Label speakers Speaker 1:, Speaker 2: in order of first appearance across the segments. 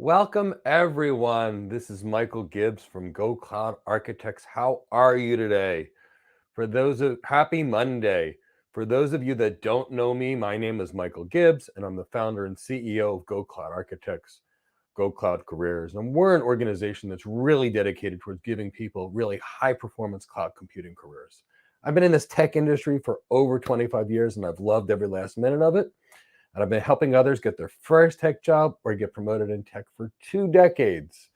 Speaker 1: Welcome, everyone. This is Michael Gibbs from Go Cloud Architects. How are you today? Happy Monday. For those of you that don't know me, my name is Michael Gibbs, and I'm the founder and CEO of Go Cloud Architects, Go Cloud Careers. And we're an organization that's really dedicated towards giving people really high performance cloud computing careers. I've been in this tech industry for over 25 years, and I've loved every last minute of it. And I've been helping others get their first tech job or get promoted in tech for 2 decades.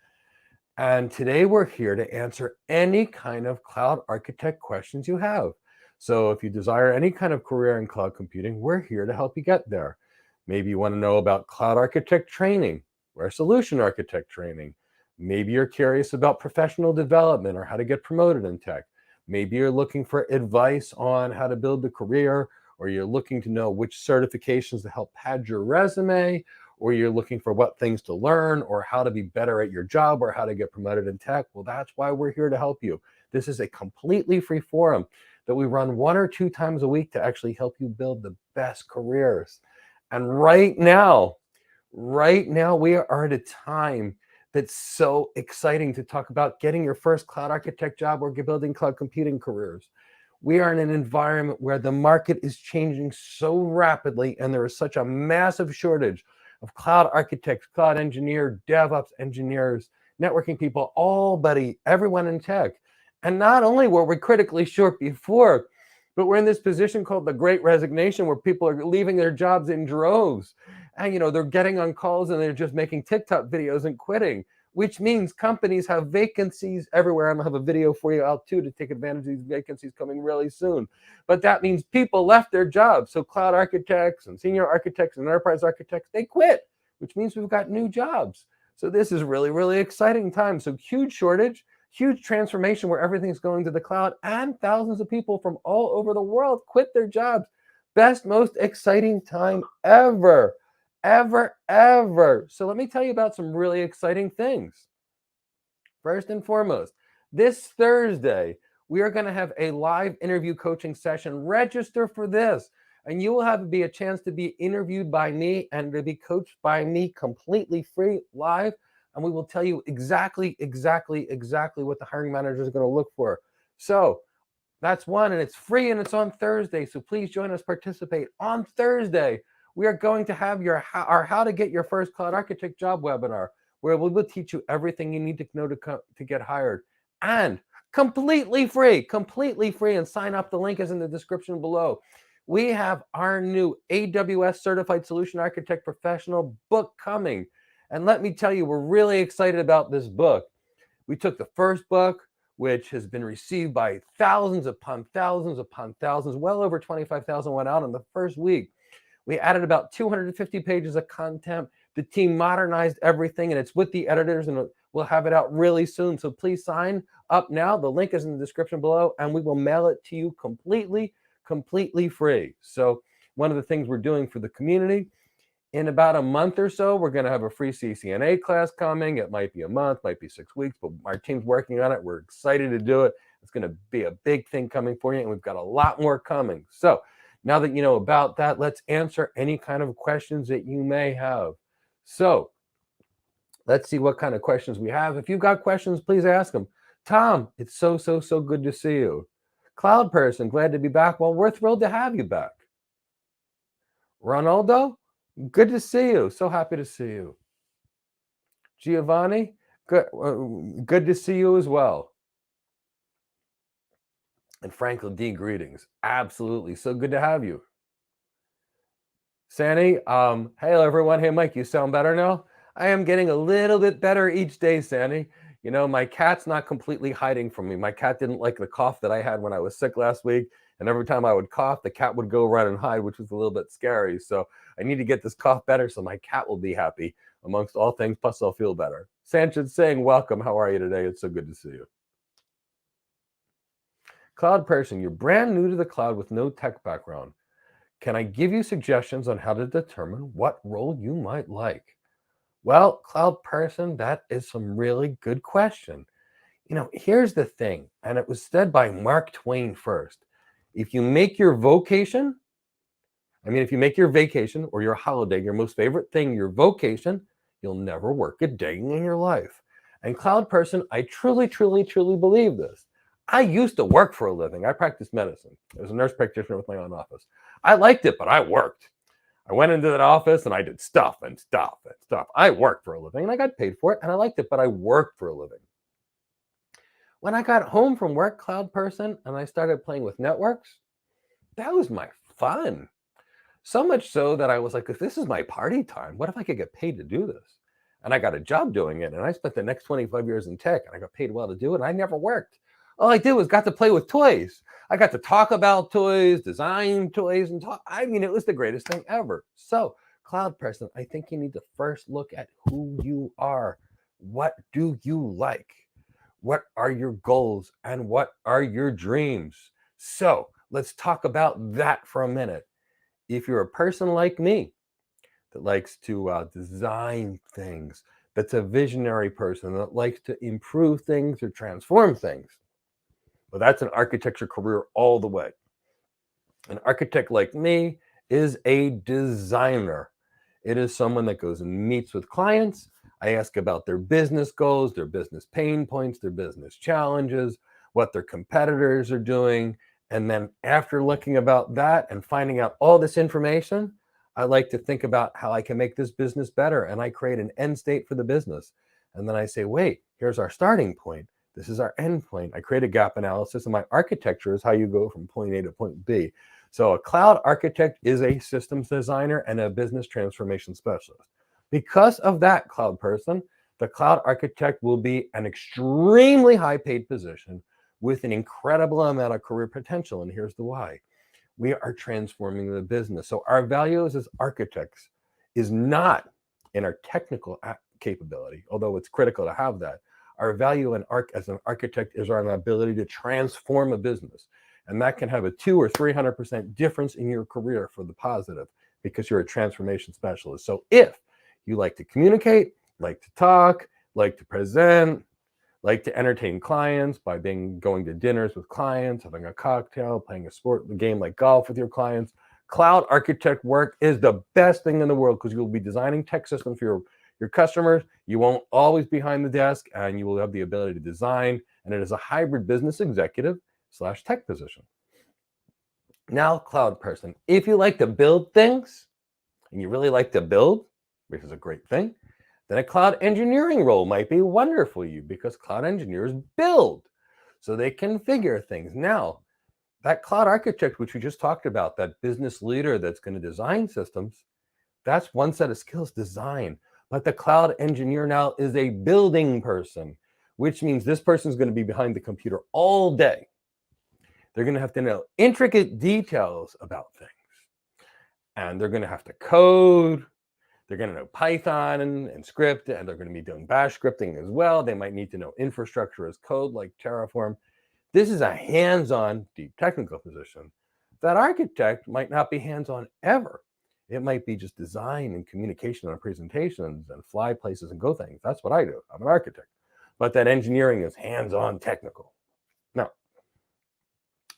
Speaker 1: And today we're here to answer any kind of cloud architect questions you have. So if you desire any kind of career in cloud computing, we're here to help you get there. Maybe you want to know about cloud architect training or solution architect training. Maybe you're curious about professional development or how to get promoted in tech. Maybe you're looking for advice on how to build a career, or you're looking to know which certifications to help pad your resume, or you're looking for what things to learn or how to be better at your job or how to get promoted in tech. Well, that's why we're here to help you. This is a completely free forum that we run 1 or 2 times a week to actually help you build the best careers. And right now, we are at a time that's so exciting to talk about getting your first cloud architect job or building cloud computing careers. We are in an environment where the market is changing so rapidly, and there is such a massive shortage of cloud architects, cloud engineers, DevOps engineers, networking people, everyone in tech. And not only were we critically short before, but we're in this position called the Great Resignation, where people are leaving their jobs in droves. And they're getting on calls and they're just making TikTok videos and quitting, which means companies have vacancies everywhere. I'm gonna have a video for you out too to take advantage of these vacancies coming really soon. But that means people left their jobs. So cloud architects and senior architects and enterprise architects, they quit, which means we've got new jobs. So this is really, really exciting time. So huge shortage, huge transformation where everything's going to the cloud, and thousands of people from all over the world quit their jobs. Best, most exciting time ever. Ever. So let me tell you about some really exciting things. First and foremost, this Thursday, we are going to have a live interview coaching session. Register for this, and you will be a chance to be interviewed by me and to be coached by me completely free live. And we will tell you exactly what the hiring manager is going to look for. So that's one, and it's free, and it's on Thursday. So please join us, participate. On Thursday, we are going to have our How to Get Your First Cloud Architect Job webinar, where we will teach you everything you need to know to get hired. And completely free, and sign up. The link is in the description below. We have our new AWS Certified Solution Architect Professional book coming. And let me tell you, we're really excited about this book. We took the first book, which has been received by thousands upon thousands, well over 25,000 went out in the first week. We added about 250 pages of content. The team modernized everything, and it's with the editors, and we'll have it out really soon. So please sign up now. The link is in the description below, and we will mail it to you completely free. So one of the things we're doing for the community, in about a month or so, we're going to have a free CCNA class coming. It might be a month, might be 6 weeks, but our team's working on it. We're excited to do it. It's going to be a big thing coming for you, and we've got a lot more coming. So now that you know about that, let's answer any kind of questions that you may have. So let's see what kind of questions we have. If you've got questions, please ask them. Tom, it's so good to see you. Cloud person, glad to be back. Well, we're thrilled to have you back. Ronaldo, good to see you. So happy to see you. Giovanni, good to see you as well. And Franklin D, greetings. Absolutely. So good to have you. Sandy, hey everyone. Hey Mike, you sound better now? I am getting a little bit better each day, Sandy. My cat's not completely hiding from me. My cat didn't like the cough that I had when I was sick last week. And every time I would cough, the cat would go run and hide, which was a little bit scary. So I need to get this cough better so my cat will be happy amongst all things. Plus, I'll feel better. Sanchez saying, welcome. How are you today? It's so good to see you. Cloud person, you're brand new to the cloud with no tech background. Can I give you suggestions on how to determine what role you might like? Well, cloud person, that is some really good question. Here's the thing, and it was said by Mark Twain first. If you make your vacation or your holiday, your most favorite thing, your vocation, you'll never work a day in your life. And cloud person, I truly, truly, truly believe this. I used to work for a living. I practiced medicine. I was a nurse practitioner with my own office. I liked it, but I worked. I went into that office and I did stuff and stuff and stuff. I worked for a living and I got paid for it and I liked it, but I worked for a living. When I got home from work, cloud person, and I started playing with networks, that was my fun. So much so that I was like, if this is my party time, what if I could get paid to do this? And I got a job doing it. And I spent the next 25 years in tech and I got paid well to do it. And I never worked. All I did was got to play with toys. I got to talk about toys, design toys, and talk. I mean, it was the greatest thing ever. So, cloud person, I think you need to first look at who you are. What do you like? What are your goals? And what are your dreams? So, let's talk about that for a minute. If you're a person like me that likes to design things, that's a visionary person that likes to improve things or transform things, well, that's an architecture career all the way. An architect like me is a designer. It is someone that goes and meets with clients. I ask about their business goals, their business pain points, their business challenges, what their competitors are doing. And then after looking about that and finding out all this information, I like to think about how I can make this business better. And I create an end state for the business. And then I say, wait, here's our starting point. This is our end point. I create a gap analysis, and my architecture is how you go from point A to point B. So a cloud architect is a systems designer and a business transformation specialist. Because of that, cloud person, the cloud architect will be an extremely high paid position with an incredible amount of career potential. And here's the why. We are transforming the business. So our values as architects is not in our technical capability, although it's critical to have that. Our value as an architect is our ability to transform a business. And that can have a 200 or 300% difference in your career for the positive because you're a transformation specialist. So if you like to communicate, like to talk, like to present, like to entertain clients by going to dinners with clients, having a cocktail, playing a game like golf with your clients, cloud architect work is the best thing in the world because you'll be designing tech systems for your customers. You won't always be behind the desk and you will have the ability to design. And it is a hybrid business executive / tech position. Now, cloud person, if you like to build things and you really like to build, which is a great thing, then a cloud engineering role might be wonderful for you because cloud engineers build so they configure things. Now, that cloud architect, which we just talked about, that business leader that's going to design systems, that's one set of skills, design. But the cloud engineer now is a building person, which means this person is going to be behind the computer all day. They're going to have to know intricate details about things. And they're going to have to code. They're going to know Python and script, and they're going to be doing bash scripting as well. They might need to know infrastructure as code like Terraform. This is a hands-on, deep technical position. That architect might not be hands-on ever. It might be just design and communication on presentations and fly places and go things. That's what I do. I'm an architect. But that engineering is hands-on technical. Now,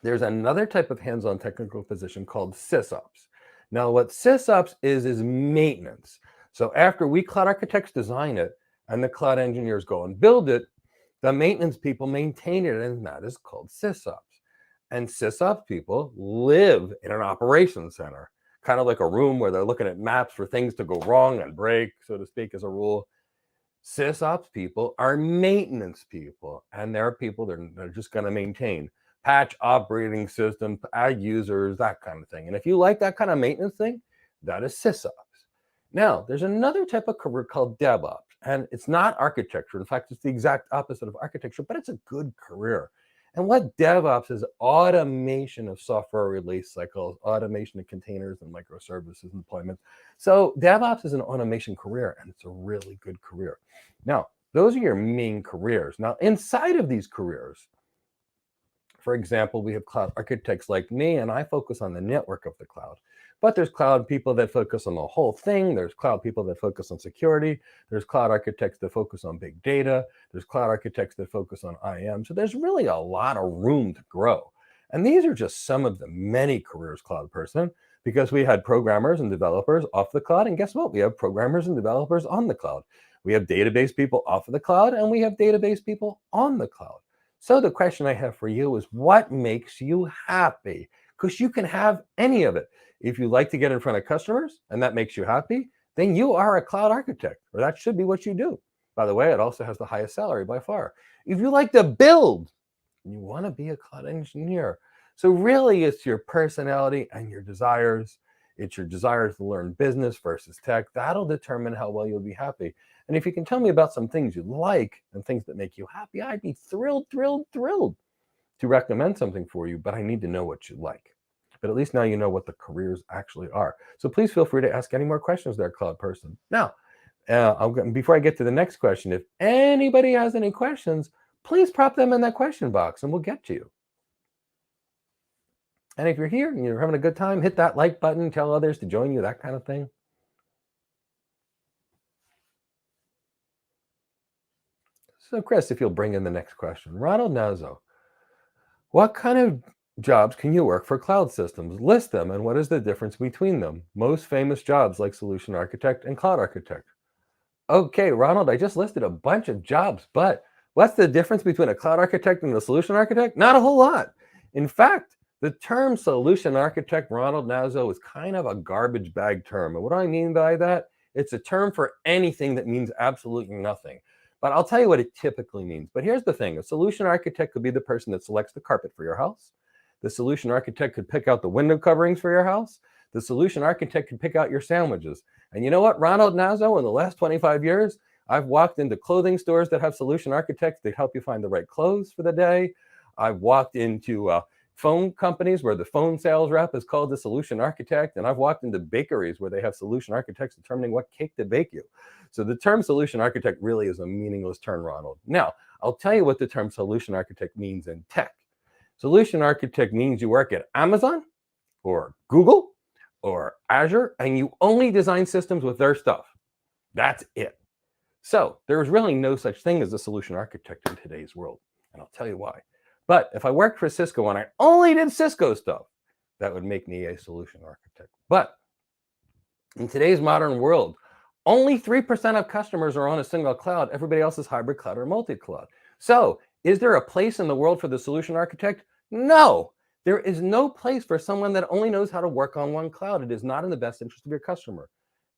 Speaker 1: there's another type of hands-on technical position called sysops. Now, what sysops is maintenance. So after we cloud architects design it and the cloud engineers go and build it, the maintenance people maintain it, and that is called sysops. And sysops people live in an operations center, kind of like a room where they're looking at maps for things to go wrong and break, so to speak, as a rule. Sysops people are maintenance people, and they're people that are just going to maintain, patch operating systems, add users, that kind of thing. And if you like that kind of maintenance thing, that is sysops. Now, there's another type of career called DevOps, and it's not architecture. In fact, it's the exact opposite of architecture, but it's a good career. And what DevOps is automation of software release cycles, automation of containers and microservices and deployments. So DevOps is an automation career, and it's a really good career. Now, those are your main careers. Now, inside of these careers, for example, we have cloud architects like me, and I focus on the network of the cloud. But there's cloud people that focus on the whole thing. There's cloud people that focus on security. There's cloud architects that focus on big data. There's cloud architects that focus on IAM. So there's really a lot of room to grow. And these are just some of the many careers, cloud person, because we had programmers and developers off the cloud. And guess what? We have programmers and developers on the cloud. We have database people off of the cloud, and we have database people on the cloud. So the question I have for you is, what makes you happy? Because you can have any of it. If you like to get in front of customers and that makes you happy, then you are a cloud architect, or that should be what you do. By the way, it also has the highest salary by far. If you like to build, you want to be a cloud engineer. So really, it's your personality and your desires. It's your desires to learn business versus tech. That'll determine how well you'll be happy. And if you can tell me about some things you like and things that make you happy, I'd be thrilled to recommend something for you, but I need to know what you like. But at least now you know what the careers actually are. So please feel free to ask any more questions there, cloud person. Now, before I get to the next question, if anybody has any questions, please prop them in that question box and we'll get to you. And if you're here and you're having a good time, hit that like button, tell others to join you, that kind of thing. So Chris, if you'll bring in the next question. Ronald Nazo, what kind of jobs can you work for cloud systems? List them, and what is the difference between them? Most famous jobs like solution architect and cloud architect. Okay, Ronald, I just listed a bunch of jobs, but what's the difference between a cloud architect and a solution architect? Not a whole lot. In fact, the term solution architect, Ronald Nazo, is kind of a garbage bag term. And what do I mean by that? It's a term for anything that means absolutely nothing. But I'll tell you what it typically means. But here's the thing. A solution architect could be the person that selects the carpet for your house. The solution architect could pick out the window coverings for your house. The solution architect could pick out your sandwiches. And you know what, Ronald Nazo, in the last 25 years, I've walked into clothing stores that have solution architects that help you find the right clothes for the day. I've walked into phone companies where the phone sales rep is called the solution architect. And I've walked into bakeries where they have solution architects determining what cake to bake you. So the term solution architect really is a meaningless term, Ronald. Now, I'll tell you what the term solution architect means in tech. Solution architect means you work at Amazon or Google or Azure, and you only design systems with their stuff. That's it. So there's really no such thing as a solution architect in today's world, and I'll tell you why. But if I worked for Cisco and I only did Cisco stuff, that would make me a solution architect. But in today's modern world, only 3% of customers are on a single cloud. Everybody else is hybrid cloud or multi-cloud. So is there a place in the world for the solution architect? No. There is no place for someone that only knows how to work on one cloud. It is not in the best interest of your customer.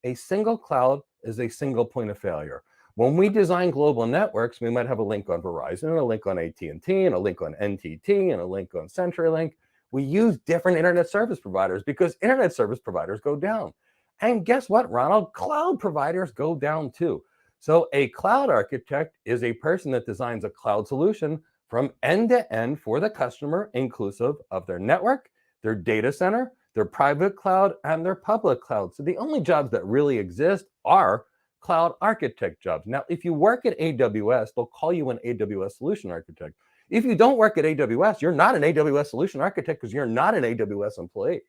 Speaker 1: A single cloud is a single point of failure. When we design global networks, we might have a link on Verizon and a link on AT&T and a link on NTT and a link on CenturyLink. We use different internet service providers because internet service providers go down. And guess what, Ronald? Cloud providers go down too. So a cloud architect is a person that designs a cloud solution from end to end for the customer, inclusive of their network, their data center, their private cloud, and their public cloud. So the only jobs that really exist are cloud architect jobs. Now, if you work at AWS, they'll call you an AWS solution architect. If you don't work at AWS, you're not an AWS solution architect because you're not an AWS employee.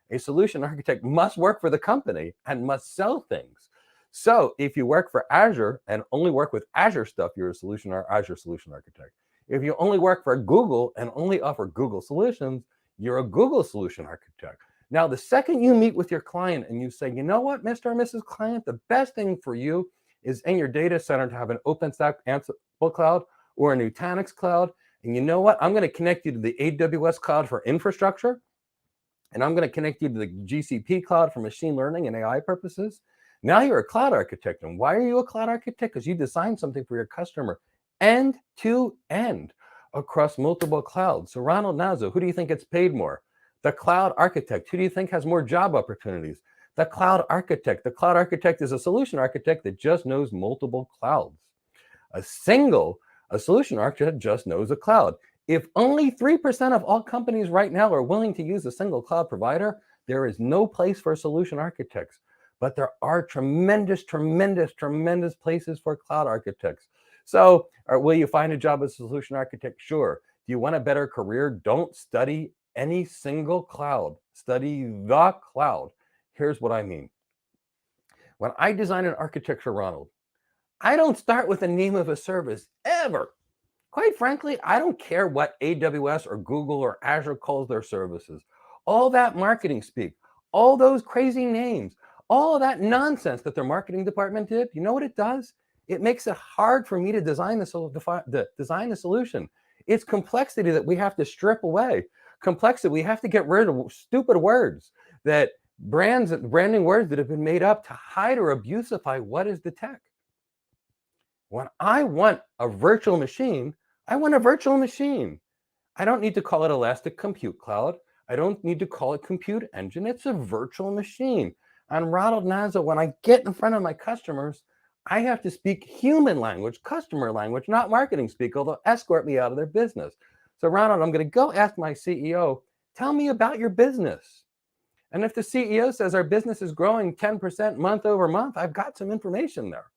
Speaker 1: A solution architect must work for the company and must sell things. So if you work for Azure and only work with Azure stuff, you're a solution or Azure solution architect. If you only work for Google and only offer Google solutions, you're a Google solution architect. Now, the second you meet with your client and you say, you know what, Mr. or Mrs. Client, the best thing for you is in your data center to have an OpenStack Ansible cloud or a Nutanix cloud. And you know what? I'm going to connect you to the AWS cloud for infrastructure. And I'm going to connect you to the GCP cloud for machine learning and AI purposes. Now you're a cloud architect. And why are you a cloud architect? Because you designed something for your customer end to end across multiple clouds. So Ronald Nazo, who do you think gets paid more? The cloud architect. Who do you think has more job opportunities? The cloud architect. The cloud architect is a solution architect that just knows multiple clouds. A solution architect just knows a cloud. If only 3% of all companies right now are willing to use a single cloud provider, there is no place for solution architects. But there are tremendous places for cloud architects. So will you find a job as a solution architect? Sure. Do you want a better career? Don't study any single cloud. Study the cloud. Here's what I mean. When I design an architecture, Ronald, I don't start with the name of a service ever. Quite frankly, I don't care what AWS or Google or Azure calls their services. All that marketing speak. all those crazy names, all of that nonsense that their marketing department did, you know what it does? It makes it hard for me to design design the solution. It's complexity that we have to strip away. Complexity, we have to get rid of stupid words that branding words that have been made up to hide or abusify what is the tech. When I want a virtual machine, I want a virtual machine. I don't need to call it Elastic Compute Cloud. I don't need to call it Compute Engine. It's a virtual machine. And Ronald Naza, when I get in front of my customers, I have to speak human language, customer language, not marketing speak, although escort me out of their business. So Ronald, I'm going to go ask my CEO, tell me about your business. And if the CEO says our business is growing 10% month over month, I've got some information there.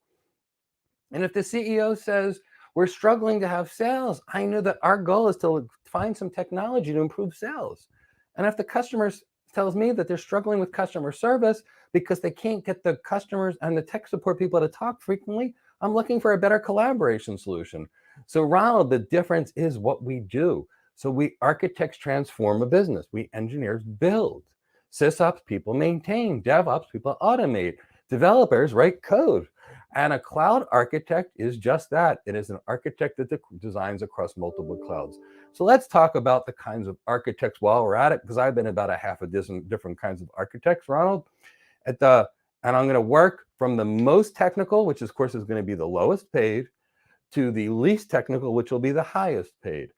Speaker 1: And if the CEO says we're struggling to have sales, I know that our goal is to find some technology to improve sales. And if the customer tells me that they're struggling with customer service because they can't get the customers and the tech support people to talk frequently, I'm looking for a better collaboration solution. So Ronald, the difference is what we do. So we architects transform a business. We engineers build. SysOps people maintain. DevOps people automate. Developers write code. And a cloud architect is just that. It is an architect that designs across multiple clouds. So let's talk about the kinds of architects while we're at it, because I've been about a half a dozen different kinds of architects, Ronald. And I'm going to work from the most technical, which of course is going to be the lowest paid, to the least technical, which will be the highest paid.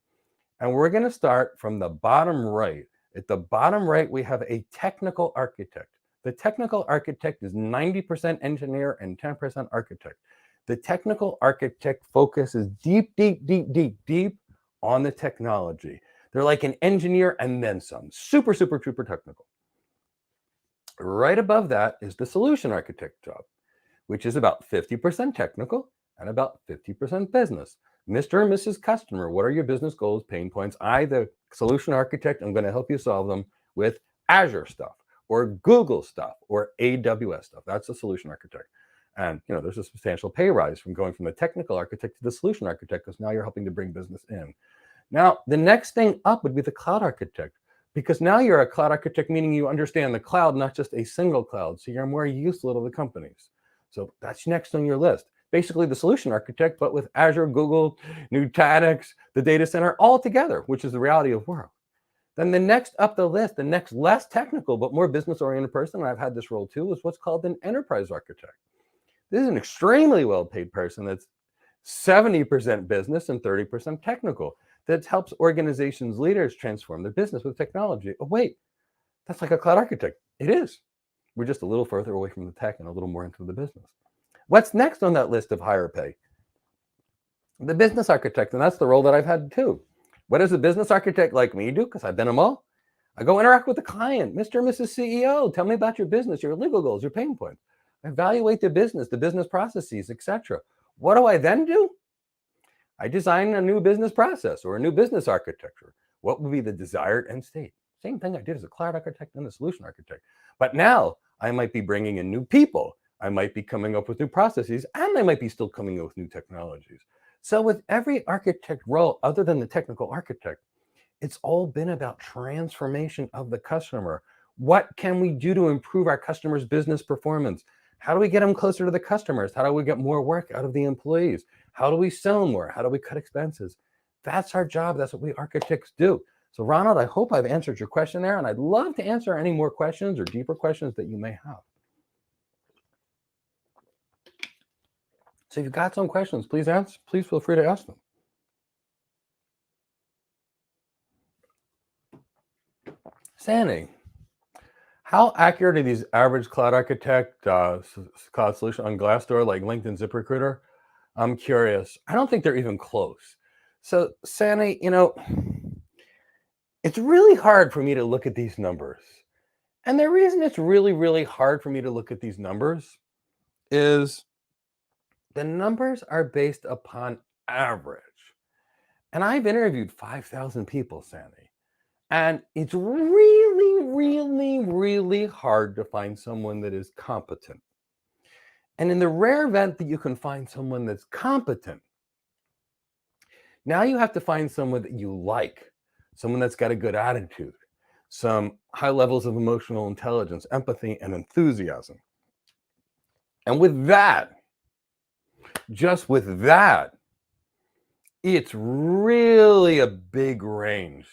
Speaker 1: And we're going to start from the bottom right. At the bottom right, we have a technical architect. The technical architect is 90% engineer and 10% architect. The technical architect focuses deep on the technology. They're like an engineer and then some. Super technical. Right above that is the solution architect job, which is about 50% technical and about 50% business. Mr. and Mrs. Customer, what are your business goals, pain points? I, the solution architect, I'm going to help you solve them with Azure stuff, or Google stuff, or AWS stuff. That's the solution architect. And there's a substantial pay rise from going from the technical architect to the solution architect, because now you're helping to bring business in. Now, the next thing up would be the cloud architect, because now you're a cloud architect, meaning you understand the cloud, not just a single cloud. So you're more useful to the companies. So that's next on your list. Basically the solution architect, but with Azure, Google, Nutanix, the data center all together, which is the reality of world. Then the next up the list, the next less technical but more business-oriented person, and I've had this role too, is what's called an enterprise architect. This is an extremely well-paid person that's 70% business and 30% technical, that helps organizations, leaders transform their business with technology. Oh, wait, that's like a cloud architect. It is. We're just a little further away from the tech and a little more into the business. What's next on that list of higher pay? The business architect, and that's the role that I've had too. What does a business architect like me do? Because I've been them all. I go interact with the client. Mr. and Mrs. CEO, tell me about your business, your legal goals, your pain points. Evaluate the business processes, etc. What do I then do? I design a new business process or a new business architecture. What would be the desired end state? Same thing I did as a cloud architect and a solution architect. But now I might be bringing in new people. I might be coming up with new processes, and I might be still coming up with new technologies. So with every architect role, other than the technical architect, it's all been about transformation of the customer. What can we do to improve our customers' business performance? How do we get them closer to the customers? How do we get more work out of the employees? How do we sell more? How do we cut expenses? That's our job. That's what we architects do. So Ronald, I hope I've answered your question there, and I'd love to answer any more questions or deeper questions that you may have. So if you've got some questions, please feel free to ask them. Sandy, how accurate are these average cloud architect cloud solution on Glassdoor, like LinkedIn, ZipRecruiter? I'm curious. I don't think they're even close. So Sandy, it's really hard for me to look at these numbers. And the reason it's really hard for me to look at these numbers is the numbers are based upon average. And I've interviewed 5,000 people, Sandy. And it's really hard to find someone that is competent. And in the rare event that you can find someone that's competent, now you have to find someone that you like, someone that's got a good attitude, some high levels of emotional intelligence, empathy, and enthusiasm. And with that, just with that, it's really a big range.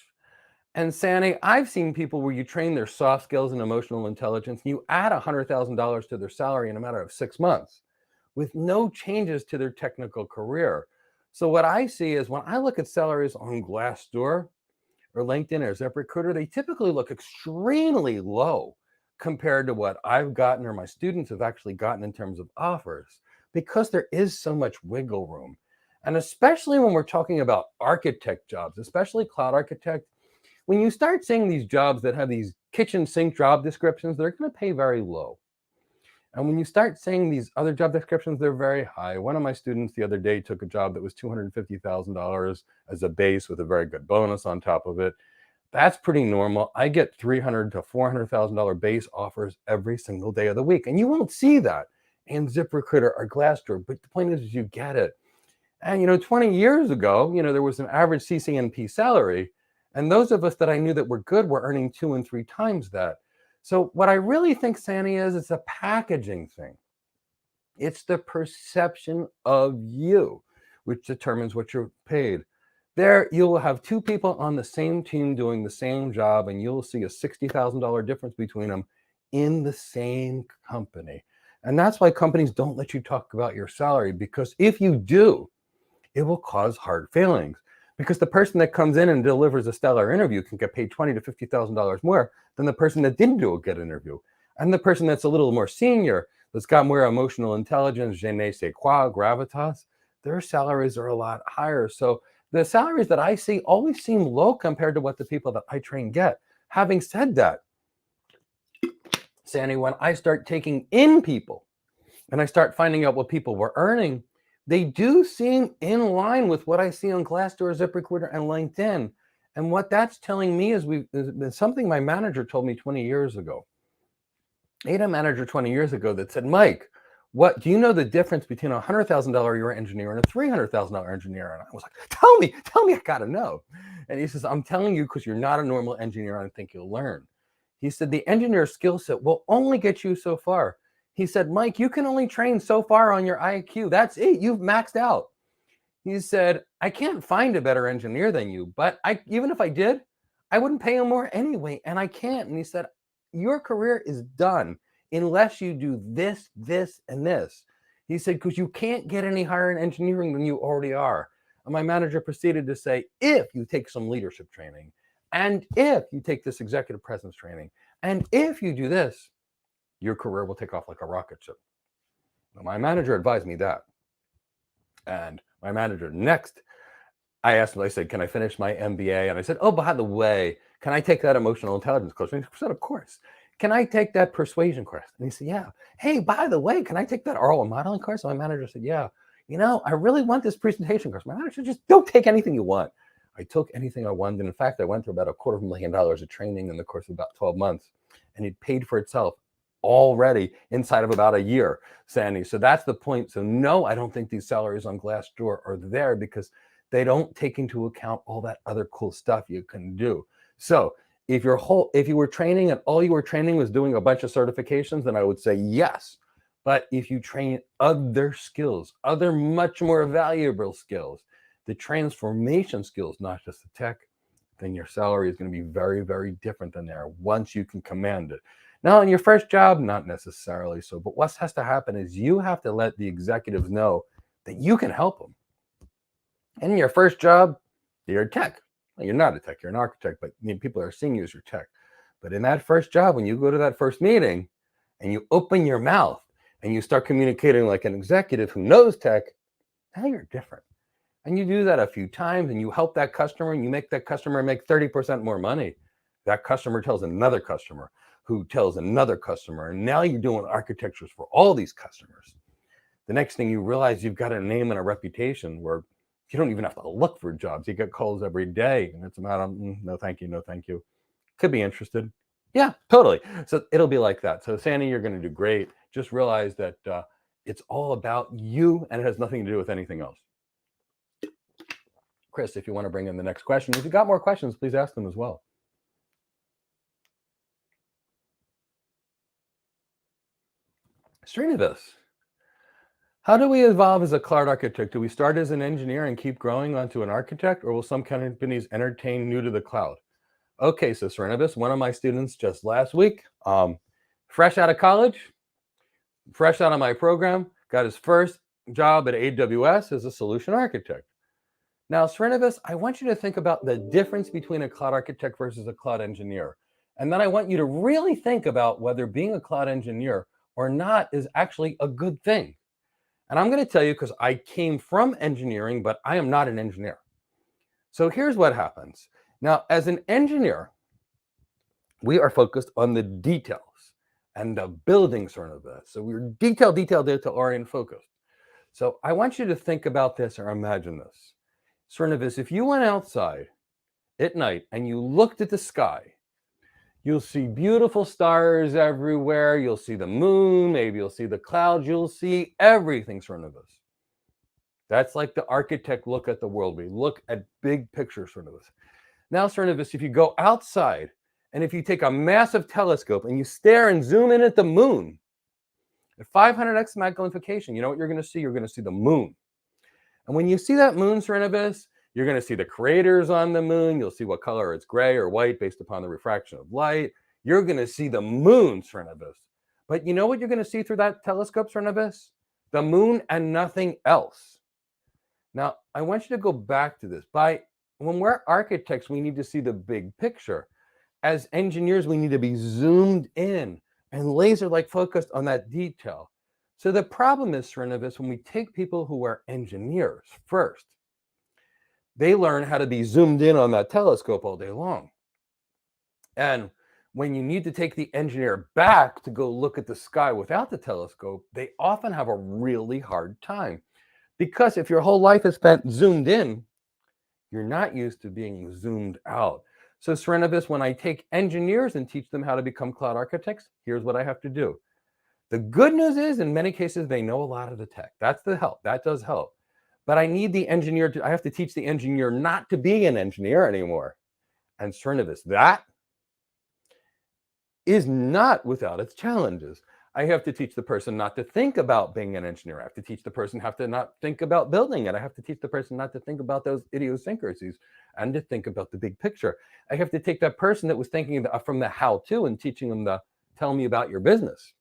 Speaker 1: And Sandy, I've seen people where you train their soft skills and emotional intelligence, and you add $100,000 to their salary in a matter of 6 months with no changes to their technical career. So what I see is when I look at salaries on Glassdoor or LinkedIn or ZipRecruiter, they typically look extremely low compared to what I've gotten or my students have actually gotten in terms of offers, because there is so much wiggle room. And especially when we're talking about architect jobs, especially cloud architect, when you start seeing these jobs that have these kitchen sink job descriptions, they're going to pay very low. And when you start seeing these other job descriptions, they're very high. One of my students the other day took a job that was $250,000 as a base with a very good bonus on top of it. That's pretty normal. I get $300,000 to $400,000 base offers every single day of the week. And you won't see that in ZipRecruiter or Glassdoor, but the point is you get it. And 20 years ago, there was an average CCNP salary. And those of us that I knew that were good were earning 2 and 3 times that. So what I really think, Sandy, is it's a packaging thing. It's the perception of you, which determines what you're paid. There, you'll have 2 people on the same team doing the same job, and you'll see a $60,000 difference between them in the same company. And that's why companies don't let you talk about your salary, because if you do, it will cause hard feelings. Because the person that comes in and delivers a stellar interview can get paid $20,000 to $50,000 more than the person that didn't do a good interview. And the person that's a little more senior, that's got more emotional intelligence, je ne sais quoi, gravitas, their salaries are a lot higher. So the salaries that I see always seem low compared to what the people that I train get. Having said that, Sandy, when I start taking in people and I start finding out what people were earning, they do seem in line with what I see on Glassdoor, ZipRecruiter, and LinkedIn. And what that's telling me is something my manager told me 20 years ago. I had a manager 20 years ago that said, Mike, what do you know the difference between a $100,000 a year engineer and a $300,000 engineer? And I was like, tell me, I gotta know. And he says, I'm telling you because you're not a normal engineer and I think you'll learn. He said, the engineer skill set will only get you so far. He said, Mike, you can only train so far on your IQ. That's it. You've maxed out. He said, I can't find a better engineer than you, but even if I did, I wouldn't pay him more anyway. And I can't. And he said, your career is done unless you do this, this, and this. He said, because you can't get any higher in engineering than you already are. And my manager proceeded to say, if you take some leadership training, and if you take this executive presence training, and if you do this, your career will take off like a rocket ship. Now, my manager advised me that. And my manager next, I asked him, I said, can I finish my MBA? And I said, oh, by the way, can I take that emotional intelligence course? And he said, of course. Can I take that persuasion course? And he said, yeah. Hey, by the way, can I take that oral modeling course? And my manager said, yeah. I really want this presentation course. My manager said, just don't take anything you want. I took anything I wanted. And in fact, I went through about $250,000 of training in the course of about 12 months. And it paid for itself already inside of about a year, Sandy. So that's the point. So no, I don't think these salaries on Glassdoor are there because they don't take into account all that other cool stuff you can do. So if you were training and all you were training was doing a bunch of certifications, then I would say yes. But if you train other skills, other much more valuable skills, the transformation skills, not just the tech, then your salary is going to be very, very different than there once you can command it. Now, in your first job, not necessarily so, but what has to happen is you have to let the executives know that you can help them. And in your first job, you're a tech. Well, you're not a tech, you're an architect, but people are seeing you as your tech. But in that first job, when you go to that first meeting and you open your mouth and you start communicating like an executive who knows tech, now you're different. And you do that a few times and you help that customer and you make that customer make 30% more money. That customer tells another customer who tells another customer. And now you're doing architectures for all these customers. The next thing you realize, you've got a name and a reputation where you don't even have to look for jobs. You get calls every day and it's about, no, thank you. No, thank you. Could be interested. Yeah, totally. So it'll be like that. So Sandy, you're going to do great. Just realize that it's all about you and it has nothing to do with anything else. Chris, if you want to bring in the next question, if you got more questions, please ask them as well. Srinivas, how do we evolve as a cloud architect? Do we start as an engineer and keep growing onto an architect, or will some companies entertain new to the cloud? Okay, so Srinivas, one of my students just last week, fresh out of college, fresh out of my program, got his first job at AWS as a solution architect. Now, Srinivas, I want you to think about the difference between a cloud architect versus a cloud engineer. And then I want you to really think about whether being a cloud engineer or not is actually a good thing. And I'm going to tell you because I came from engineering, but I am not an engineer. So here's what happens. Now, as an engineer, we are focused on the details and the building sort of this. So we're detail orient focused. So I want you to think about this or imagine this. Srinivas, if you went outside at night and you looked at the sky, you'll see beautiful stars everywhere. You'll see the moon, maybe you'll see the clouds, you'll see everything, Srinivas. That's like the architect look at the world. We look at big pictures, Srinivas. Now, Srinivas, if you go outside and if you take a massive telescope and you stare and zoom in at the moon, at 500x magnification, you know what you're going to see? You're going to see the moon. And when you see that moon, Srinivas, you're going to see the craters on the moon. You'll see what color it's gray or white based upon the refraction of light. You're going to see the moon, Srinivas. But you know what you're going to see through that telescope, Srinivas? The moon and nothing else. Now, I want you to go back to this. When we're architects, we need to see the big picture. As engineers, we need to be zoomed in and laser-like focused on that detail. So the problem is, Srinivas, when we take people who are engineers first, they learn how to be zoomed in on that telescope all day long. And when you need to take the engineer back to go look at the sky without the telescope, they often have a really hard time. Because if your whole life is spent zoomed in, you're not used to being zoomed out. So Srinivas, when I take engineers and teach them how to become cloud architects, here's what I have to do. The good news is, in many cases, they know a lot of the tech. That's the help. That does help. But I need the engineer I have to teach the engineer not to be an engineer anymore. And Srinivas, that is not without its challenges. I have to teach the person not to think about being an engineer. I have to teach the person how to not think about building it. I have to teach the person not to think about those idiosyncrasies and to think about the big picture. I have to take that person that was thinking from the how-to and teaching them the tell me about your business.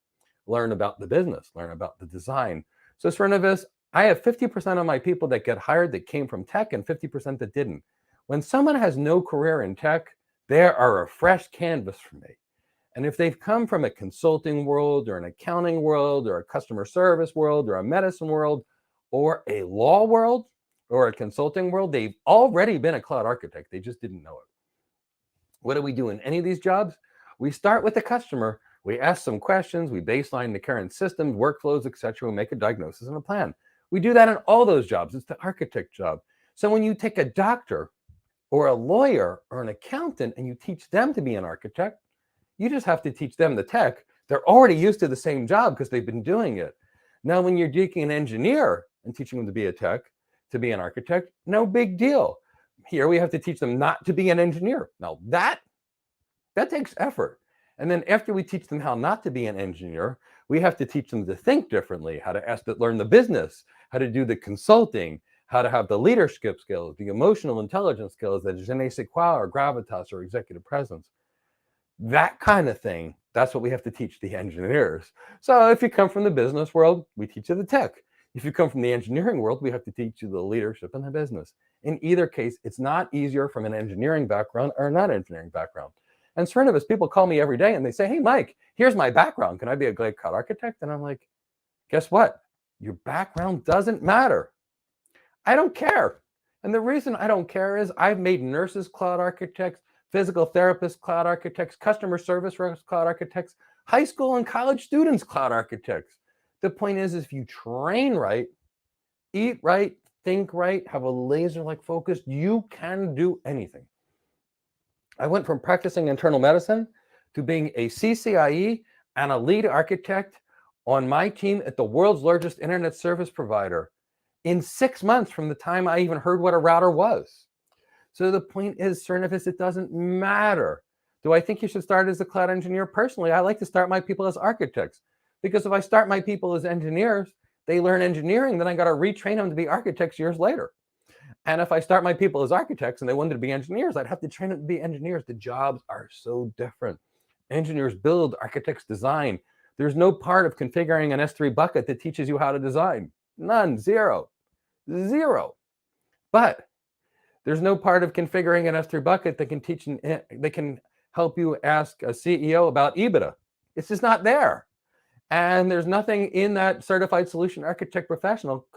Speaker 1: Learn about the business, learn about the design. So Srinivas, I have 50% of my people that get hired that came from tech and 50% that didn't. When someone has no career in tech, they are a fresh canvas for me. And if they've come from a consulting world or an accounting world or a customer service world or a medicine world or a law world or a consulting world, they've already been a cloud architect. They just didn't know it. What do we do in any of these jobs? We start with the customer. We ask some questions. We baseline the current systems, workflows, etc. We make a diagnosis and a plan. We do that in all those jobs. It's the architect job. So when you take a doctor or a lawyer or an accountant and you teach them to be an architect, you just have to teach them the tech. They're already used to the same job because they've been doing it. Now, when you're taking an engineer and teaching them to be a tech, to be an architect, no big deal. Here we have to teach them not to be an engineer. Now that takes effort. And then after we teach them how not to be an engineer, we have to teach them to think differently, how to learn the business, how to do the consulting, how to have the leadership skills, the emotional intelligence skills, the je ne sais quoi or gravitas or executive presence. That kind of thing, that's what we have to teach the engineers. So if you come from the business world, we teach you the tech. If you come from the engineering world, we have to teach you the leadership and the business. In either case, it's not easier from an engineering background or not engineering background. And Srinivas, people call me every day and they say, hey, Mike, here's my background. Can I be a great cloud architect? And I'm like, guess what? Your background doesn't matter. I don't care. And the reason I don't care is I've made nurses cloud architects, physical therapists cloud architects, customer service reps cloud architects, high school and college students cloud architects. The point is if you train right, eat right, think right, have a laser-like focus, you can do anything. I went from practicing internal medicine to being a CCIE and a lead architect on my team at the world's largest internet service provider in 6 months from the time I even heard what a router was. So the point is, Srinivas, it doesn't matter. Do I think you should start as a cloud engineer? Personally, I like to start my people as architects Because if I start my people as engineers, they learn engineering, then I got to retrain them to be architects years later. And if I start my people as architects and they wanted to be engineers, I'd have to train them to be engineers. The jobs are so different. Engineers build, architects design. There's no part of configuring an S3 bucket that teaches you how to design. None, zero. But there's no part of configuring an S3 bucket that can help you ask a CEO about EBITDA. It's just not there. And there's nothing in that certified solution architect professional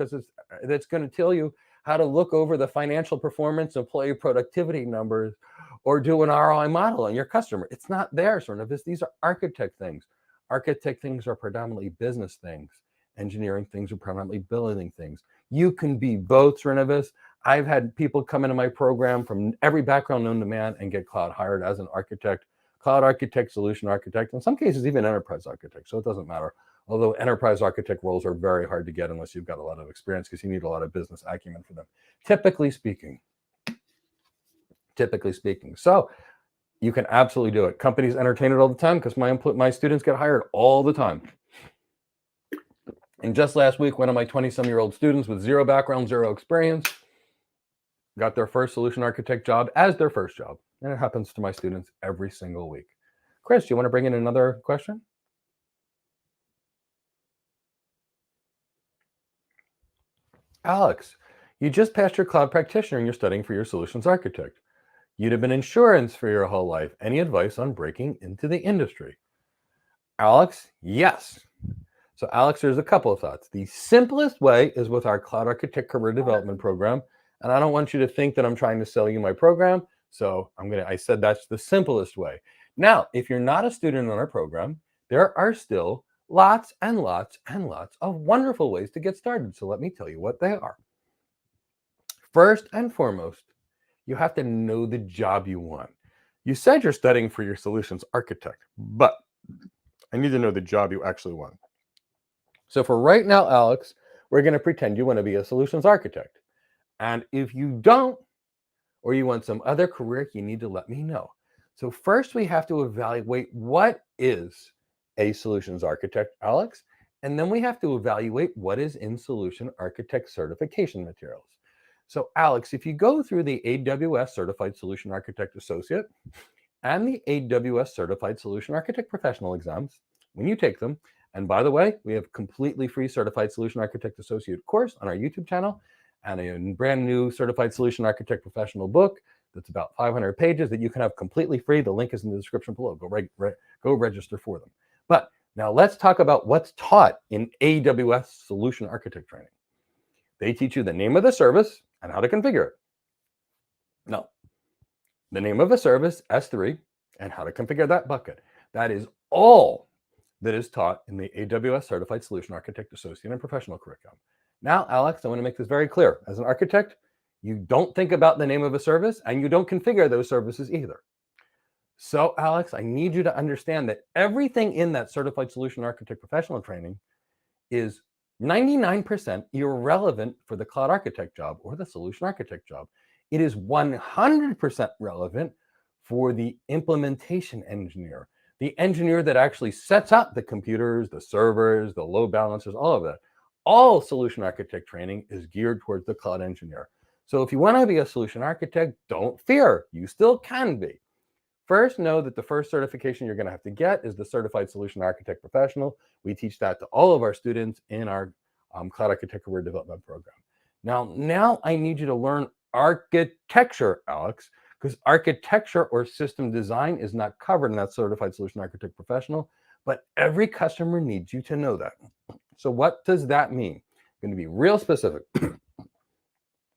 Speaker 1: that's going to tell you how to look over the financial performance, employee productivity numbers, or do an ROI model on your customer. It's not there, Srinivas. These are architect things. Architect things are predominantly business things. Engineering things are predominantly building things. You can be both, Srinivas. I've had people come into my program from every background known to man and get cloud hired as an architect, cloud architect, solution architect, in some cases even enterprise architect, so it doesn't matter. Although enterprise architect roles are very hard to get unless you've got a lot of experience, because you need a lot of business acumen for them, typically speaking. So you can absolutely do it. Companies entertain it all the time because my students get hired all the time. And just last week, one of my 20-some-year-old students with zero background, zero experience, got their first solution architect job as their first job. And it happens to my students every single week. Chris, do you want to bring in another question? Alex, you just passed your cloud practitioner and you're studying for your solutions architect. You'd have been insurance for your whole life. Any advice on breaking into the industry? Alex, yes. So Alex, there's a couple of thoughts. The simplest way is with our Cloud Architect Career Development Program. And I don't want you to think that I'm trying to sell you my program. So I said that's the simplest way. Now, if you're not a student on our program, there are still lots and lots and lots of wonderful ways to get started. So let me tell you what they are. First and foremost, you have to know the job you want. You said you're studying for your solutions architect, but I need to know the job you actually want. So for right now, Alex, we're going to pretend you want to be a solutions architect. And if you don't, or you want some other career, you need to let me know. So first we have to evaluate what is a solutions architect, Alex, and then we have to evaluate what is in solution architect certification materials. So Alex, if you go through the AWS Certified Solution Architect Associate and the AWS Certified Solution Architect Professional exams, when you take them, and by the way, we have completely free Certified Solution Architect Associate course on our YouTube channel and a brand new Certified Solution Architect Professional book that's about 500 pages that you can have completely free. The link is in the description below. Go register for them. But now let's talk about what's taught in AWS Solution Architect training. They teach you the name of the service and how to configure it. No, the name of a service, S3, and how to configure that bucket. That is all that is taught in the AWS Certified Solution Architect Associate and Professional curriculum. Now, Alex, I want to make this very clear. As an architect, you don't think about the name of a service and you don't configure those services either. So, Alex, I need you to understand that everything in that Certified Solution Architect Professional training is 99% irrelevant for the cloud architect job or the solution architect job. It is 100% relevant for the implementation engineer, the engineer that actually sets up the computers, the servers, the load balancers, all of that. All solution architect training is geared towards the cloud engineer. So if you want to be a solution architect, don't fear. You still can be. First, know that the first certification you're going to have to get is the Certified Solution Architect Professional. We teach that to all of our students in our Cloud Architect Career Development Program. Now I need you to learn architecture, Alex, because architecture or system design is not covered in that Certified Solution Architect Professional, but every customer needs you to know that. So what does that mean? I'm going to be real specific.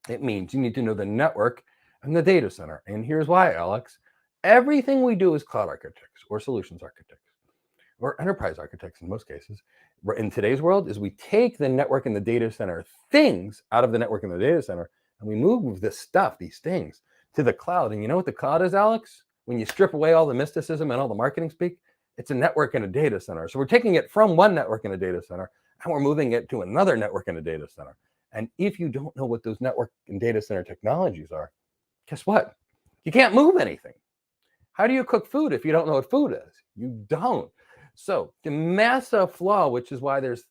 Speaker 1: It means you need to know the network and the data center. And here's why, Alex. Everything we do as cloud architects or solutions architects or enterprise architects in most cases, in today's world, is we take the network and the data center things out of the network and the data center, and we move this stuff, these things, to the cloud. And you know what the cloud is, Alex? When you strip away all the mysticism and all the marketing speak, it's a network and a data center. So we're taking it from one network and a data center, and we're moving it to another network and a data center. And if you don't know what those network and data center technologies are, guess what? You can't move anything. How do you cook food if you don't know what food is? You don't. So the massive flaw, which is why there's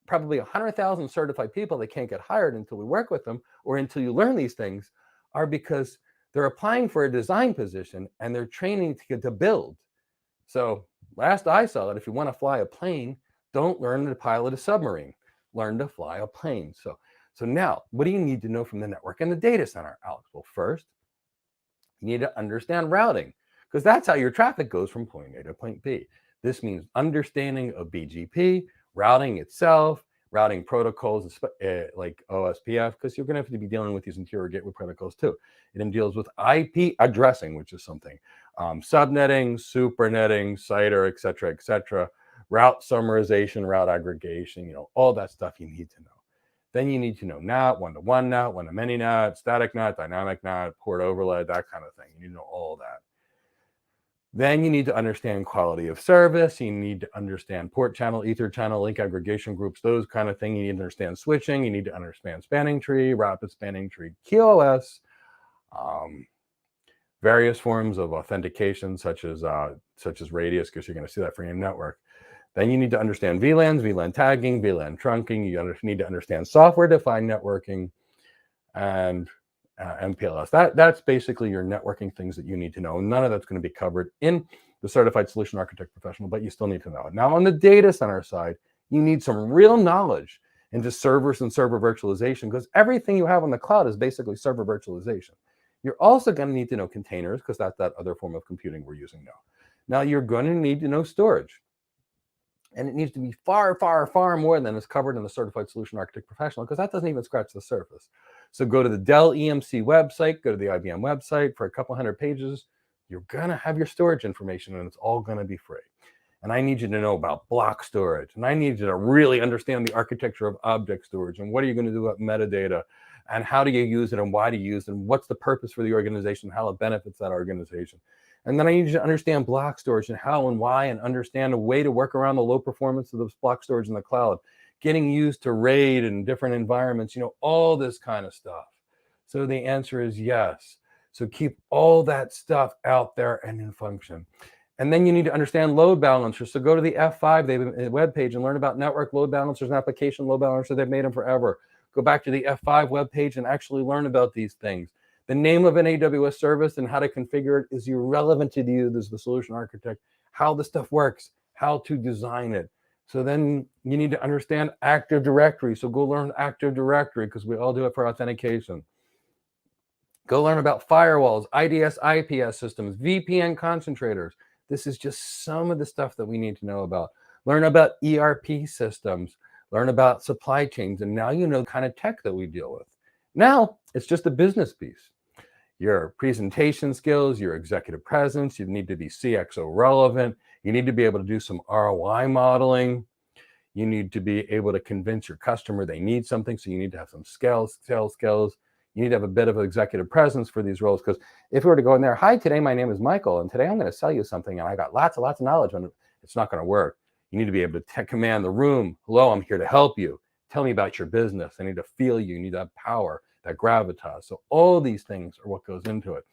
Speaker 1: probably 100,000 certified people that can't get hired until we work with them or until you learn these things, are because they're applying for a design position and they're training to get to build. So last I saw it, if you want to fly a plane, don't learn to pilot a submarine. Learn to fly a plane. So now, what do you need to know from the network and the data center, Alex? Well, first, you need to understand routing, because that's how your traffic goes from point A to point B. This means understanding of BGP, routing itself, routing protocols like OSPF, because you're going to have to be dealing with these interior gateway protocols too. It then deals with IP addressing, which is something, subnetting, supernetting, CIDR, et cetera, route summarization, route aggregation, all that stuff you need to know. Then you need to know NAT, one-to-one NAT, one-to-many NAT, static NAT, dynamic NAT, port overlay, that kind of thing. You need to know all that. Then you need to understand quality of service. You need to understand port channel, ether channel, link aggregation groups, those kind of things. You need to understand switching. You need to understand spanning tree, rapid spanning tree, QoS, various forms of authentication, such as radius, because you're going to see that for your network. Then you need to understand VLANs, VLAN tagging, VLAN trunking. You need to understand software-defined networking and MPLS. That's basically your networking things that you need to know. None of that's going to be covered in the Certified Solution Architect Professional, but you still need to know it. Now, on the data center side, you need some real knowledge into servers and server virtualization, because everything you have on the cloud is basically server virtualization. You're also going to need to know containers, because that's that other form of computing we're using now. Now, you're going to need to know storage. And it needs to be far, far, far more than is covered in the Certified Solution Architect Professional, because that doesn't even scratch the surface. So go to the Dell EMC website, go to the IBM website. For a couple hundred pages, you're going to have your storage information, and it's all going to be free. And I need you to know about block storage. And I need you to really understand the architecture of object storage. And what are you going to do about metadata? And how do you use it? And why do you use it? And what's the purpose for the organization? How it benefits that organization? And then I need you to understand block storage and how and why, and understand a way to work around the low performance of this block storage in the cloud, getting used to RAID in different environments, all this kind of stuff. So the answer is yes. So keep all that stuff out there and in function. And then you need to understand load balancers. So go to the F5 webpage and learn about network load balancers and application load balancers. They've made them forever. Go back to the F5 webpage and actually learn about these things. The name of an AWS service and how to configure it is irrelevant to you as the solution architect. How the stuff works, how to design it. So then you need to understand Active Directory. So go learn Active Directory, because we all do it for authentication. Go learn about firewalls, IDS, IPS systems, VPN concentrators. This is just some of the stuff that we need to know about. Learn about ERP systems. Learn about supply chains. And now you know the kind of tech that we deal with. Now it's just a business piece. Your presentation skills, your executive presence, you need to be CXO relevant. You need to be able to do some ROI modeling. You need to be able to convince your customer they need something. So you need to have some sales skills. You need to have a bit of executive presence for these roles. Because if we were to go in there, hi, today my name is Michael, and today I'm going to sell you something, and I got lots of knowledge on it, it's not going to work. You need to be able to command the room. Hello, I'm here to help you. Tell me about your business. I need to feel you. You need to have power, that gravitas. So all these things are what goes into it.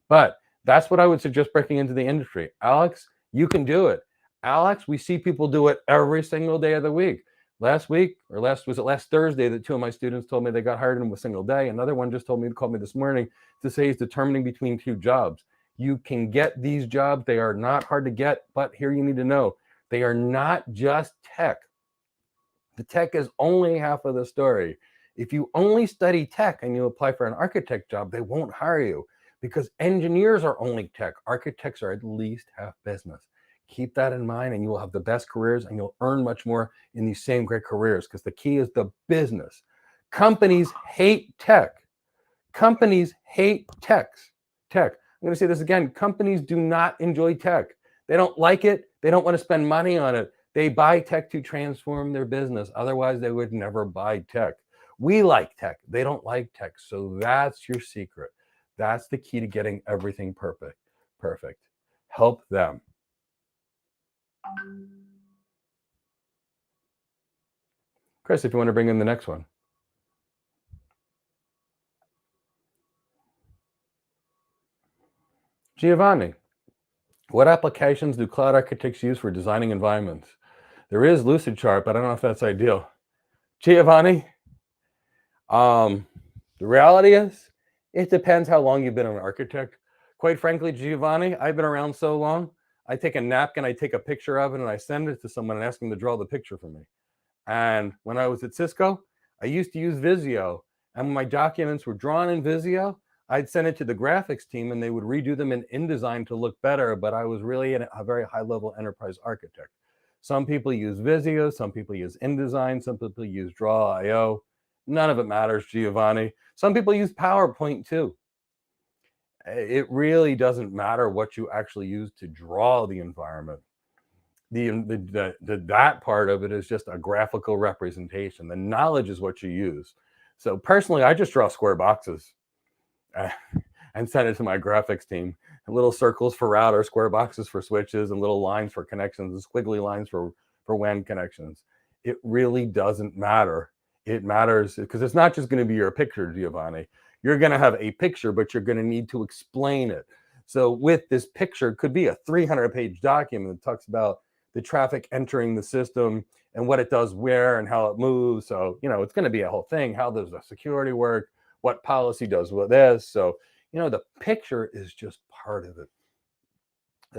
Speaker 1: But that's what I would suggest breaking into the industry. Alex, you can do it. Alex, we see people do it every single day of the week. Last Thursday that two of my students told me they got hired in a single day. Another one just called me this morning to say he's determining between two jobs. You can get these jobs. They are not hard to get, but here you need to know, they are not just tech. The tech is only half of the story. If you only study tech and you apply for an architect job, they won't hire you, because engineers are only tech. Architects are at least half business. Keep that in mind, and you will have the best careers, and you'll earn much more in these same great careers, because the key is the business. Companies hate tech. Companies hate tech. I'm going to say this again. Companies do not enjoy tech. They don't like it. They don't want to spend money on it. They buy tech to transform their business. Otherwise, they would never buy tech. We like tech. They don't like tech. So that's your secret. That's the key to getting everything perfect. Help them. Chris, if you want to bring in the next one. Giovanni, What applications do cloud architects use for designing environments? There is Lucidchart, but I don't know if that's ideal. Giovanni, um, the reality is, it depends how long you've been an architect. Quite frankly, Giovanni, I've been around so long, I take a napkin, I take a picture of it, and I send it to someone and ask them to draw the picture for me. And when I was at Cisco, I used to use Visio. And when my documents were drawn in Visio, I'd send it to the graphics team and they would redo them in InDesign to look better. But I was really a very high level enterprise architect. Some people use Visio, some people use InDesign, some people use Draw.io. None of it matters, Giovanni. Some people use PowerPoint too. It really doesn't matter what you actually use to draw the environment. That part of it is just a graphical representation. The knowledge is what you use. So personally, I just draw square boxes and send it to my graphics team. And little circles for router, square boxes for switches, and little lines for connections, and squiggly lines for WAN connections. It really doesn't matter. It matters because it's not just going to be your picture, Giovanni. You're going to have a picture, but you're going to need to explain it. So with this picture, it could be a 300-page document that talks about the traffic entering the system and what it does where and how it moves. So, it's going to be a whole thing. How does the security work? What policy does with this? So, the picture is just part of it.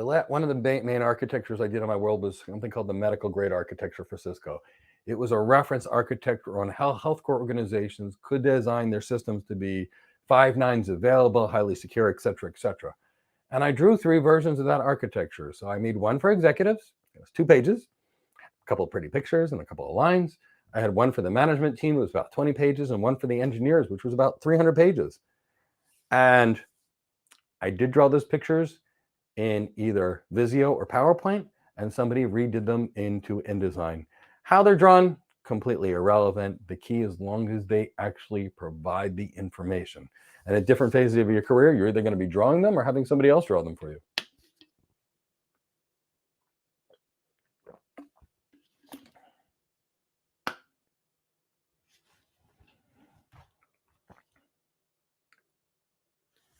Speaker 1: One of the main architectures I did in my world was something called the medical grade architecture for Cisco. It was a reference architecture on how healthcare organizations could design their systems to be 5 nines available, highly secure, et cetera, et cetera. And I drew 3 versions of that architecture. So I made one for executives. It was 2 pages, a couple of pretty pictures and a couple of lines. I had one for the management team. It was about 20 pages, and one for the engineers, which was about 300 pages. And I did draw those pictures in either Visio or PowerPoint, and somebody redid them into InDesign. How they're drawn, completely irrelevant. The key, as long as they actually provide the information. And at different phases of your career, you're either going to be drawing them or having somebody else draw them for you.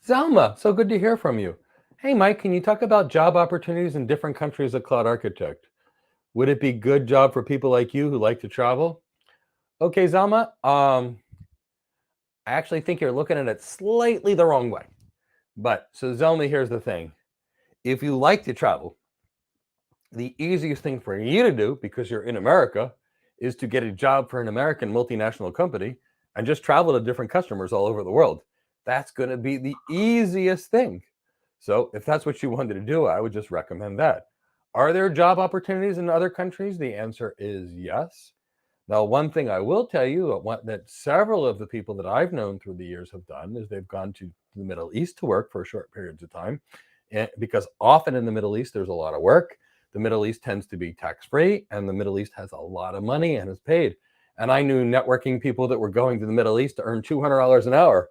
Speaker 1: Zelma, so good to hear from you. Hey, Mike, can you talk about job opportunities in different countries as a cloud architect? Would it be good job for people like you who like to travel? Okay, Zelma, I actually think you're looking at it slightly the wrong way. But so Zelma, here's the thing. If you like to travel, the easiest thing for you to do, because you're in America, is to get a job for an American multinational company and just travel to different customers all over the world. That's going to be the easiest thing. So if that's what you wanted to do, I would just recommend that. Are there job opportunities in other countries? The answer is yes. Now, one thing I will tell you that several of the people that I've known through the years have done is they've gone to the Middle East to work for short periods of time, because often in the Middle East, there's a lot of work. The Middle East tends to be tax-free, and the Middle East has a lot of money and is paid. And I knew networking people that were going to the Middle East to earn $200 an hour.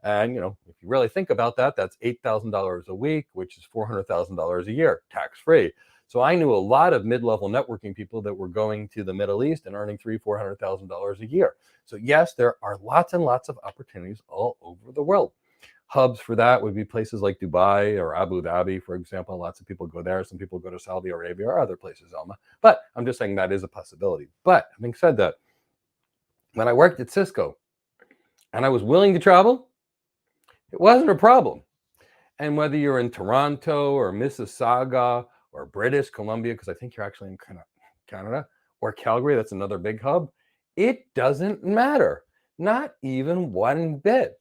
Speaker 1: And, if you really think about that, that's $8,000 a week, which is $400,000 a year, tax-free. So I knew a lot of mid-level networking people that were going to the Middle East and earning $300,000-$400,000 a year. So yes, there are lots and lots of opportunities all over the world. Hubs for that would be places like Dubai or Abu Dhabi, for example. Lots of people go there. Some people go to Saudi Arabia or other places, Elma. But I'm just saying that is a possibility. But having said that, when I worked at Cisco and I was willing to travel, it wasn't a problem. And whether you're in Toronto or Mississauga or British Columbia, because I think you're actually in Canada, or Calgary, that's another big hub, it doesn't matter. Not even one bit.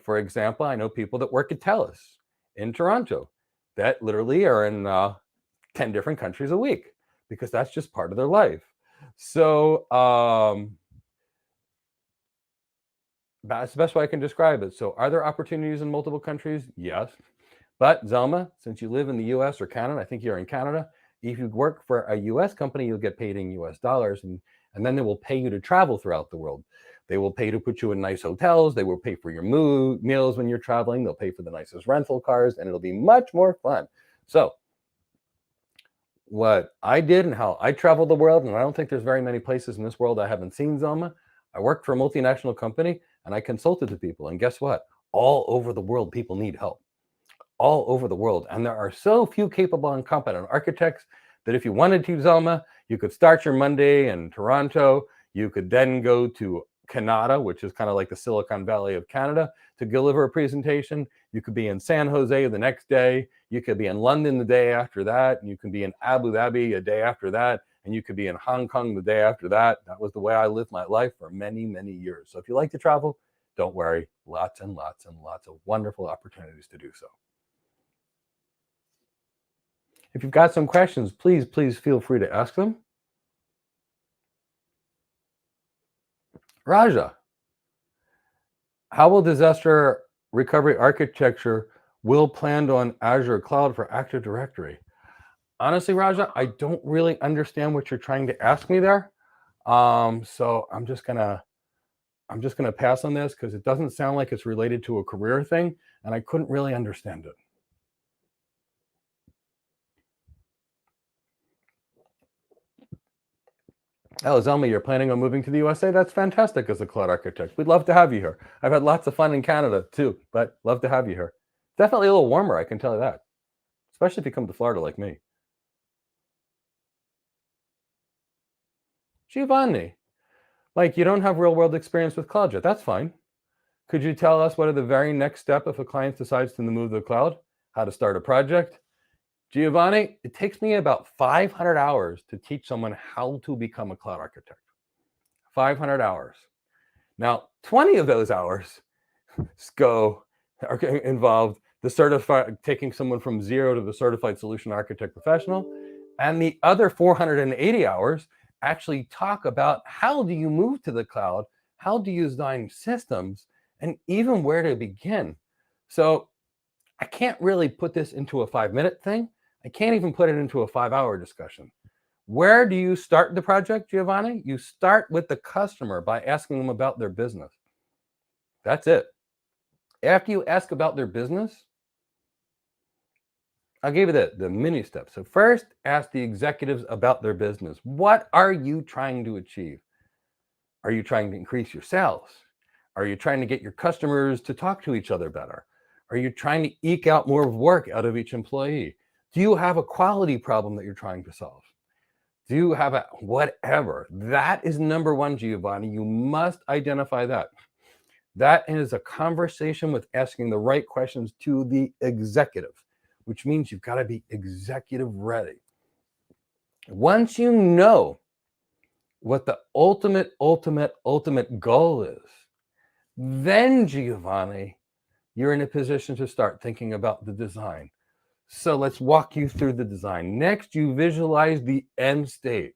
Speaker 1: For example, I know people that work at TELUS in Toronto that literally are in 10 different countries a week because that's just part of their life. So that's the best way I can describe it. So are there opportunities in multiple countries? Yes. But Zelma, since you live in the US or Canada, I think you're in Canada, if you work for a US company, you'll get paid in US dollars, and then they will pay you to travel throughout the world. They will pay to put you in nice hotels. They will pay for your meals when you're traveling. They'll pay for the nicest rental cars, and it'll be much more fun. So what I did and how I traveled the world, and I don't think there's very many places in this world I haven't seen, Zelma. I worked for a multinational company, and I consulted to people. And guess what? All over the world, people need help. all over the world. And there are so few capable and competent architects that if you wanted to, Zelma, you could start your Monday in Toronto. You could then go to Canada, which is kind of like the Silicon Valley of Canada, to deliver a presentation. You could be in San Jose the next day. You could be in London the day after that. And you can be in Abu Dhabi a day after that. And you could be in Hong Kong the day after that. That was the way I lived my life for many, many years. So if you like to travel, don't worry, lots and lots and lots of wonderful opportunities to do so. If you've got some questions, please feel free to ask them. Raja, how will disaster recovery architecture will planned on Azure Cloud for Active Directory? Honestly, Raja, I don't really understand what you're trying to ask me there. So I'm just gonna pass on this because it doesn't sound like it's related to a career thing, and I couldn't really understand it. Oh, Zelma, you're planning on moving to the USA? That's fantastic as a cloud architect. We'd love to have you here. I've had lots of fun in Canada too, but love to have you here. Definitely a little warmer, I can tell you that, especially if you come to Florida like me. Giovanni, like you don't have real world experience with cloud yet. That's fine. Could you tell us what are the very next step if a client decides to move to the cloud? How to start a project? Giovanni, it takes me about 500 hours to teach someone how to become a cloud architect. 500 hours. Now, 20 of those hours are involved taking someone from zero to the certified solution architect professional, and the other 480 hours actually talk about how do you move to the cloud, how do you design systems, and even where to begin. So I can't really put this into a 5-minute thing. I can't even put it into a 5-hour discussion. Where do you start the project, Giovanni? You start with the customer by asking them about their business. That's it. After you ask about their business, I'll give you the mini steps. So first, ask the executives about their business. What are you trying to achieve? Are you trying to increase your sales? Are you trying to get your customers to talk to each other better? Are you trying to eke out more work out of each employee? Do you have a quality problem that you're trying to solve? Do you have a whatever? That is number one, Giovanni. You must identify that. That is a conversation with asking the right questions to the executive, which means you've got to be executive ready. Once you know what the ultimate goal is, then, Giovanni, you're in a position to start thinking about the design. So let's walk you through the design. Next, you visualize the end state.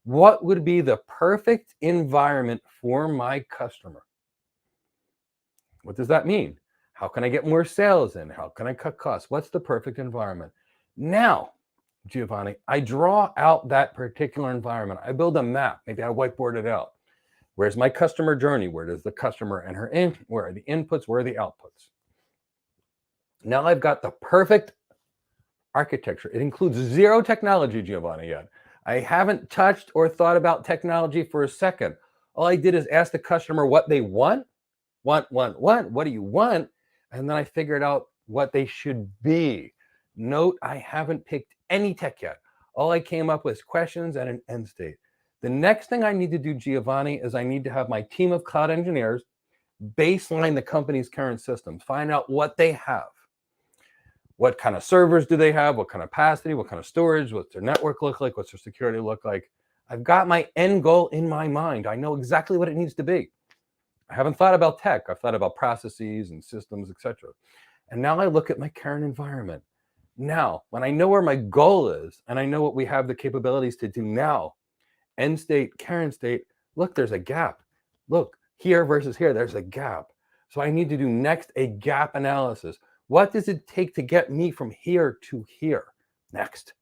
Speaker 1: What would be the perfect environment for my customer? What does that mean? How can I get more sales in? How can I cut costs? What's the perfect environment? Now, Giovanni, I draw out that particular environment. I build a map. Maybe I whiteboard it out. Where's my customer journey? Where does the customer enter in? Where are the inputs? Where are the outputs? Now I've got the perfect architecture. It includes zero technology, Giovanni, yet. I haven't touched or thought about technology for a second. All I did is ask the customer what they want. What do you want? And then I figured out what they should be. Note, I haven't picked any tech yet. All I came up with is questions and an end state. The next thing I need to do, Giovanni, is I need to have my team of cloud engineers baseline the company's current systems, find out what they have. What kind of servers do they have? What kind of capacity? What kind of storage? What's their network look like? What's their security look like? I've got my end goal in my mind. I know exactly what it needs to be. I haven't thought about tech. I've thought about processes and systems, etc. And now I look at my current environment. Now, when I know where my goal is and I know what we have the capabilities to do now, end state, current state, look, there's a gap. Look, here versus here, there's a gap. So I need to do next a gap analysis. What does it take to get me from here to here? Next.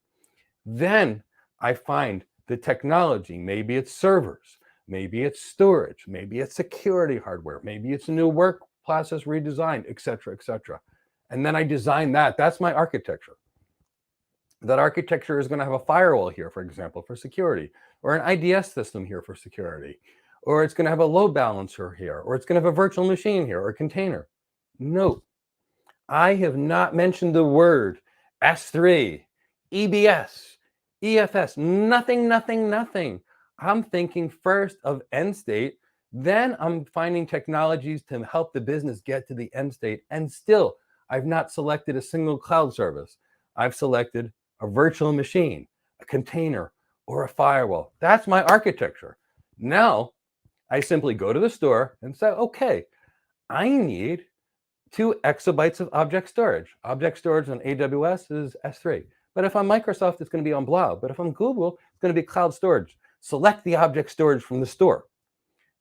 Speaker 1: Then I find the technology. Maybe it's servers. Maybe it's storage. Maybe it's security hardware. Maybe it's a new work process redesigned, etc., etc. And then I design that. That's my architecture. That architecture is going to have a firewall here, for example, for security, or an IDS system here for security, or it's going to have a load balancer here, or it's going to have a virtual machine here, or a container. No. I have not mentioned the word S3, EBS, EFS, nothing, nothing, nothing. I'm thinking first of end state, then I'm finding technologies to help the business get to the end state. And still, I've not selected a single cloud service. I've selected a virtual machine, a container, or a firewall. That's my architecture. Now, I simply go to the store and say, okay, I need 2 exabytes of object storage. Object storage on AWS is S3. But if I'm Microsoft, it's going to be on Blob. But if I'm Google, it's going to be cloud storage. Select the object storage from the store.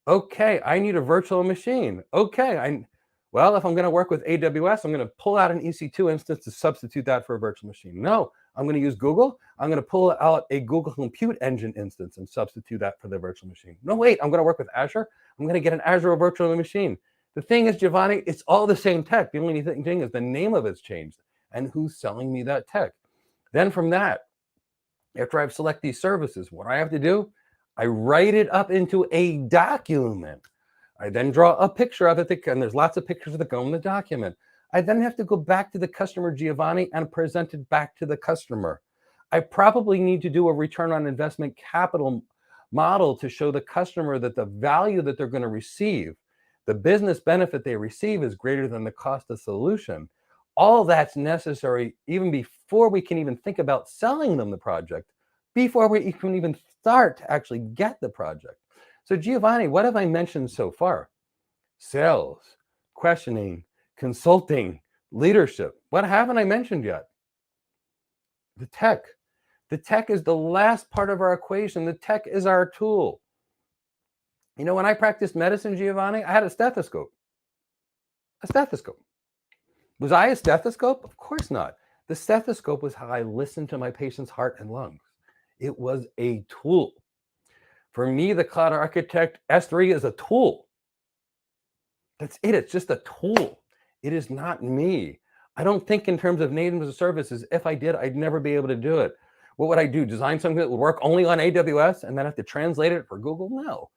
Speaker 1: Okay, I need a virtual machine. Okay, well, if I'm going to work with AWS, I'm going to pull out an EC2 instance to substitute that for a virtual machine. No, I'm going to use Google. I'm going to pull out a Google Compute Engine instance and substitute that for the virtual machine. No, wait, I'm going to work with Azure. I'm going to get an Azure virtual machine. The thing is, Giovanni, it's all the same tech. The only thing is the name of it's changed and who's selling me that tech. Then from that, after I've selected these services, what I have to do, I write it up into a document. I then draw a picture of it, and there's lots of pictures that go in the document. I then have to go back to the customer, Giovanni, and present it back to the customer. I probably need to do a return on investment capital model to show the customer that the value that they're going to receive, the business benefit they receive, is greater than the cost of solution. All that's necessary even before we can even think about selling them the project, before we can even start to actually get the project. So Giovanni, what have I mentioned so far? Sales, questioning, consulting, leadership. What haven't I mentioned yet? The tech. The tech is the last part of our equation. The tech is our tool. You know, when I practiced medicine, Giovanni, I had a stethoscope. A stethoscope. Was I a stethoscope? Of course not. The stethoscope was how I listened to my patient's heart and lungs. It was a tool. For me, the cloud architect, S3 is a tool. That's it. It's just a tool. It is not me. I don't think in terms of names of services. If I did, I'd never be able to do it. What would I do? Design something that would work only on AWS and then have to translate it for Google? No.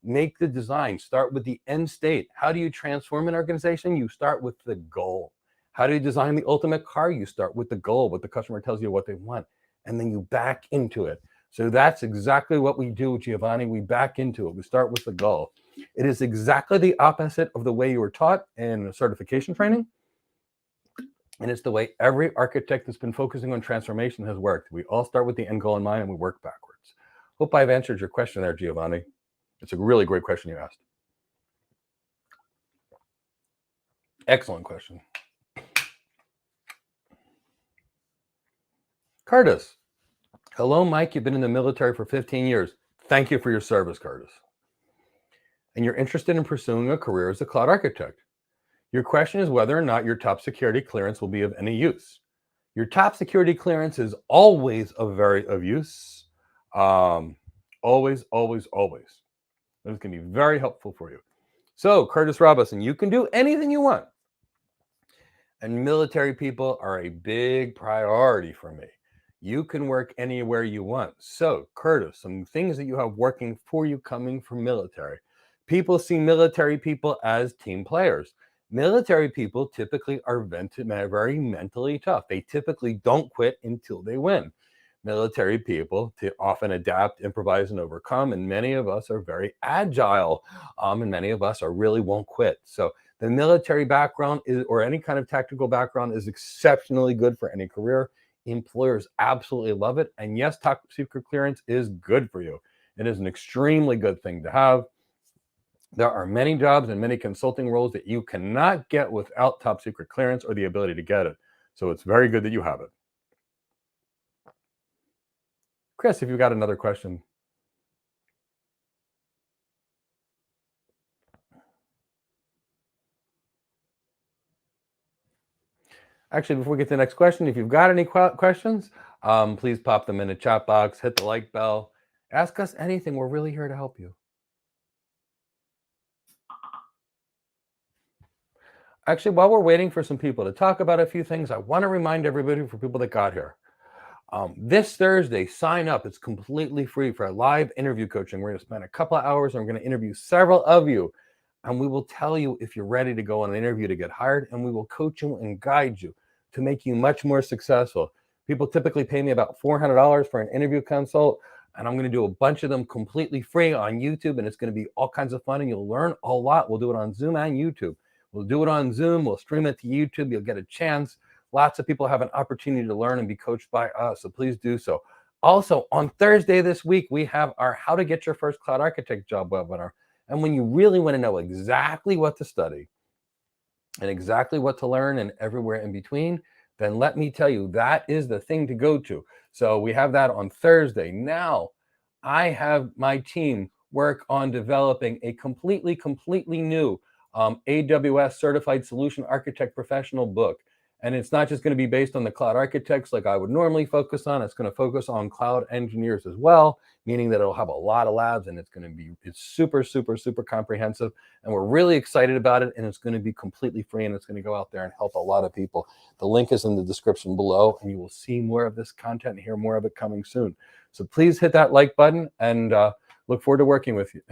Speaker 1: Make the design. Start with the end state. How do you transform an organization? You start with the goal. How do you design the ultimate car? You start with the goal, what the customer tells you what they want, and then you back into it. So that's exactly what we do, Giovanni. We back into it. We start with the goal. It is exactly the opposite of the way you were taught in certification training. And it's the way every architect that's been focusing on transformation has worked. We all start with the end goal in mind and we work backwards. Hope I've answered your question there, Giovanni. It's a really great question you asked. Excellent question. Curtis. Hello, Mike. You've been in the military for 15 years. Thank you for your service, Curtis. And you're interested in pursuing a career as a cloud architect. Your question is whether or not your top security clearance will be of any use. Your top security clearance is always of use. Always, always, always. It's going to be very helpful for you. So, Curtis Robinson, you can do anything you want. And military people are a big priority for me. You can work anywhere you want. So, Curtis, some things that you have working for you coming from military. People see military people as team players. Military people typically are very mentally tough. They typically don't quit until they win. Military people often adapt, improvise, and overcome. And many of us are very agile. And many of us really won't quit. So the military background or any kind of tactical background is exceptionally good for any career. Employers absolutely love it. And yes, top secret clearance is good for you. It is an extremely good thing to have. There are many jobs and many consulting roles that you cannot get without top secret clearance or the ability to get it. So it's very good that you have it. Chris, if you've got another question. Actually, before we get to the next question, if you've got any questions, please pop them in the chat box, hit the like bell, ask us anything. We're really here to help you. Actually, while we're waiting for some people to talk about a few things, I want to remind everybody, for people that got here, this Thursday, sign up. It's completely free for a live interview coaching. We're going to spend a couple of hours and we're going to interview several of you. and we will tell you if you're ready to go on an interview to get hired, and we will coach you and guide you to make you much more successful. People typically pay me about $400 for an interview consult, and I'm going to do a bunch of them completely free on YouTube, and it's going to be all kinds of fun, and you'll learn a lot. We'll do it on Zoom and YouTube. We'll do it on Zoom. We'll stream it to YouTube. You'll get a chance. Lots of people have an opportunity to learn and be coached by us, so please do so. Also, on Thursday this week, we have our How to Get Your First Cloud Architect Job webinar. And when you really want to know exactly what to study and exactly what to learn and everywhere in between, then let me tell you, that is the thing to go to. So we have that on Thursday. Now, I have my team work on developing a completely new AWS Certified Solution Architect Professional book. And it's not just going to be based on the cloud architects like I would normally focus on. It's going to focus on cloud engineers as well, meaning that it'll have a lot of labs, and it's super comprehensive. And we're really excited about it. And it's going to be completely free, and it's going to go out there and help a lot of people. The link is in the description below, and you will see more of this content and hear more of it coming soon. So please hit that like button, and look forward to working with you.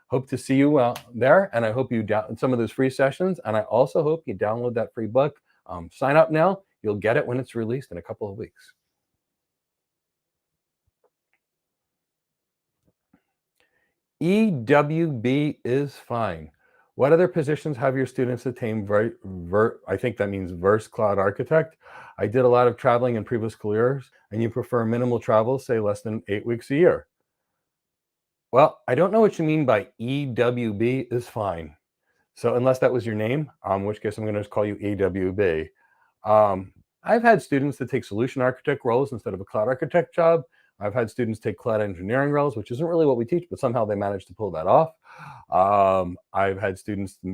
Speaker 1: Hope to see you there. And I hope you download some of those free sessions. And I also hope you download that free book. Sign up now. You'll get it when it's released in a couple of weeks. EWB is fine. What other positions have your students attained? I think that means Verse Cloud Architect. I did a lot of traveling in previous careers, and you prefer minimal travel, say less than 8 weeks a year. Well, I don't know what you mean by EWB is fine. So unless that was your name, in which case I'm going to call you EWB. I've had students that take solution architect roles instead of a cloud architect job. I've had students take cloud engineering roles, which isn't really what we teach, but somehow they managed to pull that off. I've had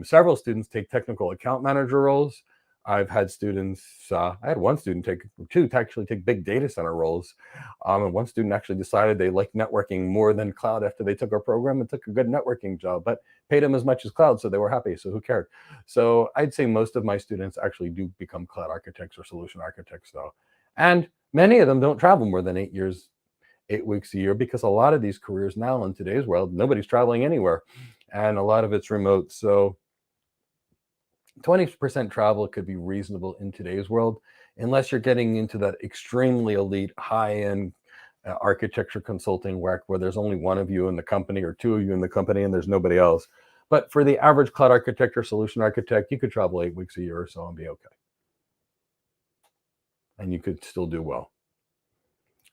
Speaker 1: several students take technical account manager roles. I've had students, I had one student take big data center roles. And one student actually decided they liked networking more than cloud after they took our program and took a good networking job, but paid them as much as cloud, so they were happy, so who cared? So I'd say most of my students actually do become cloud architects or solution architects, though. And many of them don't travel more than 8 weeks a year, because a lot of these careers now in today's world, nobody's traveling anywhere, and a lot of it's remote. So 20% travel could be reasonable in today's world, unless you're getting into that extremely elite, high-end architecture consulting work where there's only one of you in the company or two of you in the company and there's nobody else. But for the average cloud architect or solution architect, you could travel 8 weeks a year or so and be okay. And you could still do well.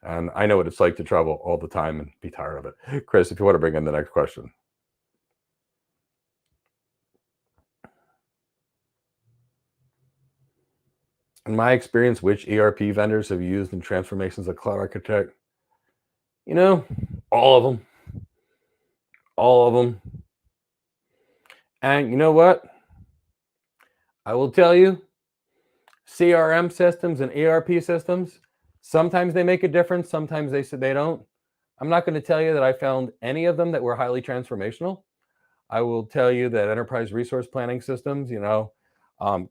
Speaker 1: And I know what it's like to travel all the time and be tired of it. Chris, if you want to bring in the next question. In my experience, which ERP vendors have you used in transformations of cloud architect? All of them. All of them. And you know what? I will tell you, CRM systems and ERP systems, sometimes they make a difference. Sometimes they say they don't. I'm not going to tell you that I found any of them that were highly transformational. I will tell you that enterprise resource planning systems,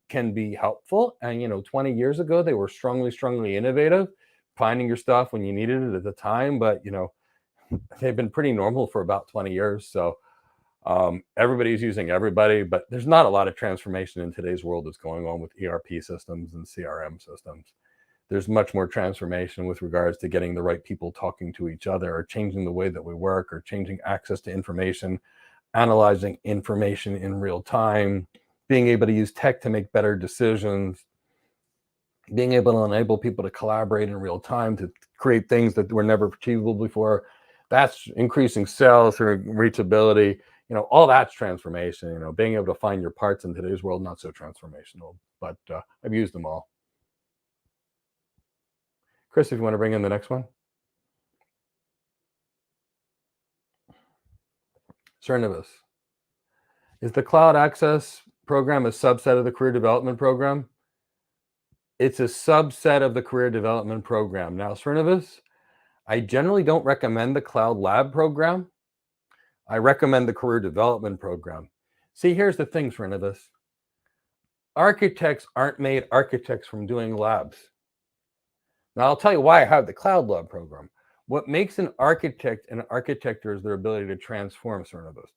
Speaker 1: can be helpful. And, 20 years ago, they were strongly innovative, finding your stuff when you needed it at the time. But, they've been pretty normal for about 20 years. So everybody's using everybody, but there's not a lot of transformation in today's world that's going on with ERP systems and CRM systems. There's much more transformation with regards to getting the right people talking to each other, or changing the way that we work, or changing access to information, analyzing information in real time, being able to use tech to make better decisions, being able to enable people to collaborate in real time to create things that were never achievable before. That's increasing sales or reachability. All that's transformation. Being able to find your parts in today's world, not so transformational, but I've used them all. Chris, if you want to bring in the next one. Cernovus. Is the Cloud Access program a subset of the Career Development Program? It's a subset of the Career Development Program. Now, Cernovus, I generally don't recommend the Cloud Lab program. I recommend the Career Development Program. See, here's the thing, Cernovus. Architects aren't made architects from doing labs. Now, I'll tell you why I have the Cloud Lab program. What makes an architect is their ability to transform, Cernovus.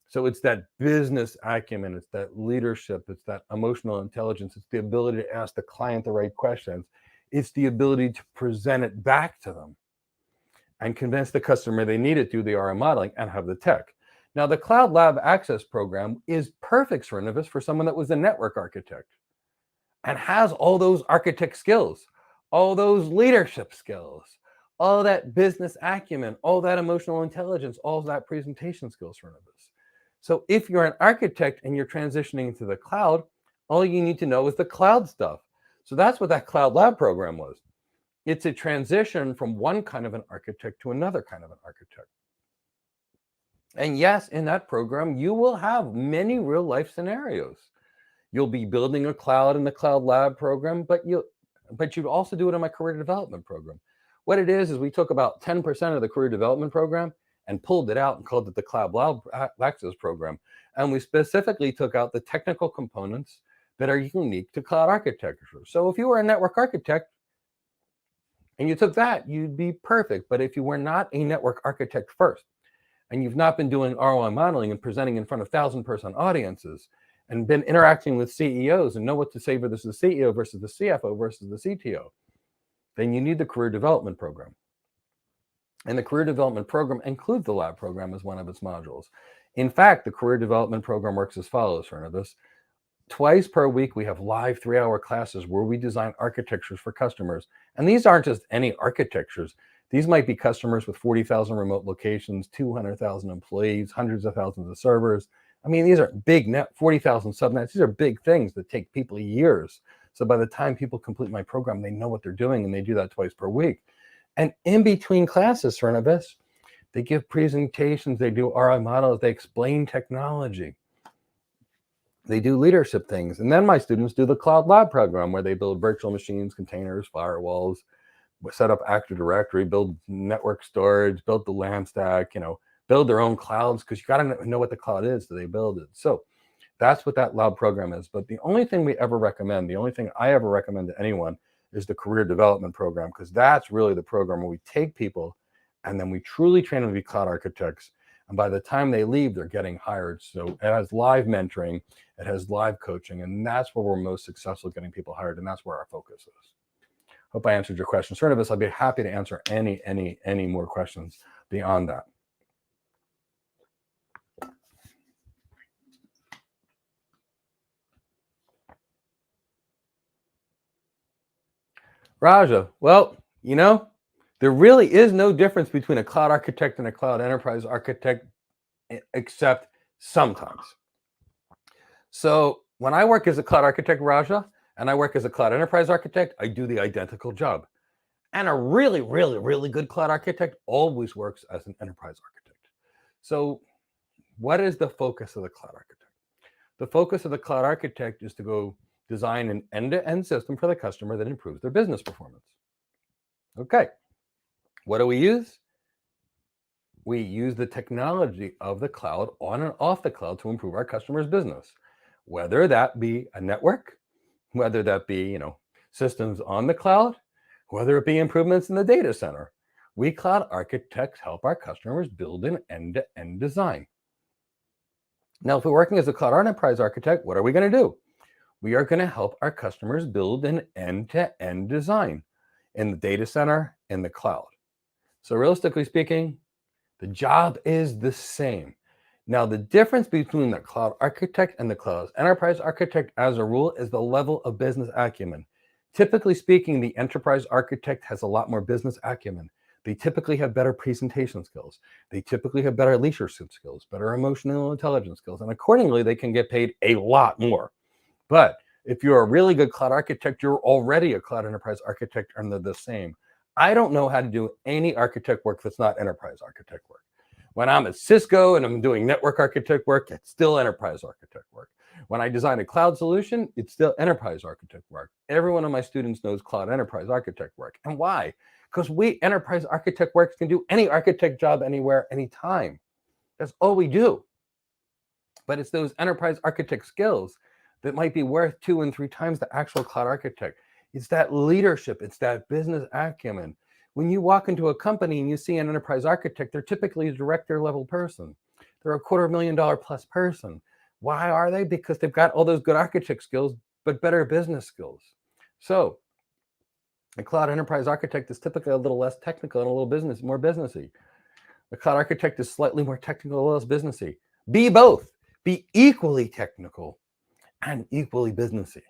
Speaker 1: So it's that business acumen, it's that leadership, it's that emotional intelligence, it's the ability to ask the client the right questions, it's the ability to present it back to them and convince the customer they need it through the RM modeling and have the tech. Now, the Cloud Lab Access program is perfect, Srinivas, for someone that was a network architect and has all those architect skills, all those leadership skills, all that business acumen, all that emotional intelligence, all that presentation skills, Srinivas. So if you're an architect and you're transitioning into the cloud, all you need to know is the cloud stuff. So that's what that Cloud Lab program was. It's a transition from one kind of an architect to another kind of an architect. And yes, in that program, you will have many real life scenarios. You'll be building a cloud in the Cloud Lab program, but you'd also do it in my career development program. What it is we took about 10% of the career development program and pulled it out and called it the Cloud Lab Access program. And we specifically took out the technical components that are unique to cloud architecture. So if you were a network architect and you took that, you'd be perfect. But if you were not a network architect first, and you've not been doing ROI modeling and presenting in front of 1,000-person audiences and been interacting with CEOs and know what to say for the CEO versus the CFO versus the CTO, then you need the career development program. And the career development program includes the lab program as one of its modules. In fact, the career development program works as follows, Srinivas. Twice per week, we have live 3-hour classes where we design architectures for customers. And these aren't just any architectures. These might be customers with 40,000 remote locations, 200,000 employees, hundreds of thousands of servers. I mean, these are big 40,000 subnets. These are big things that take people years. So by the time people complete my program, they know what they're doing, and they do that twice per week. And in between classes, Srinivas, they give presentations, they do RI models, they explain technology. They do leadership things. And then my students do the Cloud Lab program where they build virtual machines, containers, firewalls, set up Active Directory, build network storage, build the LAN stack, build their own clouds, because you got to know what the cloud is so they build it. So that's what that lab program is. But the only thing we ever recommend, the only thing I ever recommend to anyone is the career development program, because that's really the program where we take people and then we truly train them to be cloud architects. And by the time they leave, they're getting hired. So it has live mentoring, it has live coaching, and that's where we're most successful getting people hired, and that's where our focus is. Hope I answered your question. Srinivas, I'd be happy to answer any more questions beyond that. Raja, well, there really is no difference between a cloud architect and a cloud enterprise architect, except sometimes. So when I work as a cloud architect, Raja, and I work as a cloud enterprise architect, I do the identical job. And a really, really, really good cloud architect always works as an enterprise architect. So what is the focus of the cloud architect? The focus of the cloud architect is to go design an end-to-end system for the customer that improves their business performance. Okay, what do we use? We use the technology of the cloud on and off the cloud to improve our customers' business, whether that be a network, whether that be, systems on the cloud, whether it be improvements in the data center. We cloud architects help our customers build an end-to-end design. Now, if we're working as a cloud enterprise architect, what are we going to do? We are going to help our customers build an end-to-end design in the data center, in the cloud. So realistically speaking, the job is the same. Now, the difference between the cloud architect and the cloud enterprise architect, as a rule, is the level of business acumen. Typically speaking, the enterprise architect has a lot more business acumen. They typically have better presentation skills. They typically have better leadership skills, better emotional intelligence skills, and accordingly, they can get paid a lot more. But if you're a really good cloud architect, you're already a cloud enterprise architect, and they're the same. I don't know how to do any architect work that's not enterprise architect work. When I'm at Cisco and I'm doing network architect work, it's still enterprise architect work. When I design a cloud solution, it's still enterprise architect work. Every one of my students knows cloud enterprise architect work. And why? Because we enterprise architect works can do any architect job anywhere, anytime. That's all we do. But it's those enterprise architect skills that might be worth 2 and 3 times the actual cloud architect. It's that leadership. It's that business acumen. When you walk into a company and you see an enterprise architect, they're typically a director level person. They're a $250,000 plus person. Why are they? Because they've got all those good architect skills, but better business skills. So a cloud enterprise architect is typically a little less technical and a little more businessy. The cloud architect is slightly more technical, a little less businessy. Be both. Be equally technical and equally businessy.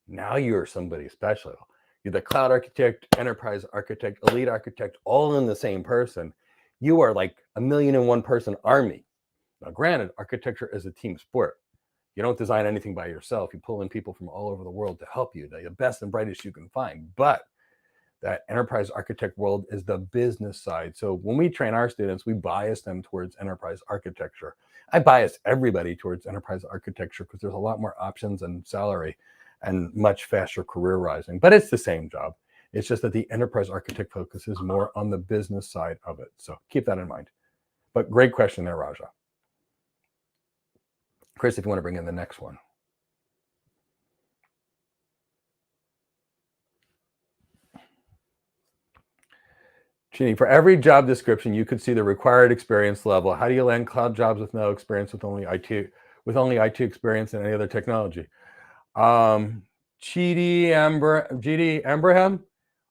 Speaker 1: Now you're somebody special. You're the cloud architect, enterprise architect, elite architect, all in the same person. You are like a 1,000,001 person army. Now, granted, architecture is a team sport. You don't design anything by yourself. You pull in people from all over the world to help you, the best and brightest you can find. But that enterprise architect world is the business side. So when we train our students, we bias them towards enterprise architecture. I bias everybody towards enterprise architecture because there's a lot more options and salary and much faster career rising. But it's the same job. It's just that the enterprise architect focuses more on the business side of it. So keep that in mind. But great question there, Raja. Chris, if you want to bring in the next one. Chini, for every job description, you could see the required experience level. How do you land cloud jobs with no experience, with only IT experience and any other technology? GD Abraham,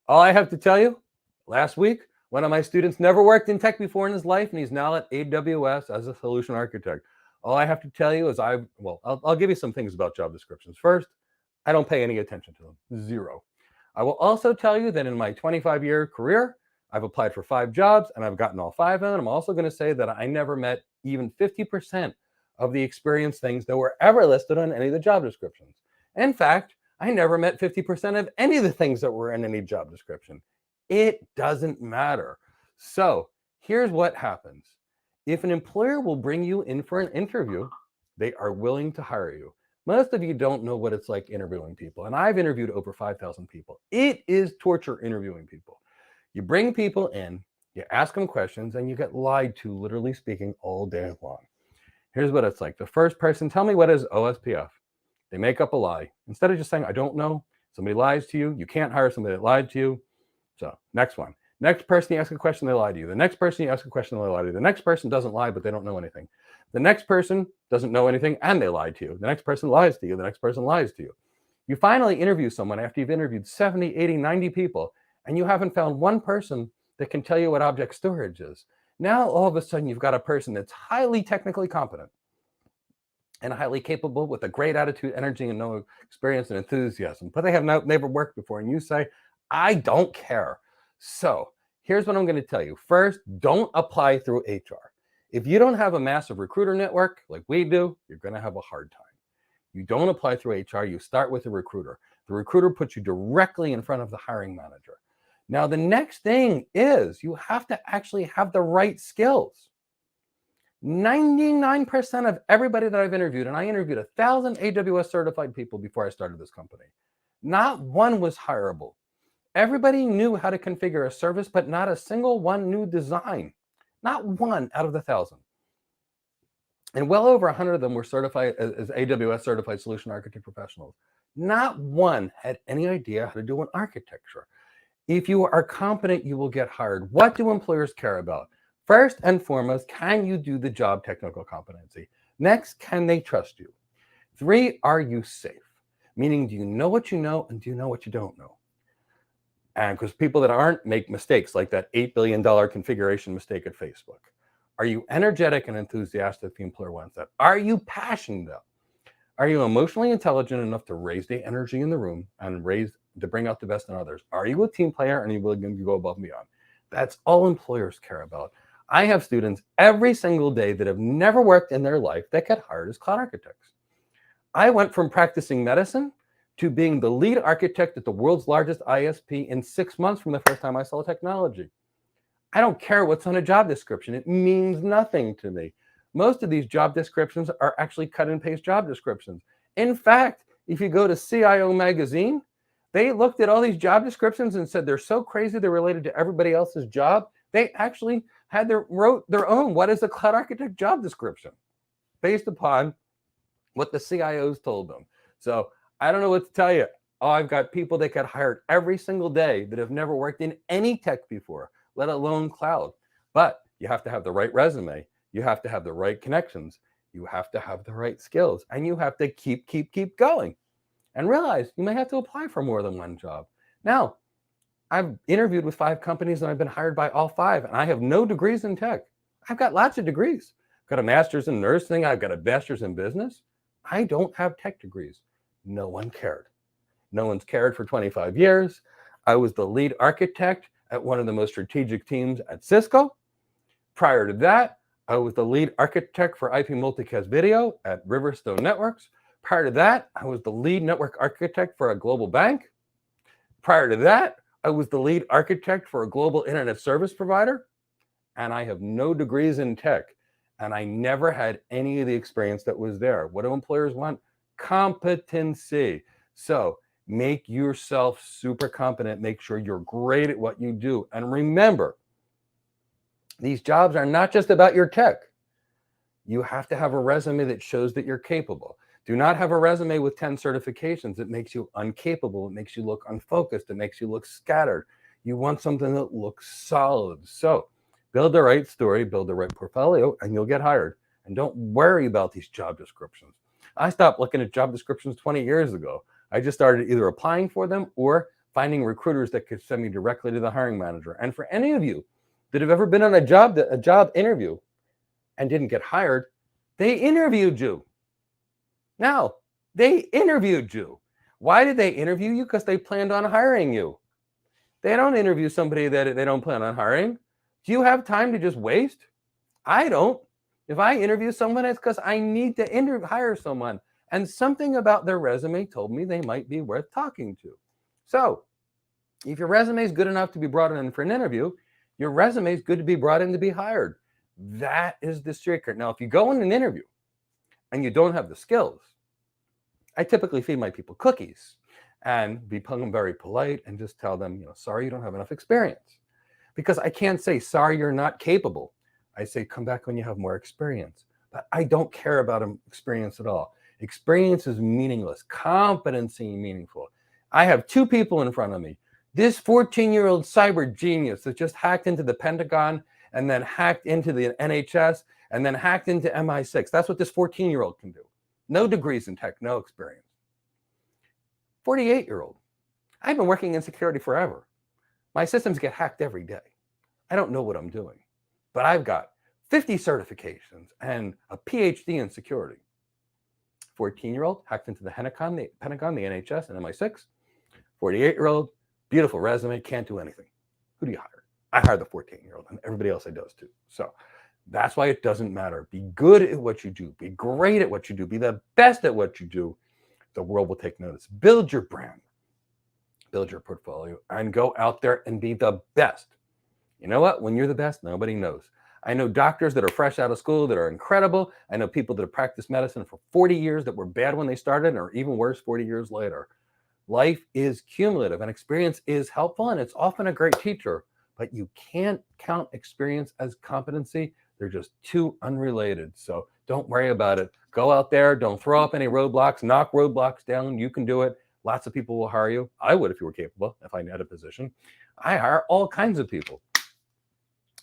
Speaker 1: all I have to tell you, last week, one of my students never worked in tech before in his life, and he's now at AWS as a solution architect. All I have to tell you is I'll give you some things about job descriptions. First, I don't pay any attention to them, zero. I will also tell you that in my 25-year career, I've applied for 5 jobs and I've gotten all 5 of them. I'm also going to say that I never met even 50% of the experience things that were ever listed on any of the job descriptions. In fact, I never met 50% of any of the things that were in any job description. It doesn't matter. So here's what happens. If an employer will bring you in for an interview, they are willing to hire you. Most of you don't know what it's like interviewing people. And I've interviewed over 5,000 people. It is torture interviewing people. You bring people in, you ask them questions, and you get lied to, literally speaking, all day long. Here's what it's like. The first person, tell me what is OSPF. They make up a lie. Instead of just saying, I don't know, somebody lies to you. You can't hire somebody that lied to you. So next one. Next person, you ask a question, they lie to you. The next person, you ask a question, they lie to you. The next person doesn't lie, but they don't know anything. The next person doesn't know anything, and they lied to you. The next person lies to you. The next person lies to you. You finally interview someone after you've interviewed 70, 80, 90 people, and you haven't found one person that can tell you what object storage is. Now, all of a sudden, you've got a person that's highly technically competent and highly capable with a great attitude, energy, and no experience and enthusiasm, but they have never worked before. And you say, I don't care. So here's what I'm going to tell you. First, don't apply through HR. If you don't have a massive recruiter network like we do, you're going to have a hard time. You don't apply through HR. You start with a recruiter. The recruiter puts you directly in front of the hiring manager. Now, the next thing is you have to actually have the right skills. 99% of everybody that I've interviewed, and I interviewed 1,000 AWS certified people before I started this company, not one was hireable. Everybody knew how to configure a service, but not a single one knew design. Not one out of the 1,000. And well over 100 of them were certified as AWS certified solution architect professionals. Not one had any idea how to do an architecture. If you are competent, you will get hired. What do employers care about? First and foremost, can you do the job technical competency? Next, can they trust you? 3, are you safe? Meaning, do you know what you know and do you know what you don't know? And because people that aren't make mistakes like that $8 billion configuration mistake at Facebook. Are you energetic and enthusiastic? The employer wants that. Are you passionate? Are you emotionally intelligent enough to raise the energy in the room and to bring out the best in others? Are you a team player and are you willing to go above and beyond? That's all employers care about. I have students every single day that have never worked in their life that get hired as cloud architects. I went from practicing medicine to being the lead architect at the world's largest ISP in 6 months from the first time I saw technology. I don't care what's on a job description. It means nothing to me. Most of these job descriptions are actually cut and paste job descriptions. In fact, if you go to CIO magazine, they looked at all these job descriptions and said they're so crazy they're related to everybody else's job. They actually wrote their own what is a cloud architect job description based upon what the CIOs told them. So I don't know what to tell you. Oh, I've got people that get hired every single day that have never worked in any tech before, let alone cloud. But you have to have the right resume. You have to have the right connections. You have to have the right skills, and you have to keep going and realize you may have to apply for more than one job. Now, I've interviewed with 5 companies and I've been hired by all 5, and I have no degrees in tech. I've got lots of degrees. I've got a master's in nursing. I've got a master's in business. I don't have tech degrees. No one cared. No one's cared for 25 years. I was the lead architect at one of the most strategic teams at Cisco. Prior to that, I was the lead architect for IP multicast video at Riverstone Networks. Prior to that, I was the lead network architect for a global bank. Prior to that, I was the lead architect for a global internet service provider. And I have no degrees in tech. And I never had any of the experience that was there. What do employers want? Competency. So make yourself super competent. Make sure you're great at what you do. And remember, these jobs are not just about your tech. You have to have a resume that shows that you're capable. Do not have a resume with 10 certifications. It makes you incapable. It makes you look unfocused. It makes you look scattered. You want something that looks solid. So build the right story, build the right portfolio, and you'll get hired. And don't worry about these job descriptions. I stopped looking at job descriptions 20 years ago. I just started either applying for them or finding recruiters that could send me directly to the hiring manager. And for any of you that have ever been on a job interview and didn't get hired, they interviewed you. Now, they interviewed you. Why did they interview you? Because they planned on hiring you. They don't interview somebody that they don't plan on hiring. Do you have time to just waste? I don't. If I interview someone, it's because I need to hire someone. And something about their resume told me they might be worth talking to. So if your resume is good enough to be brought in for an interview, your resume is good to be brought in to be hired. That is the secret. Now, if you go in an interview and you don't have the skills, I typically feed my people cookies and be very polite and just tell them, sorry, you don't have enough experience. Because I can't say, sorry, you're not capable. I say, come back when you have more experience. But I don't care about experience at all. Experience is meaningless. Competency meaningful. I have 2 people in front of me. This 14-year-old cyber genius that just hacked into the Pentagon and then hacked into the NHS and then hacked into MI6. That's what this 14-year-old can do. No degrees in tech, no experience. 48-year-old. I've been working in security forever. My systems get hacked every day. I don't know what I'm doing, but I've got 50 certifications and a PhD in security. 14-year-old hacked into the Pentagon, the NHS, and MI6. 48-year-old, beautiful resume, can't do anything. Who do you hire? I hire the 14-year-old, and everybody else I does too. So that's why it doesn't matter. Be good at what you do. Be great at what you do. Be the best at what you do. The world will take notice. Build your brand. Build your portfolio and go out there and be the best. You know what? When you're the best, nobody knows. I know doctors that are fresh out of school that are incredible. I know people that have practiced medicine for 40 years that were bad when they started and are even worse 40 years later. Life is cumulative and experience is helpful and it's often a great teacher, but you can't count experience as competency. They're just too unrelated. So don't worry about it. Go out there. Don't throw up any roadblocks. Knock roadblocks down. You can do it. Lots of people will hire you. I would if you were capable, if I had a position. I hire all kinds of people.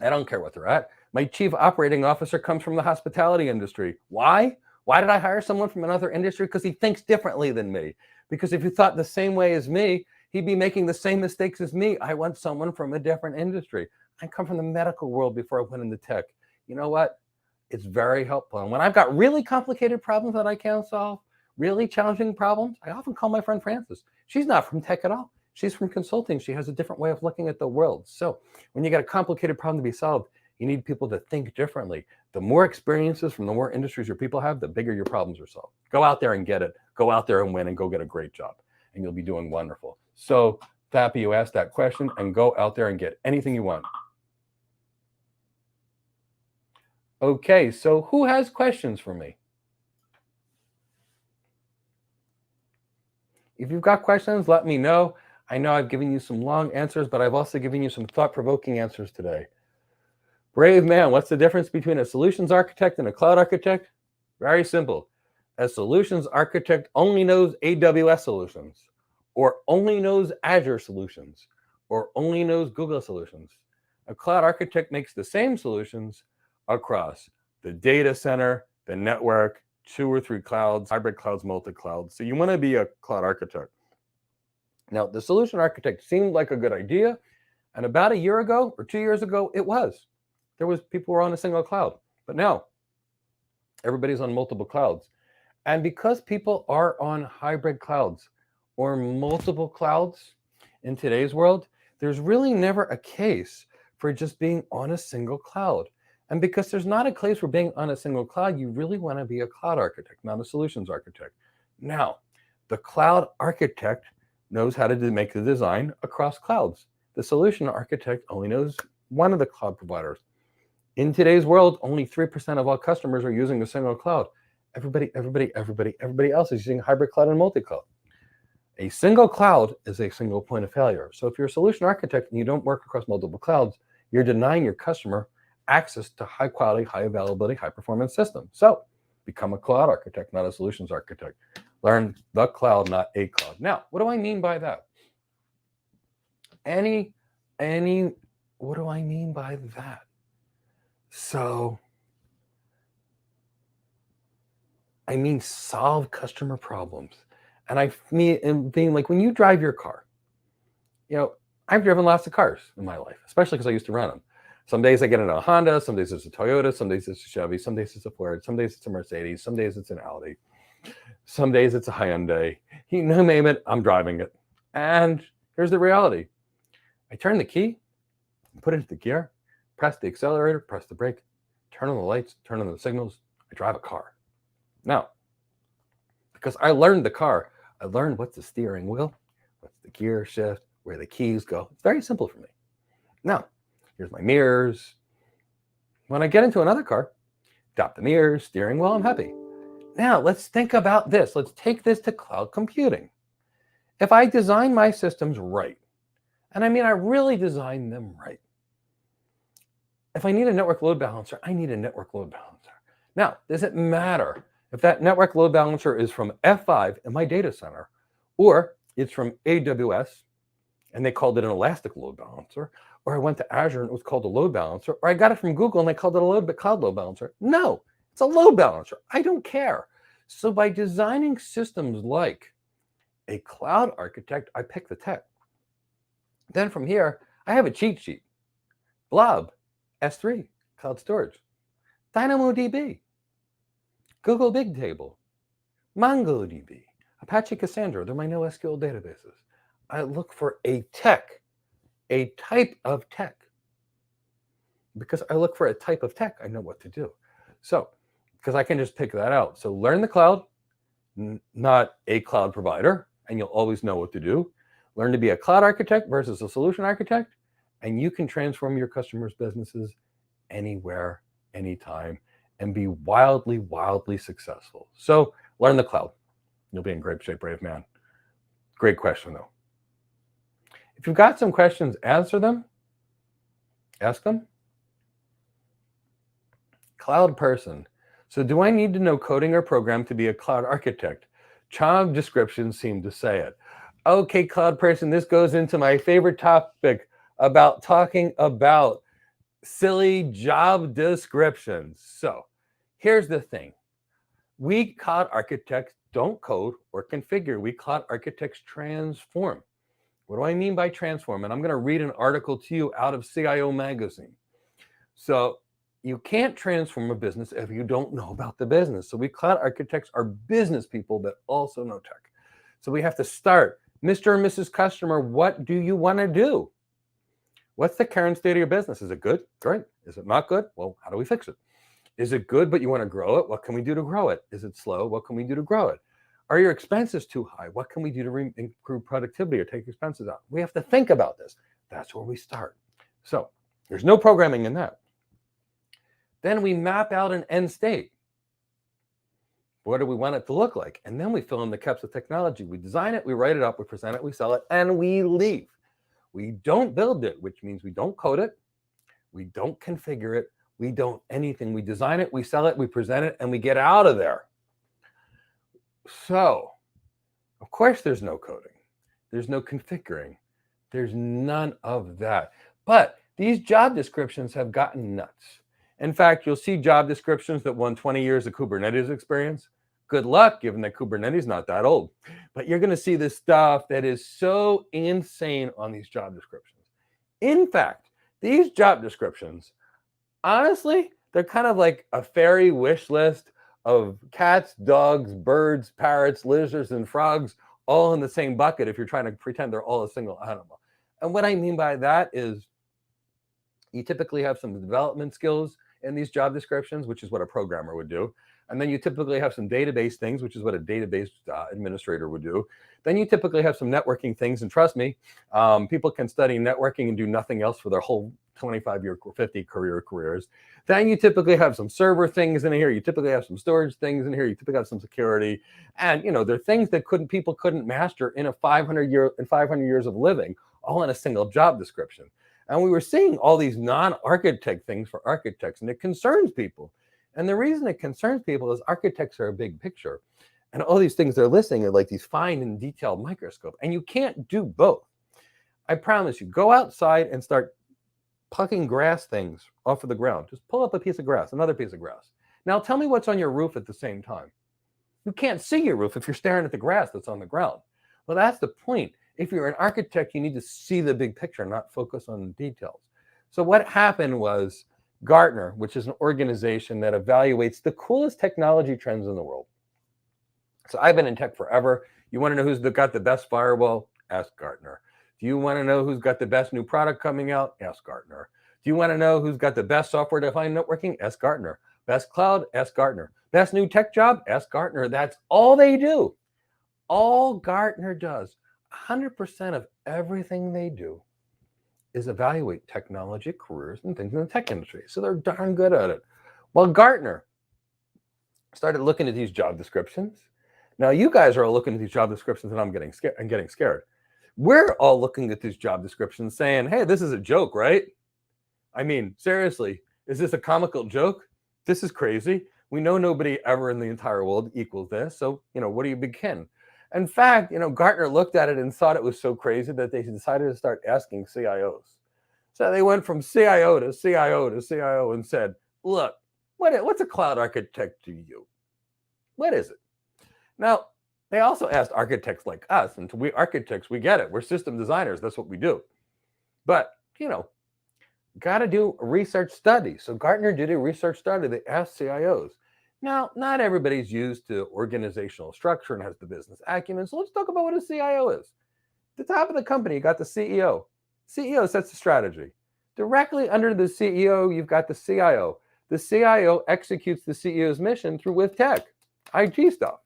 Speaker 1: I don't care what they're at. My chief operating officer comes from the hospitality industry. Why? Why did I hire someone from another industry? Because he thinks differently than me. Because if he thought the same way as me, he'd be making the same mistakes as me. I want someone from a different industry. I come from the medical world before I went into tech. You know what? It's very helpful. And when I've got really complicated problems that I can't solve, really challenging problems, I often call my friend Frances. She's not from tech at all. She's from consulting. She has a different way of looking at the world. So when you got a complicated problem to be solved, you need people to think differently. The more experiences from the more industries your people have, the bigger your problems are solved. Go out there and get it. Go out there and win and go get a great job. And you'll be doing wonderful. So happy you asked that question and go out there and get anything you want. Okay, so who has questions for me? If you've got questions, let me know. I know I've given you some long answers, but I've also given you some thought-provoking answers today. Brave man, what's the difference between a solutions architect and a cloud architect? Very simple. A solutions architect only knows AWS solutions, or only knows Azure solutions, or only knows Google solutions. A cloud architect makes the same solutions across the data center, the network, 2 or 3 clouds, hybrid clouds, multi-cloud. So you want to be a cloud architect. Now, the solution architect seemed like a good idea. And about a year ago or 2 years ago, it was. People were on a single cloud. But now, everybody's on multiple clouds. And because people are on hybrid clouds or multiple clouds in today's world, there's really never a case for just being on a single cloud. And because there's not a case for being on a single cloud, you really want to be a cloud architect, not a solutions architect. Now, the cloud architect knows how to make the design across clouds. The solution architect only knows one of the cloud providers. In today's world, only 3% of all customers are using a single cloud. Everybody else is using hybrid cloud and multi-cloud. A single cloud is a single point of failure. So if you're a solution architect and you don't work across multiple clouds, you're denying your customer access to high quality, high availability, high performance systems. So become a cloud architect, not a solutions architect. Learn the cloud, not a cloud. Now, what do I mean by that? What do I mean by that? So, I mean, solve customer problems. And I mean, being like when you drive your car, I've driven lots of cars in my life, especially because I used to run them. Some days I get in a Honda, some days it's a Toyota, some days it's a Chevy, some days it's a Ford, some days it's a Mercedes, some days it's an Audi, some days it's a Hyundai. You name it, I'm driving it. And here's the reality. I turn the key, put it into the gear, press the accelerator, press the brake, turn on the lights, turn on the signals. I drive a car. Now, because I learned the car, I learned what's the steering wheel, what's the gear shift, where the keys go. It's very simple for me. Now, here's my mirrors. When I get into another car, drop the mirrors, steering wheel, I'm happy. Now, let's think about this. Let's take this to cloud computing. If I design my systems right, and I mean I really design them right, if I need a network load balancer, I need a network load balancer. Now, does it matter if that network load balancer is from F5 in my data center, or it's from AWS, and they called it an elastic load balancer, or I went to Azure and it was called a load balancer, or I got it from Google and they called it a cloud load balancer? No, it's a load balancer. I don't care. So by designing systems like a cloud architect, I pick the tech. Then from here, I have a cheat sheet. Blob, S3, cloud storage, DynamoDB, Google Bigtable, MongoDB, Apache Cassandra. They're my NoSQL databases. I look for a type of tech. Because I look for a type of tech, I know what to do. So, because I can just pick that out. So learn the cloud, not a cloud provider, and you'll always know what to do. Learn to be a cloud architect versus a solution architect, and you can transform your customers' businesses anywhere, anytime, and be wildly, wildly successful. So learn the cloud. You'll be in great shape, brave man. Great question, though. If you've got some questions, answer them. Ask them. Cloud person. So do I need to know coding or program to be a cloud architect? Job descriptions seem to say it. Okay, cloud person, this goes into my favorite topic about talking about silly job descriptions. So here's the thing. We cloud architects don't code or configure. We cloud architects transform. What do I mean by transform? And I'm going to read an article to you out of CIO magazine. So you can't transform a business if you don't know about the business. So we cloud architects are business people that also know tech. So we have to start. Mr. and Mrs. Customer, what do you want to do? What's the current state of your business? Is it good? Great. Is it not good? Well, how do we fix it? Is it good, but you want to grow it? What can we do to grow it? Is it slow? What can we do to grow it? Are your expenses too high? What can we do to improve productivity or take expenses out? We have to think about this. That's where we start. So there's no programming in that. Then we map out an end state. What do we want it to look like? And then we fill in the gaps with technology. We design it, we write it up, we present it, we sell it, and we leave. We don't build it, which means we don't code it, we don't configure it, we don't anything. We design it, we sell it, we present it, and we get out of there. So, of course, there's no coding. There's no configuring. There's none of that. But these job descriptions have gotten nuts. In fact, you'll see job descriptions that want 20 years of Kubernetes experience. Good luck, given that Kubernetes is not that old. But you're going to see this stuff that is so insane on these job descriptions. In fact, these job descriptions, honestly, they're kind of like a fairy wish list of cats, dogs, birds, parrots, lizards, and frogs, all in the same bucket if you're trying to pretend they're all a single animal. And what I mean by that is you typically have some development skills in these job descriptions, which is what a programmer would do. And then you typically have some database things, which is what a database administrator would do. Then you typically have some networking things. And trust me, people can study networking and do nothing else for their whole 25-year, 50 careers. Then you typically have some server things in here. You typically have some storage things in here. You typically have some security. And, they're things that people couldn't master in 500 years of living, all in a single job description. And we were seeing all these non-architect things for architects, and it concerns people. And the reason it concerns people is architects are a big picture. And all these things they're listing are like these fine and detailed microscope. And you can't do both. I promise you, go outside and start plucking grass things off of the ground. Just pull up a piece of grass, another piece of grass. Now tell me what's on your roof at the same time. You can't see your roof if you're staring at the grass that's on the ground. Well, that's the point. If you're an architect, you need to see the big picture, not focus on the details. So what happened was Gartner, which is an organization that evaluates the coolest technology trends in the world. So I've been in tech forever. You want to know who's got the best firewall? Ask Gartner. Do you want to know who's got the best new product coming out? Ask Gartner. Do you want to know who's got the best software-defined networking? Ask Gartner. Best cloud? Ask Gartner. Best new tech job? Ask Gartner. That's all they do. All Gartner does, 100% of everything they do is evaluate technology, careers, and things in the tech industry. So they're darn good at it. Well, Gartner started looking at these job descriptions. Now you guys are all looking at these job descriptions and I'm getting scared. We're all looking at these job descriptions saying, hey, this is a joke, right? I mean, seriously, is this a comical joke? This is crazy. We know nobody ever in the entire world equals this. So, what do you begin? In fact, Gartner looked at it and thought it was so crazy that they decided to start asking CIOs. So they went from CIO to CIO to CIO and said, look, what's a cloud architect to you? What is it? Now, they also asked architects like us, and we architects, we get it. We're system designers. That's what we do. But, got to do a research study. So Gartner did a research study. They asked CIOs. Now, not everybody's used to organizational structure and has the business acumen. So let's talk about what a CIO is. At the top of the company, you got the CEO. CEO sets the strategy. Directly under the CEO, you've got the CIO. The CIO executes the CEO's mission through with tech, IT stuff.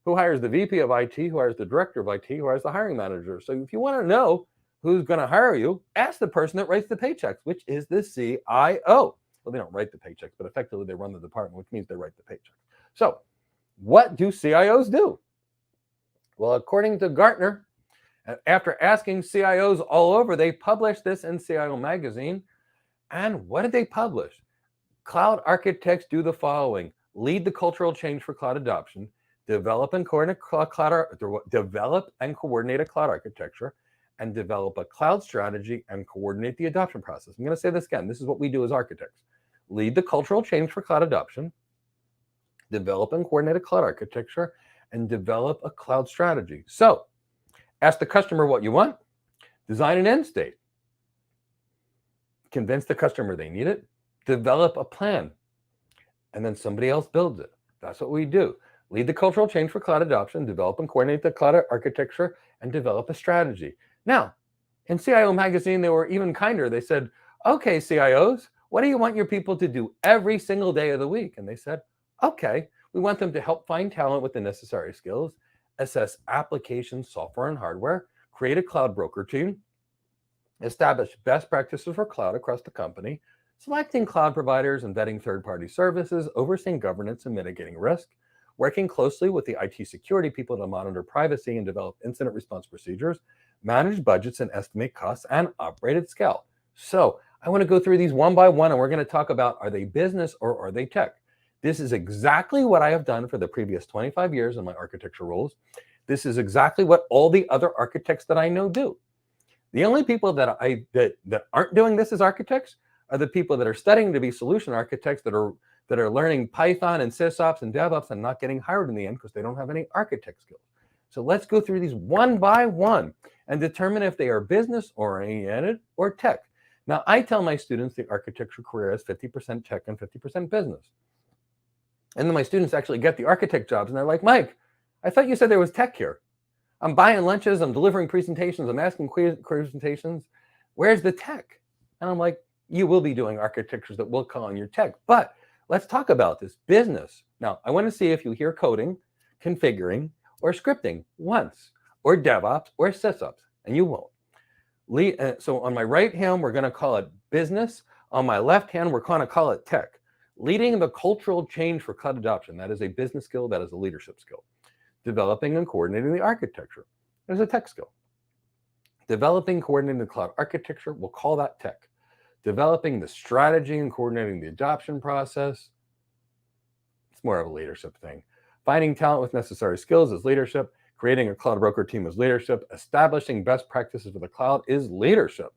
Speaker 1: Who hires the VP of IT, who hires the director of IT, who hires the hiring manager. So if you want to know who's going to hire you, ask the person that writes the paychecks, which is the CIO. Well, they don't write the paychecks, but effectively they run the department, which means they write the paychecks. So what do CIOs do? Well, according to Gartner, after asking CIOs all over, they published this in CIO magazine. And what did they publish? Cloud architects do the following: lead the cultural change for cloud adoption, develop and coordinate a cloud architecture, and develop a cloud strategy and coordinate the adoption process. I'm going to say this again. This is what we do as architects. Lead the cultural change for cloud adoption, develop and coordinate a cloud architecture, and develop a cloud strategy. So ask the customer what you want, design an end state, convince the customer they need it, develop a plan, and then somebody else builds it. That's what we do. Lead the cultural change for cloud adoption, develop and coordinate the cloud architecture, and develop a strategy. Now, in CIO magazine, they were even kinder. They said, okay, CIOs, what do you want your people to do every single day of the week? And they said, okay, we want them to help find talent with the necessary skills, assess applications, software, and hardware, create a cloud broker team, establish best practices for cloud across the company, selecting cloud providers and vetting third-party services, overseeing governance and mitigating risk, working closely with the IT security people to monitor privacy and develop incident response procedures, manage budgets and estimate costs, and operate at scale. So I want to go through these one by one, and we're going to talk about, are they business or are they tech? This is exactly what I have done for the previous 25 years in my architecture roles. This is exactly what all the other architects that I know do. The only people that aren't doing this as architects are the people that are studying to be solution architects that are learning Python and SysOps and DevOps and not getting hired in the end because they don't have any architect skills. So let's go through these one by one and determine if they are business oriented or tech. Now, I tell my students the architecture career is 50% tech and 50% business. And then my students actually get the architect jobs and they're like, Mike, I thought you said there was tech here. I'm buying lunches, I'm delivering presentations, I'm asking presentations. Where's the tech? And I'm like, you will be doing architectures that will call on your tech, but let's talk about this business. Now, I want to see if you hear coding, configuring, or scripting once, or DevOps, or SysOps, and you won't. So on my right hand, we're going to call it business. On my left hand, we're going to call it tech. Leading the cultural change for cloud adoption, that is a business skill, that is a leadership skill. Developing and coordinating the architecture, that is a tech skill. Developing, coordinating the cloud architecture, we'll call that tech. Developing the strategy and coordinating the adoption process, it's more of a leadership thing. Finding talent with necessary skills is leadership. Creating a cloud broker team is leadership. Establishing best practices for the cloud is leadership.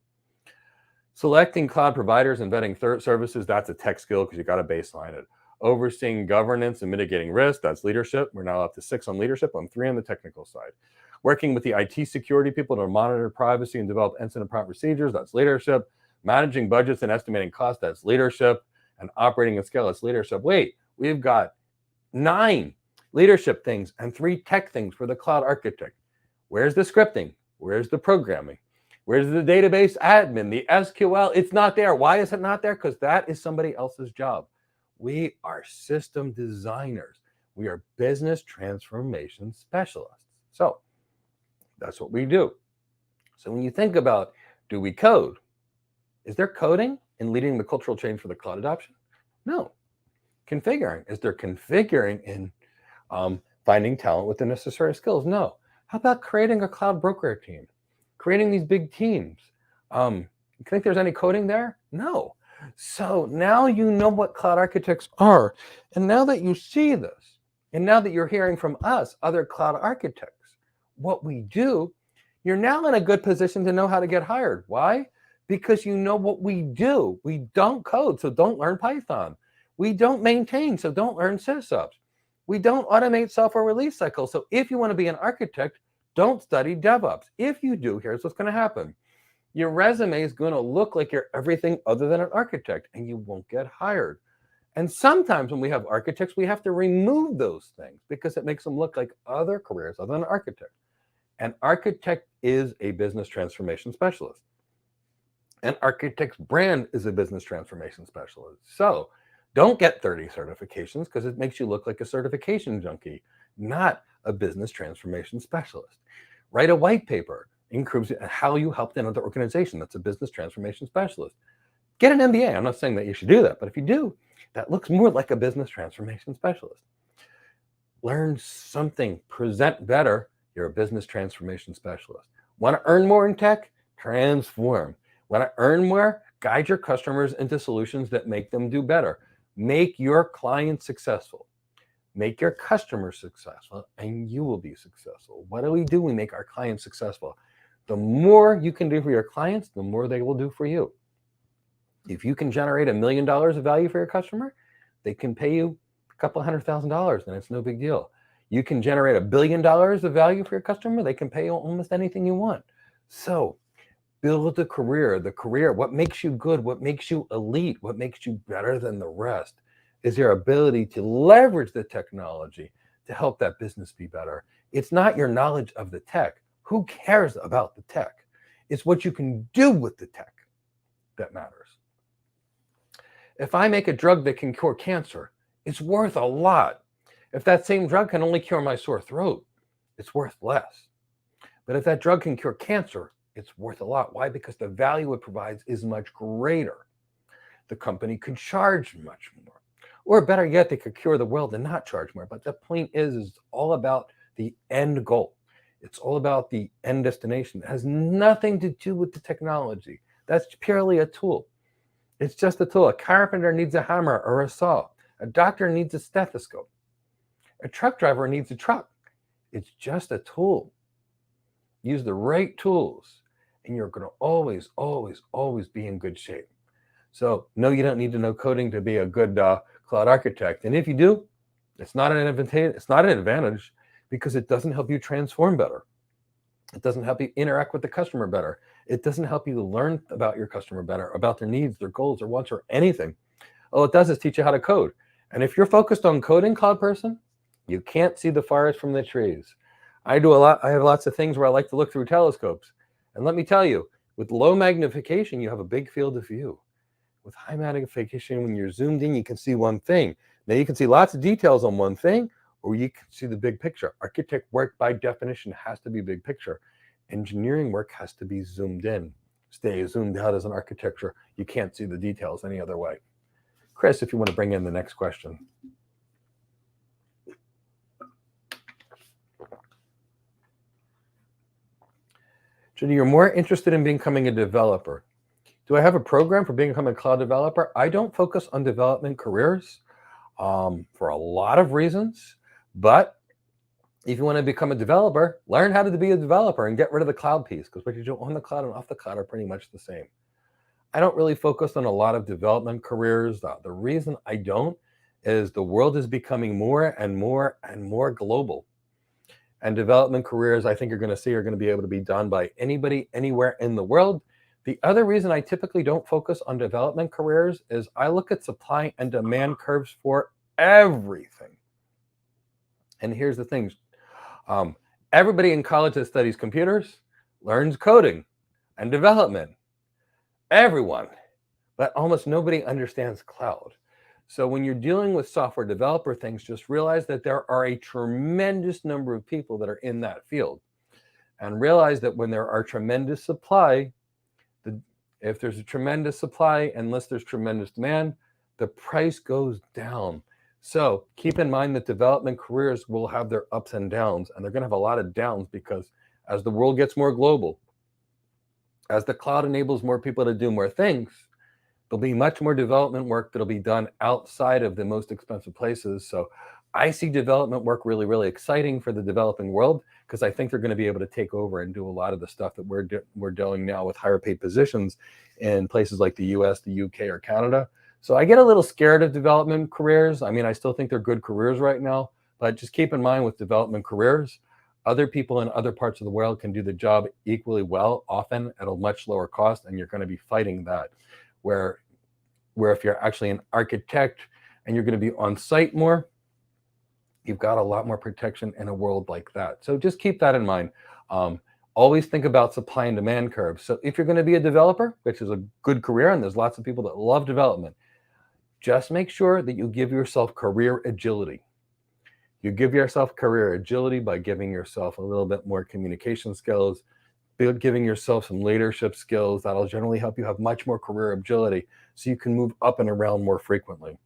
Speaker 1: Selecting cloud providers and vetting services, that's a tech skill because you got to baseline it. Overseeing governance and mitigating risk, that's leadership. We're now up to 6 on leadership. I'm 3 on the technical side. Working with the IT security people to monitor privacy and develop incident procedures, that's leadership. Managing budgets and estimating costs, that's leadership. And operating at scale, that's leadership. Wait, we've got 9 leadership things and 3 tech things for the cloud architect. Where's the scripting? Where's the programming? Where's the database admin, the SQL? It's not there. Why is it not there? Because that is somebody else's job. We are system designers. We are business transformation specialists. So that's what we do. So when you think about, do we code? Is there coding in leading the cultural change for the cloud adoption? No. Configuring. Is there configuring in finding talent with the necessary skills? No. How about creating a cloud broker team? Creating these big teams? You think there's any coding there? No. So now you know what cloud architects are. And now that you see this, and now that you're hearing from us, other cloud architects, what we do, you're now in a good position to know how to get hired. Why? Because you know what we do. We don't code, so don't learn Python. We don't maintain, so don't learn SysOps. We don't automate software release cycles. So if you want to be an architect, don't study DevOps. If you do, here's what's going to happen. Your resume is going to look like you're everything other than an architect, and you won't get hired. And sometimes when we have architects, we have to remove those things because it makes them look like other careers other than an architect. An architect is a business transformation specialist. An architect's brand is a business transformation specialist. So don't get 30 certifications because it makes you look like a certification junkie, not a business transformation specialist. Write a white paper, improves how you helped another organization. That's a business transformation specialist. Get an MBA. I'm not saying that you should do that, but if you do, that looks more like a business transformation specialist. Learn something, present better. You're a business transformation specialist. Want to earn more in tech? Transform. Want to earn more? Guide your customers into solutions that make them do better. Make your clients successful. Make your customers successful, and you will be successful. What do? We make our clients successful. The more you can do for your clients, the more they will do for you. If you can generate $1 million of value for your customer, they can pay you a couple $100,000, and it's no big deal. You can generate $1 billion of value for your customer, they can pay you almost anything you want. So build a career. The career, what makes you good, what makes you elite, what makes you better than the rest is your ability to leverage the technology to help that business be better. It's not your knowledge of the tech. Who cares about the tech? It's what you can do with the tech that matters. If I make a drug that can cure cancer, it's worth a lot. If that same drug can only cure my sore throat, it's worth less. But if that drug can cure cancer, it's worth a lot. Why? Because the value it provides is much greater. The company could charge much more. Or better yet, they could cure the world and not charge more. But the point is it's all about the end goal. It's all about the end destination. It has nothing to do with the technology. That's purely a tool. It's just a tool. A carpenter needs a hammer or a saw. A doctor needs a stethoscope. A truck driver needs a truck. It's just a tool. Use the right tools, and you're going to always, always, always be in good shape. So no, you don't need to know coding to be a good cloud architect. And if you do, it's not an advantage. It's not an advantage because it doesn't help you transform better. It doesn't help you interact with the customer better. It doesn't help you learn about your customer better, about their needs, their goals, their wants, or anything. All it does is teach you how to code. And if you're focused on coding, cloud person, you can't see the forest from the trees. I do a lot. I have lots of things where I like to look through telescopes. And let me tell you, with low magnification, you have a big field of view. With high magnification, when you're zoomed in, you can see one thing. Now you can see lots of details on one thing, or you can see the big picture. Architect work by definition has to be big picture. Engineering work has to be zoomed in. Stay zoomed out as an architecture. You can't see the details any other way. Chris, if you want to bring in the next question. Jenny, you're more interested in becoming a developer. Do I have a program for becoming a cloud developer? I don't focus on development careers for a lot of reasons, but if you want to become a developer, learn how to be a developer and get rid of the cloud piece, because what you do on the cloud and off the cloud are pretty much the same. I don't really focus on a lot of development careers. The reason I don't is the world is becoming more and more and more global. And development careers, I think you're going to see, are going to be able to be done by anybody, anywhere in the world. The other reason I typically don't focus on development careers is I look at supply and demand curves for everything. And here's the thing. Everybody in college that studies computers learns coding and development. Everyone. But almost nobody understands cloud. So when you're dealing with software developer things, just realize that there are a tremendous number of people that are in that field. And realize that when there are tremendous supply, if there's a tremendous supply, unless there's tremendous demand, the price goes down. So keep in mind that development careers will have their ups and downs, and they're going to have a lot of downs because as the world gets more global, as the cloud enables more people to do more things, there'll be much more development work that'll be done outside of the most expensive places. So I see development work really, really exciting for the developing world because I think they're going to be able to take over and do a lot of the stuff that we're doing now with higher paid positions in places like the US, the UK, or Canada. So I get a little scared of development careers. I mean, I still think they're good careers right now, but just keep in mind with development careers, other people in other parts of the world can do the job equally well, often at a much lower cost, and you're going to be fighting that. Where if you're actually an architect and you're going to be on site more, you've got a lot more protection in a world like that. So just keep that in mind. Always think about supply and demand curves. So if you're going to be a developer, which is a good career, and there's lots of people that love development, just make sure that you give yourself career agility. You give yourself career agility by giving yourself a little bit more communication skills, giving yourself some leadership skills. That'll generally help you have much more career agility so you can move up and around more frequently.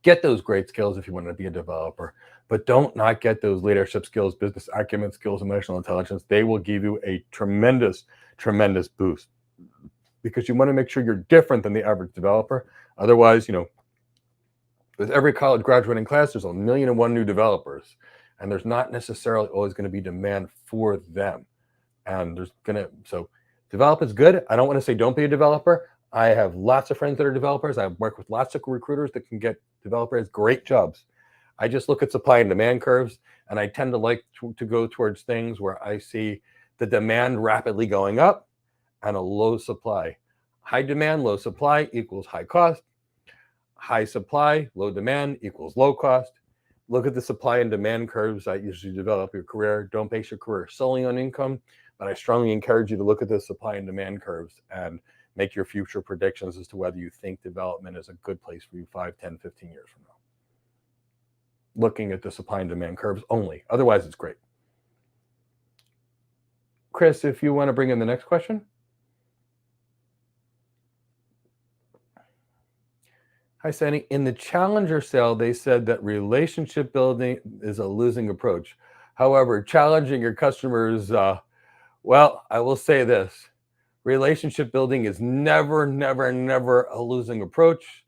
Speaker 1: Get those great skills if you want to be a developer, but don't not get those leadership skills, business acumen skills, emotional intelligence. They will give you a tremendous, tremendous boost because you want to make sure you're different than the average developer. Otherwise, with every college graduating class, there's 1,000,001 new developers, and there's not necessarily always going to be demand for them. And so develop is good. I don't want to say don't be a developer. I have lots of friends that are developers. I work with lots of recruiters that can get developers great jobs. I just look at supply and demand curves, and I tend to like to go towards things where I see the demand rapidly going up and a low supply. High demand, low supply equals high cost. High supply, low demand equals low cost. Look at the supply and demand curves that usually develop your career. Don't base your career solely on income, but I strongly encourage you to look at the supply and demand curves and make your future predictions as to whether you think development is a good place for you 5, 10, 15 years from now. Looking at the supply and demand curves only. Otherwise, it's great. Chris, if you want to bring in the next question. Hi, Sandy. In the Challenger sale, they said that relationship building is a losing approach. However, challenging your customers, well, I will say this. Relationship building is never, never, never a losing approach.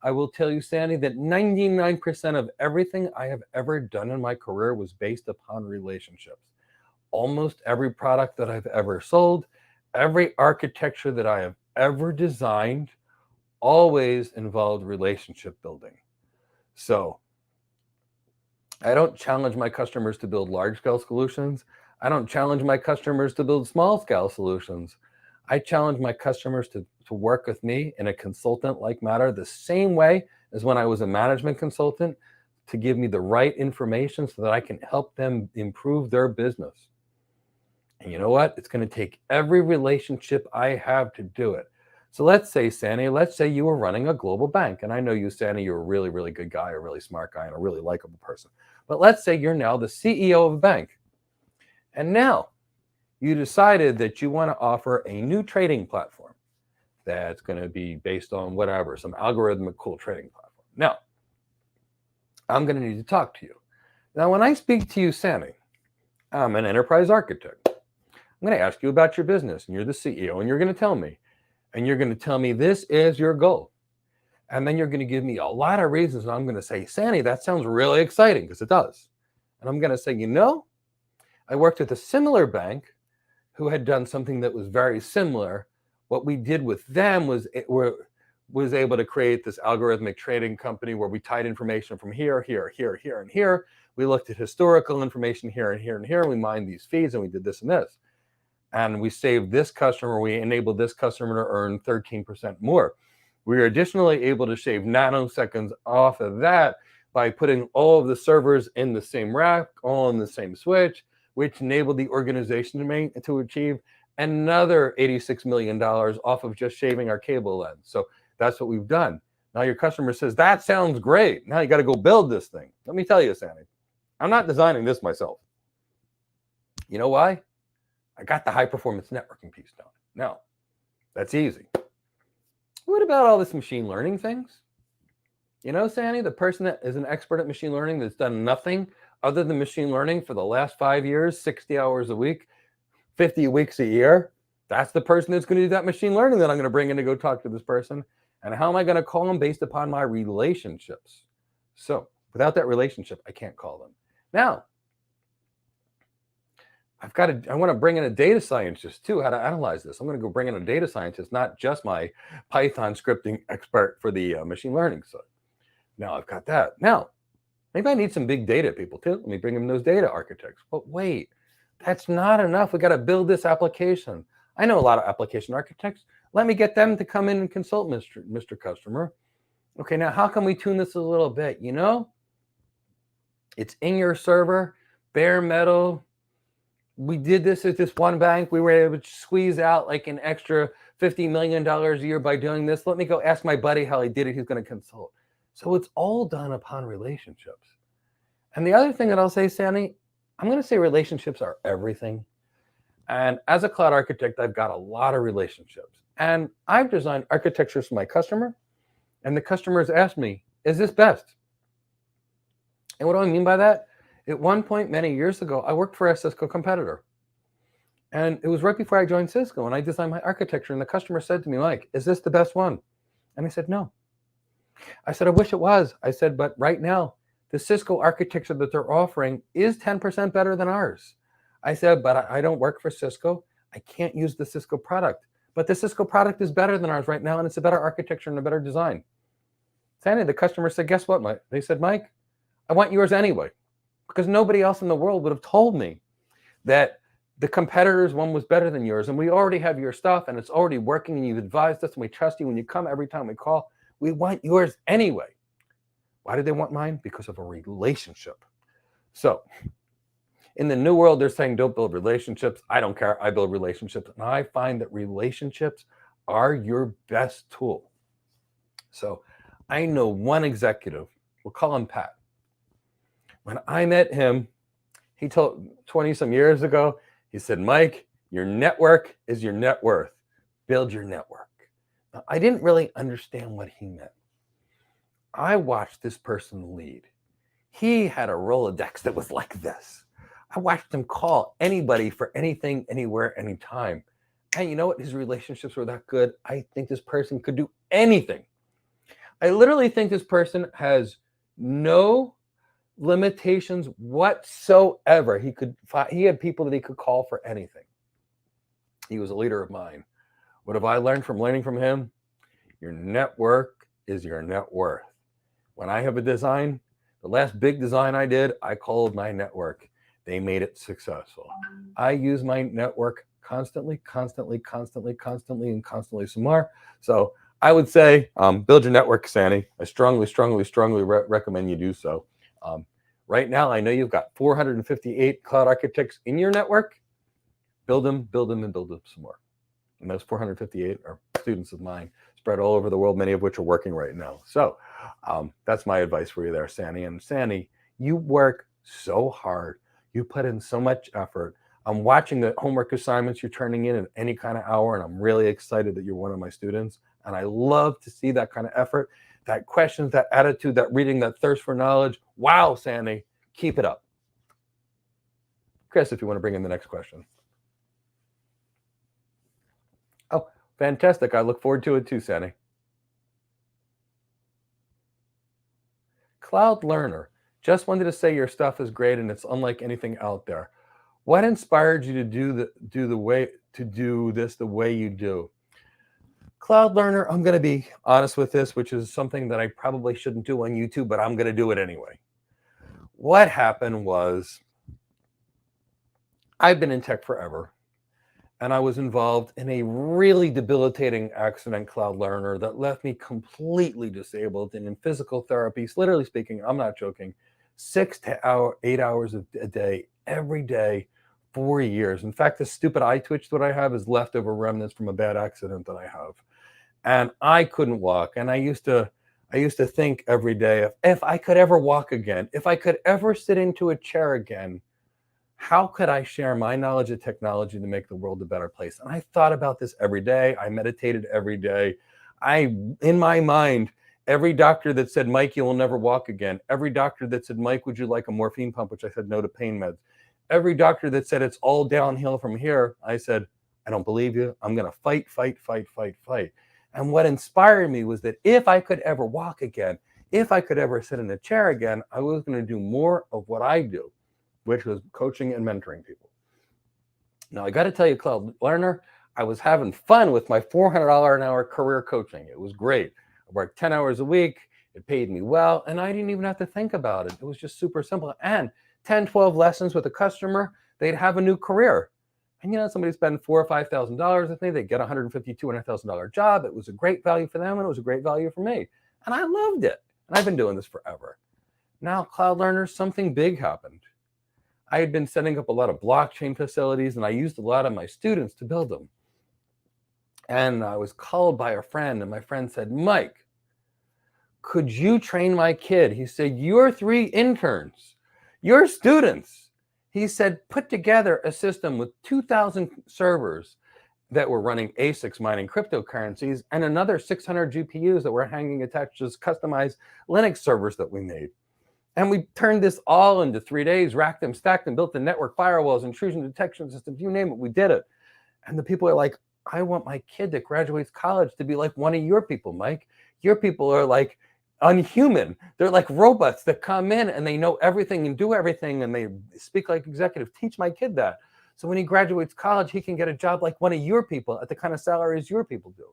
Speaker 1: I will tell you, Sandy, that 99% of everything I have ever done in my career was based upon relationships. Almost every product that I've ever sold, every architecture that I have ever designed always involved relationship building. So I don't challenge my customers to build large scale solutions. I don't challenge my customers to build small scale solutions. I challenge my customers to work with me in a consultant like manner, the same way as when I was a management consultant, to give me the right information so that I can help them improve their business. And you know what? It's going to take every relationship I have to do it. So let's say, Sandy, let's say you were running a global bank. And I know you, Sandy, you're a really, really good guy, a really smart guy, and a really likable person. But let's say you're now the CEO of a bank. And now you decided that you want to offer a new trading platform that's going to be based on whatever, some algorithmic cool trading platform. Now, I'm going to need to talk to you. Now, when I speak to you, Sandy, I'm an enterprise architect. I'm going to ask you about your business, and you're the CEO, and you're going to tell me. And you're going to tell me this is your goal. And then you're going to give me a lot of reasons. And I'm going to say, Sandy, that sounds really exciting, because it does. And I'm going to say, you know, I worked with a similar bank who had done something that was very similar. What we did with them was able to create this algorithmic trading company where we tied information from here, here, here, here, and here. We looked at historical information here and here and here. And we mined these feeds, and we did this and this. And we saved this customer. We enabled this customer to earn 13% more. We were additionally able to shave nanoseconds off of that by putting all of the servers in the same rack, all in the same switch, which enabled the organization to achieve another $86 million off of just shaving our cable length. So that's what we've done. Now your customer says, that sounds great. Now you got to go build this thing. Let me tell you, Sandy, I'm not designing this myself. You know why? I got the high performance networking piece down. Now, that's easy. What about all this machine learning things? You know, Sandy, the person that is an expert at machine learning that's done nothing other than machine learning for the last 5 years, 60 hours a week, 50 weeks a year, that's the person that's going to do that machine learning that I'm going to bring in to go talk to this person. And how am I going to call them? Based upon my relationships. So without that relationship, I can't call them. Now, I want to bring in a data scientist too, how to analyze this. I'm going to go bring in a data scientist, not just my Python scripting expert for the machine learning side. Now I've got that. Now, maybe I need some big data people too. Let me bring in those data architects. But wait, that's not enough. We got to build this application. I know a lot of application architects. Let me get them to come in and consult, Mr. Customer. Okay, now how can we tune this a little bit? You know, it's in your server, bare metal. We did this at this one bank. We were able to squeeze out like an extra $50 million a year by doing this. Let me go ask my buddy how he did it. He's going to consult. So it's all done upon relationships. And the other thing that I'll say, Sandy, I'm going to say relationships are everything. And as a cloud architect, I've got a lot of relationships. And I've designed architectures for my customer. And the customers asked me, is this best? And what do I mean by that? At one point, many years ago, I worked for a Cisco competitor. And it was right before I joined Cisco, and I designed my architecture, and the customer said to me, Mike, is this the best one? And I said, no. I said, I wish it was. I said, but right now, the Cisco architecture that they're offering is 10% better than ours. I said, but I don't work for Cisco. I can't use the Cisco product. But the Cisco product is better than ours right now, and it's a better architecture and a better design. Sandy, the customer said, guess what, Mike? They said, Mike, I want yours anyway. Because nobody else in the world would have told me that the competitor's one was better than yours. And we already have your stuff, and it's already working, and you've advised us, and we trust you when you come every time we call. We want yours anyway. Why did they want mine? Because of a relationship. So in the new world, they're saying don't build relationships. I don't care. I build relationships. And I find that relationships are your best tool. So I know one executive, we'll call him Pat. When I met him, he told 20 some years ago, he said, Mike, your network is your net worth. Build your network. Now, I didn't really understand what he meant. I watched this person lead. He had a Rolodex that was like this. I watched him call anybody for anything, anywhere, anytime. And you know what? His relationships were that good. I think this person could do anything. I literally think this person has no limitations whatsoever. He had people that he could call for anything. He was a leader of mine. What have I learned from learning from him? Your network is your net worth. When I have a design, the last big design I did, I called my network. They made it successful. I use my network constantly, constantly, constantly, constantly, and constantly some more. So I would say build your network, Sandy. I strongly, strongly, strongly recommend you do so. Right now, I know you've got 458 cloud architects in your network. Build them, and build them some more. And those 458 are students of mine spread all over the world, many of which are working right now. So that's my advice for you there, Sandy. And Sandy, you work so hard. You put in so much effort. I'm watching the homework assignments you're turning in at any kind of hour, and I'm really excited that you're one of my students. And I love to see that kind of effort, that questions, that attitude, that reading, that thirst for knowledge. Wow, Sandy, keep it up. Chris, if you want to bring in the next question. Oh, fantastic. I look forward to it too, Sandy. Cloud Learner, just wanted to say your stuff is great and it's unlike anything out there. What inspired you to do this the way you do? Cloud Learner, I'm going to be honest with this, which is something that I probably shouldn't do on YouTube, but I'm going to do it anyway. What happened was I've been in tech forever, and I was involved in a really debilitating accident, Cloud Learner, that left me completely disabled and in physical therapies, literally speaking, I'm not joking, 6 to 8 hours a day, every day, 4 years. In fact, the stupid eye twitch that I have is leftover remnants from a bad accident that I have. And I couldn't walk. And I used to think every day, if I could ever walk again, if I could ever sit into a chair again, how could I share my knowledge of technology to make the world a better place? And I thought about this every day. I meditated every day. In my mind, every doctor that said, Mike, you will never walk again. Every doctor that said, Mike, would you like a morphine pump? Which I said no to pain meds. Every doctor that said it's all downhill from here, I said, I don't believe you. I'm going to fight, fight, fight, fight, fight. And what inspired me was that if I could ever walk again, if I could ever sit in a chair again, I was going to do more of what I do, which was coaching and mentoring people. Now, I got to tell you, Cloud Learner, I was having fun with my $400 an hour career coaching. It was great. I worked 10 hours a week. It paid me well, and I didn't even have to think about it. It was just super simple. And 10, 12 lessons with a customer, they'd have a new career. And somebody spend $4,000 or $5,000 with me, they get $150,000, $200,000 job. It was a great value for them, and it was a great value for me. And I loved it. And I've been doing this forever. Now, Cloud Learner, something big happened. I had been setting up a lot of blockchain facilities, and I used a lot of my students to build them. And I was called by a friend, and my friend said, Mike, could you train my kid? He said, your 3 interns, your students. He said, put together a system with 2,000 servers that were running ASICs mining cryptocurrencies and another 600 GPUs that were hanging attached to customized Linux servers that we made. And we turned this all into 3 days, racked them, stacked them, built the network firewalls, intrusion detection systems, you name it, we did it. And the people are like, I want my kid that graduates college to be like one of your people, Mike. Your people are like unhuman. They're like robots that come in and they know everything and do everything and they speak like executives. Teach my kid that. So when he graduates college, he can get a job like one of your people at the kind of salaries your people do.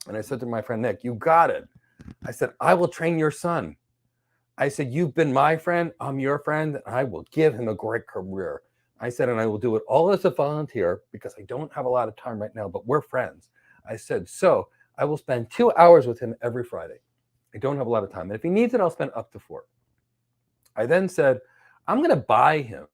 Speaker 1: And I said to my friend, Nick, you got it. I said, I will train your son. I said, you've been my friend, I'm your friend, and I will give him a great career. I said, and I will do it all as a volunteer because I don't have a lot of time right now, but we're friends. I said, so I will spend 2 hours with him every Friday. I don't have a lot of time. And if he needs it, I'll spend up to 4. I then said, I'm going to buy him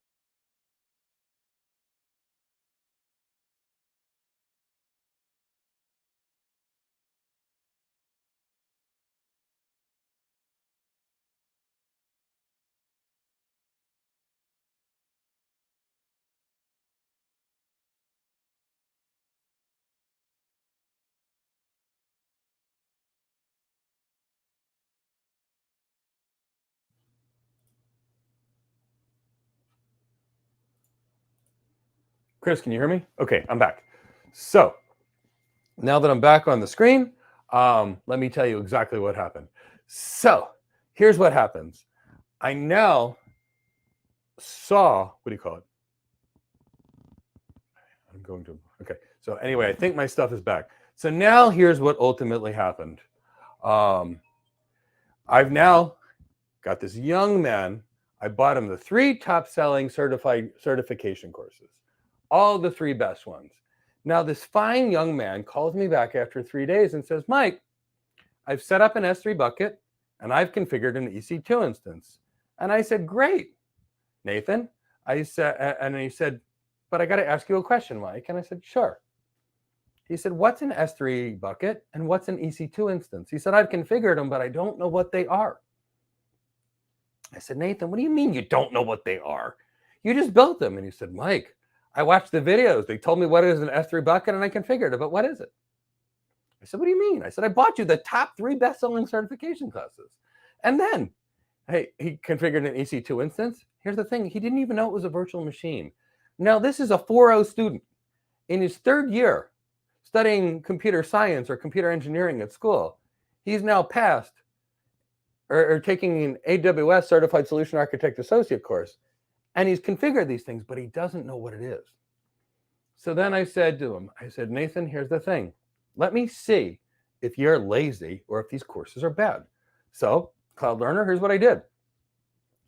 Speaker 1: Chris, can you hear me? Okay, I'm back. So now that I'm back on the screen, let me tell you exactly what happened. So here's what happens. I now saw, what do you call it? I'm going to, okay. So anyway, I think my stuff is back. So now here's what ultimately happened. I've now got this young man. I bought him the 3 top-selling certification courses, all the 3 best ones. Now this fine young man calls me back after 3 days and says, Mike, I've set up an S3 bucket and I've configured an EC2 instance. And I said, great, Nathan. I said, and he said, but I got to ask you a question, Mike. And I said, sure. He said, what's an S3 bucket and what's an EC2 instance? He said, I've configured them, but I don't know what they are. I said, Nathan, what do you mean you don't know what they are? You just built them. And he said, Mike, I watched the videos. They told me what is an S3 bucket and I configured it, but what is it? I said, what do you mean? I said, I bought you the top 3 best-selling certification classes. And then, hey, he configured an EC2 instance. Here's the thing. He didn't even know it was a virtual machine. Now, this is a 4.0 student in his 3rd year studying computer science or computer engineering at school. He's now passed or taking an AWS Certified Solution Architect Associate course. And he's configured these things, but he doesn't know what it is. So then I said to him, I said, Nathan, here's the thing. Let me see if you're lazy or if these courses are bad. So, Cloud Learner, here's what I did.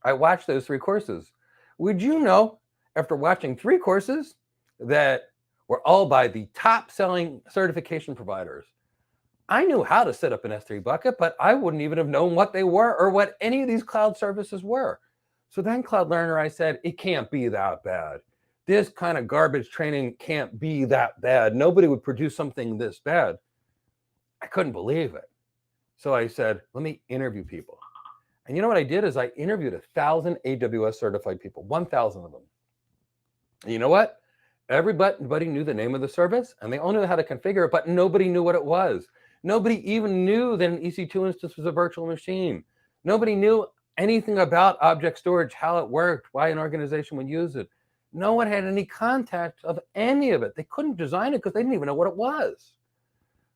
Speaker 1: I watched those 3 courses. Would you know, after watching 3 courses that were all by the top-selling certification providers, I knew how to set up an S3 bucket, but I wouldn't even have known what they were or what any of these cloud services were. So then, Cloud Learner, I said, it can't be that bad. This kind of garbage training can't be that bad. Nobody would produce something this bad. I couldn't believe it. So I said, let me interview people. And you know what I did is I interviewed 1,000 AWS certified people, 1,000 of them. And you know what? Everybody knew the name of the service and they all knew how to configure it, but nobody knew what it was. Nobody even knew that an EC2 instance was a virtual machine. Nobody knew anything about object storage, how it worked, why an organization would use it. No one had any contact of any of it. They couldn't design it because they didn't even know what it was.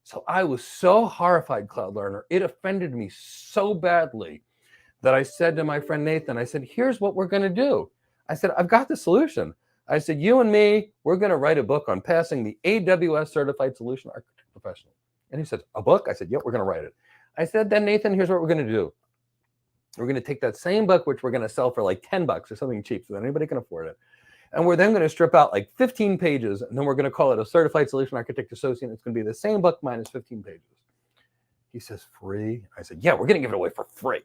Speaker 1: So I was so horrified, Cloud Learner. It offended me so badly that I said to my friend Nathan, I said, here's what we're going to do. I said, I've got the solution. I said, you and me, we're going to write a book on passing the AWS Certified Solution Architect Professional. And he said, a book? I said, yep, we're going to write it. I said, then Nathan, here's what we're going to do. We're going to take that same book, which we're going to sell for like $10 or something cheap so that anybody can afford it. And we're then going to strip out like 15 pages, and then we're going to call it a Certified Solution Architect Associate. It's going to be the same book minus 15 pages. He says, free? I said, yeah, we're going to give it away for free.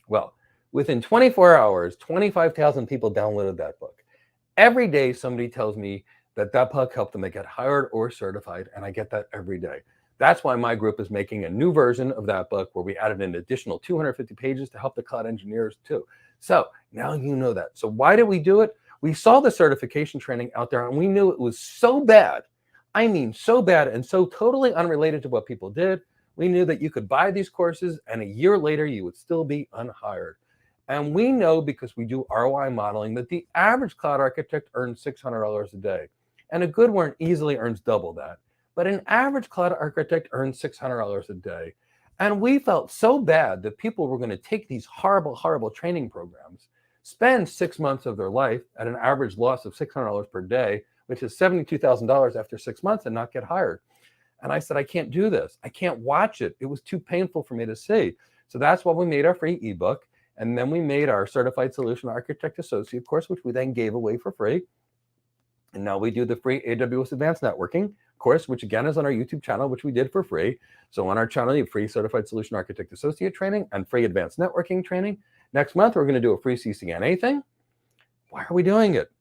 Speaker 1: Well, within 24 hours, 25,000 people downloaded that book. Every day, somebody tells me that that book helped them get hired or certified, and I get that every day. That's why my group is making a new version of that book where we added an additional 250 pages to help the cloud engineers too. So now you know that. So why did we do it? We saw the certification training out there and we knew it was so bad. I mean, so bad and so totally unrelated to what people did. We knew that you could buy these courses and a year later you would still be unhired. And we know, because we do ROI modeling, that the average cloud architect earns $600 a day. And a good one easily earns double that. But an average cloud architect earns $600 a day. And we felt so bad that people were going to take these horrible, horrible training programs, spend 6 months of their life at an average loss of $600 per day, which is $72,000 after 6 months, and not get hired. And I said, I can't do this. I can't watch it. It was too painful for me to see. So that's why we made our free ebook. And then we made our Certified Solution Architect Associate course, which we then gave away for free. And now we do the free AWS Advanced Networking course, which again is on our YouTube channel, which we did for free. So on our channel, you have free Certified Solution Architect Associate training and free Advanced Networking training. Next month, we're going to do a free CCNA thing. Why are we doing it?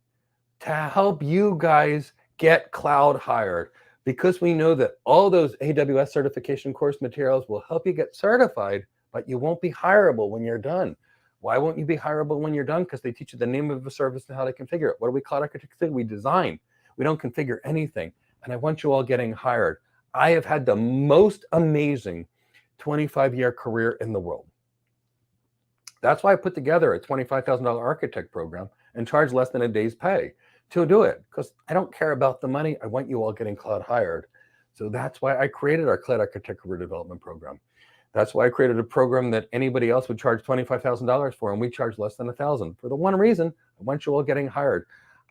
Speaker 1: To help you guys get cloud hired, because we know that all those AWS certification course materials will help you get certified, but you won't be hireable when you're done. Why won't you be hireable when you're done? Because they teach you the name of a service and how to configure it. What do we cloud architects do? We design. We don't configure anything. And I want you all getting hired. I have had the most amazing 25-year career in the world. That's why I put together a $25,000 architect program and charge less than a day's pay to do it, because I don't care about the money. I want you all getting cloud hired. So that's why I created our Cloud Architect Career Development Program. That's why I created a program that anybody else would charge $25,000 for, and we charge less than $1,000. For the one reason, I want you all getting hired.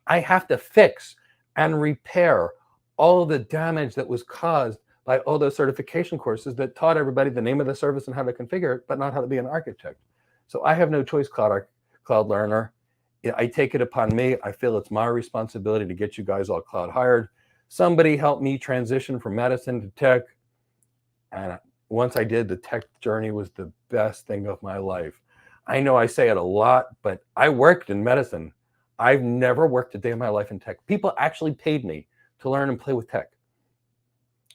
Speaker 1: I have to fix and repair all of the damage that was caused by all those certification courses that taught everybody the name of the service and how to configure it, but not how to be an architect. So I have no choice, cloud learner. I take it upon me. I feel it's my responsibility to get you guys all cloud hired. Somebody helped me transition from medicine to tech. And once I did, the tech journey was the best thing of my life. I know I say it a lot, but I worked in medicine. I've never worked a day of my life in tech. People actually paid me to learn and play with tech.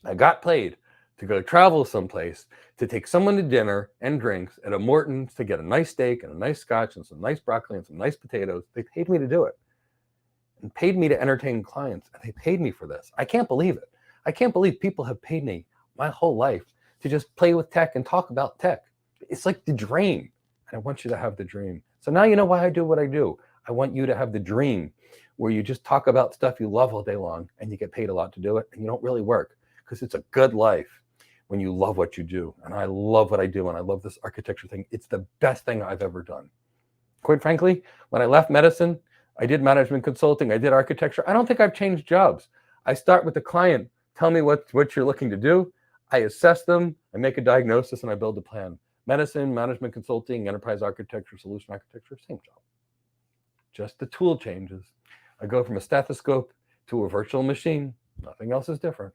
Speaker 1: I got paid to go travel someplace, to take someone to dinner and drinks at a Morton's, to get a nice steak and a nice scotch and some nice broccoli and some nice potatoes. They paid me to do it, and paid me to entertain clients. And they paid me for this. I can't believe it. I can't believe people have paid me my whole life to just play with tech and talk about tech. It's like the dream. And I want you to have the dream. So now you know why I do what I do. I want you to have the dream where you just talk about stuff you love all day long and you get paid a lot to do it and you don't really work, because it's a good life when you love what you do. And I love what I do, and I love this architecture thing. It's the best thing I've ever done. Quite frankly, when I left medicine, I did management consulting, I did architecture. I don't think I've changed jobs. I start with the client, tell me what you're looking to do. I assess them, I make a diagnosis, and I build a plan. Medicine, management consulting, enterprise architecture, solution architecture, same job. Just the tool changes. I go from a stethoscope to a virtual machine. Nothing else is different.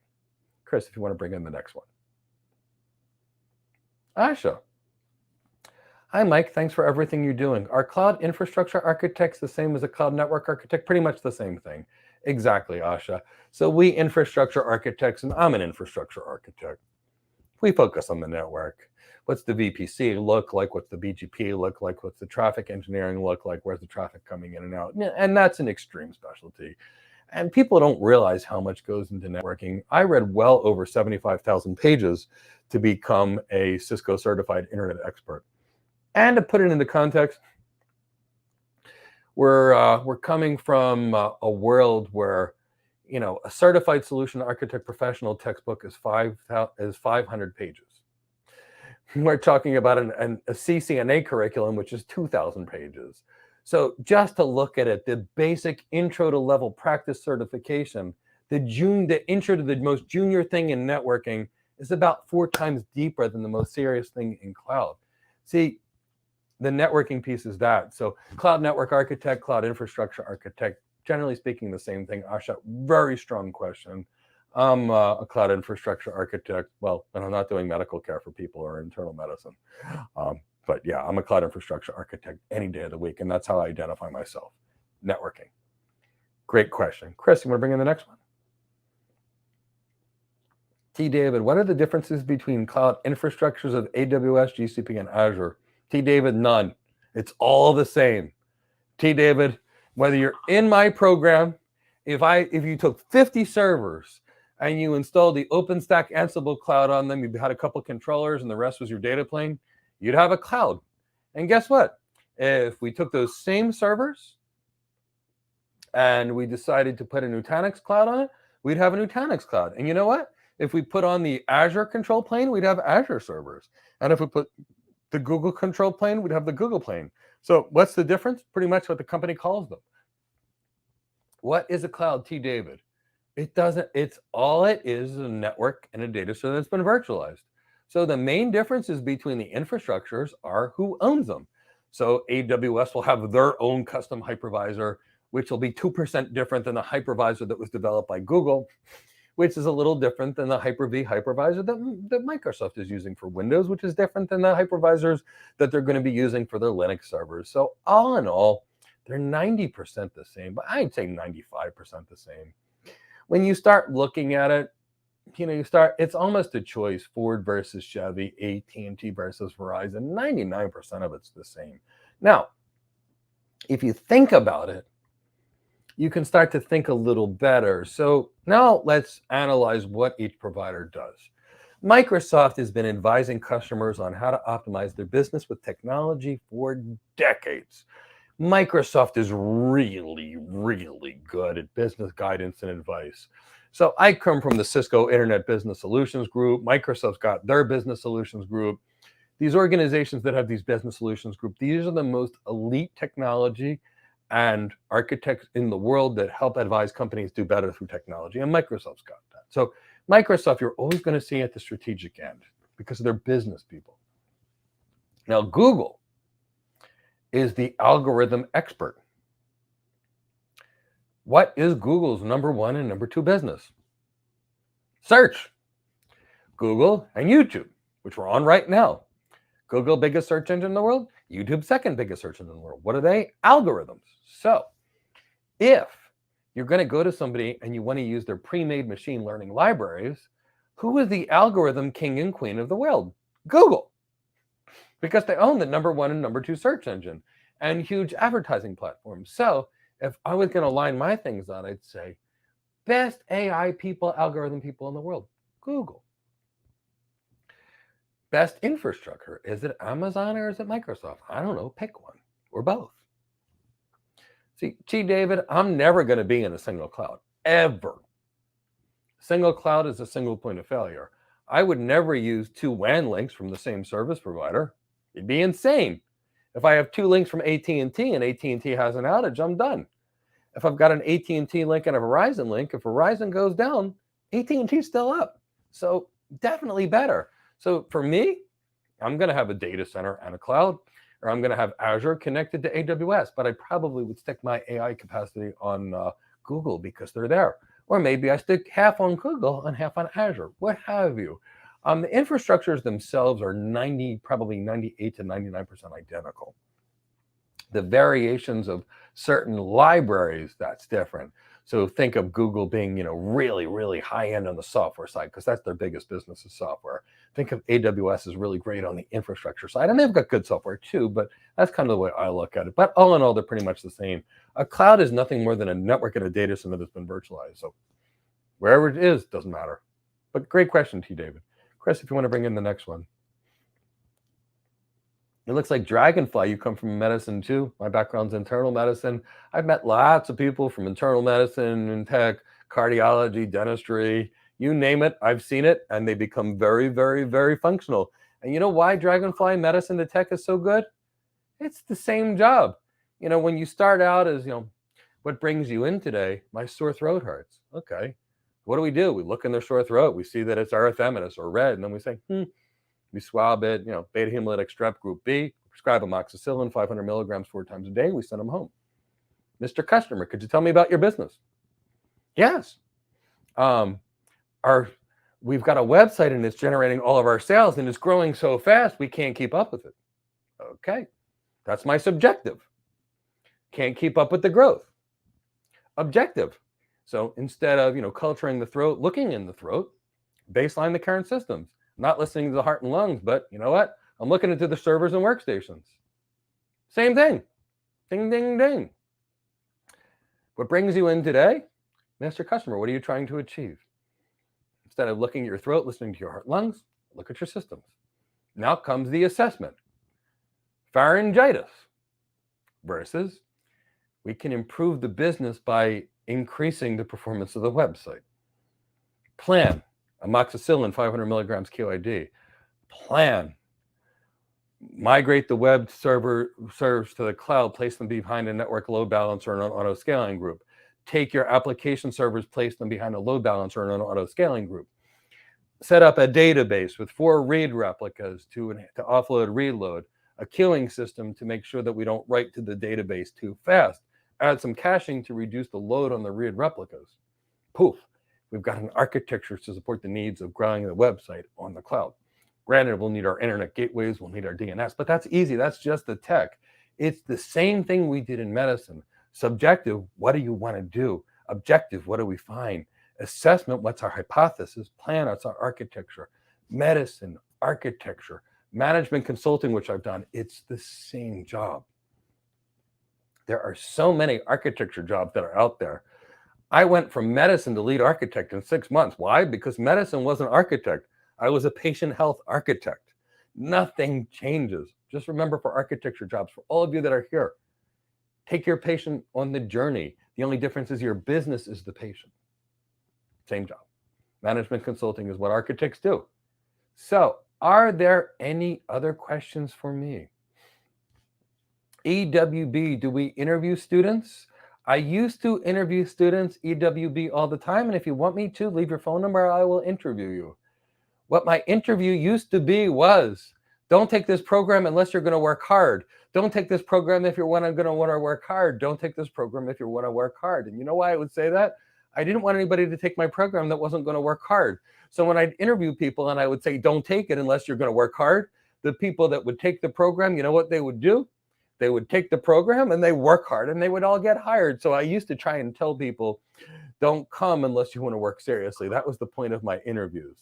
Speaker 1: Chris, if you want to bring in the next one. Asha. Hi, Mike. Thanks for everything you're doing. Are cloud infrastructure architects the same as a cloud network architect? Pretty much the same thing. Exactly, Asha. So we infrastructure architects, and I'm an infrastructure architect. We focus on the network. What's the VPC look like? What's the BGP look like? What's the traffic engineering look like? Where's the traffic coming in and out? And that's an extreme specialty. And people don't realize how much goes into networking. I read well over 75,000 pages to become a Cisco certified internet expert. And to put it into context, we're coming from a world where, a certified solution architect professional textbook is 500 pages. We're talking about a CCNA curriculum, which is 2,000 pages. So just to look at it, the basic intro to level practice certification, the intro to the most junior thing in networking is about 4 times deeper than the most serious thing in cloud. See, the networking piece is that. So cloud network architect, cloud infrastructure architect, generally speaking, the same thing. Asha, very strong question. I'm a cloud infrastructure architect. Well, and I'm not doing medical care for people or internal medicine. But yeah, I'm a cloud infrastructure architect any day of the week, and that's how I identify myself. Networking. Great question. Chris, you want to bring in the next one? T. David, what are the differences between cloud infrastructures of AWS, GCP, and Azure? T. David, none. It's all the same. T. David, whether you're in my program, if you took 50 servers and you installed the OpenStack Ansible cloud on them, you had a couple controllers and the rest was your data plane, you'd have a cloud. And guess what? If we took those same servers and we decided to put a Nutanix cloud on it, we'd have a Nutanix cloud. And you know what? If we put on the Azure control plane, we'd have Azure servers. And if we put the Google control plane, we'd have the Google plane. So what's the difference? Pretty much what the company calls them. What is a cloud, T. David? It's all it is a network and a data center that's been virtualized. So the main differences between the infrastructures are who owns them. So AWS will have their own custom hypervisor, which will be 2% different than the hypervisor that was developed by Google, which is a little different than the Hyper-V hypervisor that Microsoft is using for Windows, which is different than the hypervisors that they're going to be using for their Linux servers. So all in all, they're 90% the same, but I'd say 95% the same. When you start looking at it, it's almost a choice, Ford versus Chevy, AT&T versus Verizon, 99% of it's the same. Now, if you think about it, you can start to think a little better. So now let's analyze what each provider does. Microsoft has been advising customers on how to optimize their business with technology for decades. Microsoft is really, really good at business guidance and advice. So I come from the Cisco Internet Business Solutions Group. Microsoft's got their Business Solutions Group. These organizations that have these Business Solutions Group, these are the most elite technology and architects in the world that help advise companies do better through technology. And Microsoft's got that. So Microsoft, you're always going to see at the strategic end because they're business people. Now, Google is the algorithm expert. What is Google's number one and number two business? Search. Google and YouTube, which we're on right now. Google, biggest search engine in the world. YouTube, second biggest search engine in the world. What are they? Algorithms. So if you're going to go to somebody and you want to use their pre-made machine learning libraries, who is the algorithm king and queen of the world? Google. Because they own the number one and number two search engine and huge advertising platforms. So if I was going to line my things on, I'd say best AI people, algorithm people in the world, Google. Best infrastructure, is it Amazon or is it Microsoft? I don't know, pick one or both. See, David, I'm never going to be in a single cloud, ever. Single cloud is a single point of failure. I would never use two WAN links from the same service provider. It'd be insane. If I have two links from AT&T and AT&T has an outage, I'm done. If I've got an AT&T link and a Verizon link, if Verizon goes down, AT&T's still up. So definitely better. So for me, I'm going to have a data center and a cloud, or I'm going to have Azure connected to AWS, but I probably would stick my AI capacity on Google because they're there. Or maybe I stick half on Google and half on Azure, what have you. The infrastructures themselves are probably 98 to 99% identical. The variations of certain libraries, that's different. So think of Google being, really, really high end on the software side, because that's their biggest business is software. Think of AWS as really great on the infrastructure side. And they've got good software too, but that's kind of the way I look at it. But all in all, they're pretty much the same. A cloud is nothing more than a network and a data center that's been virtualized. So wherever it is, doesn't matter. But great question, T. David. Chris, if you want to bring in the next one. It looks like Dragonfly, you come from medicine too. My background's internal medicine. I've met lots of people from internal medicine and tech, cardiology, dentistry, you name it, I've seen it, and they become very, very, very functional. And you know why Dragonfly medicine to tech is so good? It's the same job. When you start out as, what brings you in today? My sore throat hurts. Okay. What do? We look in their sore throat. We see that it's erythematous or red, and then we say, we swab it, beta hemolytic strep group B, prescribe amoxicillin, 500 milligrams 4 times a day. We send them home. Mr. Customer, could you tell me about your business? Yes. We've got a website and it's generating all of our sales and it's growing so fast we can't keep up with it. Okay. That's my subjective. Can't keep up with the growth. Objective. So instead of, culturing the throat, looking in the throat, baseline the current systems. Not listening to the heart and lungs, but you know what? I'm looking into the servers and workstations. Same thing. Ding, ding, ding. What brings you in today? Mr. Customer, what are you trying to achieve? Instead of looking at your throat, listening to your heart and lungs, look at your systems. Now comes the assessment. Pharyngitis versus we can improve the business by increasing the performance of the website. Plan. Amoxicillin, 500 milligrams QID. Plan. Migrate the web servers to the cloud, place them behind a network load balancer and an auto scaling group. Take your application servers, place them behind a load balancer and an auto scaling group. Set up a database with 4 read replicas to offload reload, a queuing system to make sure that we don't write to the database too fast. Add some caching to reduce the load on the read replicas. Poof. We've got an architecture to support the needs of growing the website on the cloud. Granted, we'll need our internet gateways, we'll need our DNS, but that's easy. That's just the tech. It's the same thing we did in medicine. Subjective, what do you want to do? Objective, what do we find? Assessment, what's our hypothesis? Plan, what's our architecture? Medicine, architecture, management consulting, which I've done, it's the same job. There are so many architecture jobs that are out there. I went from medicine to lead architect in 6 months. Why? Because medicine wasn't architect. I was a patient health architect. Nothing changes. Just remember, for architecture jobs, for all of you that are here, take your patient on the journey. The only difference is your business is the patient. Same job. Management consulting is what architects do. So, are there any other questions for me? EWB, do we interview students? I used to interview students, EWB, all the time. And if you want me to, leave your phone number, I will interview you. What my interview used to be was, don't take this program unless you're going to work hard. Don't take this program if you're going to want to work hard. Don't take this program if you want to work hard. And you know why I would say that? I didn't want anybody to take my program that wasn't going to work hard. So when I'd interview people and I would say, don't take it unless you're going to work hard, the people that would take the program, you know what they would do? They would take the program and they work hard and they would all get hired. So I used to try and tell people, don't come unless you want to work seriously. That was the point of my interviews.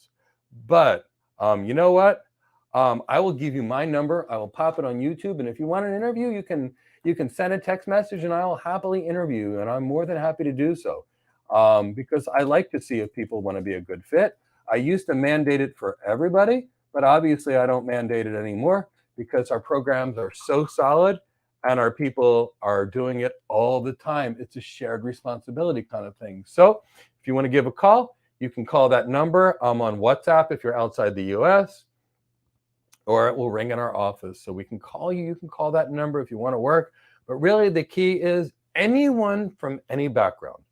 Speaker 1: But you know what? I will give you my number. I will pop it on YouTube. And if you want an interview, you can send a text message and I will happily interview you. And I'm more than happy to do so because I like to see if people want to be a good fit. I used to mandate it for everybody, but obviously I don't mandate it anymore because our programs are so solid and our people are doing it all the time. It's a shared responsibility kind of thing. So if you want to give a call, you can call that number. I'm on WhatsApp if you're outside the US, or it will ring in our office. So we can call you. You can call that number if you want to work. But really the key is anyone from any background.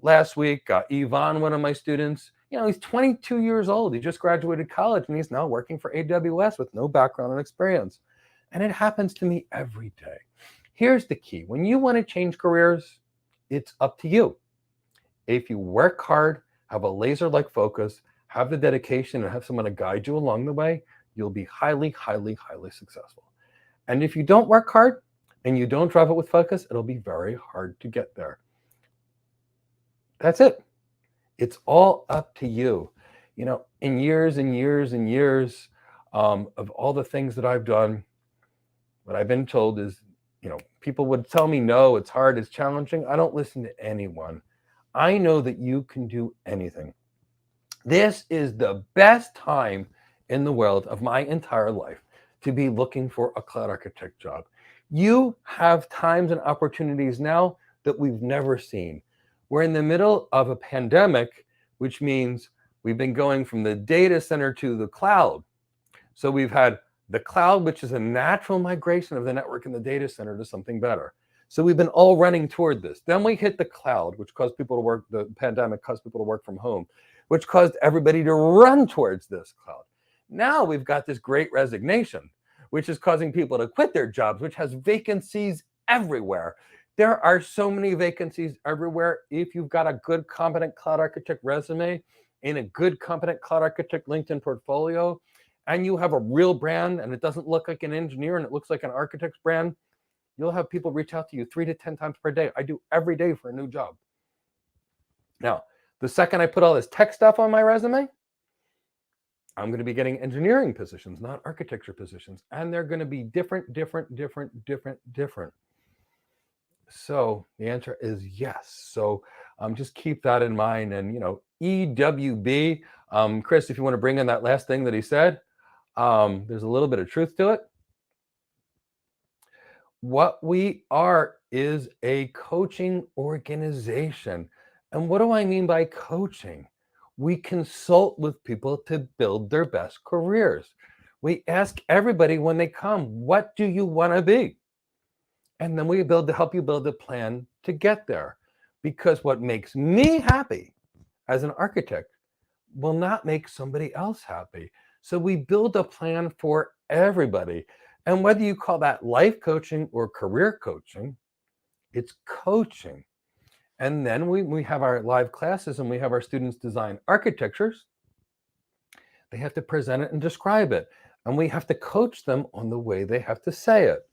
Speaker 1: Last week, Yvonne, one of my students, he's 22 years old. He just graduated college and he's now working for AWS with no background and experience. And it happens to me every day. Here's the key. When you want to change careers, it's up to you. If you work hard, have a laser-like focus, have the dedication, and have someone to guide you along the way, you'll be highly, highly, highly successful. And if you don't work hard and you don't drive it with focus, it'll be very hard to get there. That's it. It's all up to you. In years and years and years of all the things that I've done, what I've been told is, people would tell me, no, it's hard, it's challenging. I don't listen to anyone. I know that you can do anything. This is the best time in the world of my entire life to be looking for a cloud architect job. You have times and opportunities now that we've never seen. We're in the middle of a pandemic, which means we've been going from the data center to the cloud. So we've had the cloud, which is a natural migration of the network in the data center to something better. So we've been all running toward this. Then we hit the cloud, which caused people to work, the pandemic caused people to work from home, which caused everybody to run towards this cloud. Now we've got this great resignation, which is causing people to quit their jobs, which has vacancies everywhere. There are so many vacancies everywhere. If you've got a good, competent cloud architect resume and a good, competent cloud architect LinkedIn portfolio, and you have a real brand and it doesn't look like an engineer and it looks like an architect's brand, you'll have people reach out to you 3 to 10 times per day. I do every day for a new job. Now, the second I put all this tech stuff on my resume, I'm going to be getting engineering positions, not architecture positions. And they're going to be different. So the answer is yes. So just keep that in mind. And, EWB, Chris, if you want to bring in that last thing that he said, there's a little bit of truth to it. What we are is a coaching organization. And what do I mean by coaching? We consult with people to build their best careers. We ask everybody when they come, what do you want to be? And then we help you build a plan to get there. Because what makes me happy as an architect will not make somebody else happy. So we build a plan for everybody. And whether you call that life coaching or career coaching, it's coaching. And then we have our live classes and we have our students design architectures. They have to present it and describe it. And we have to coach them on the way they have to say it.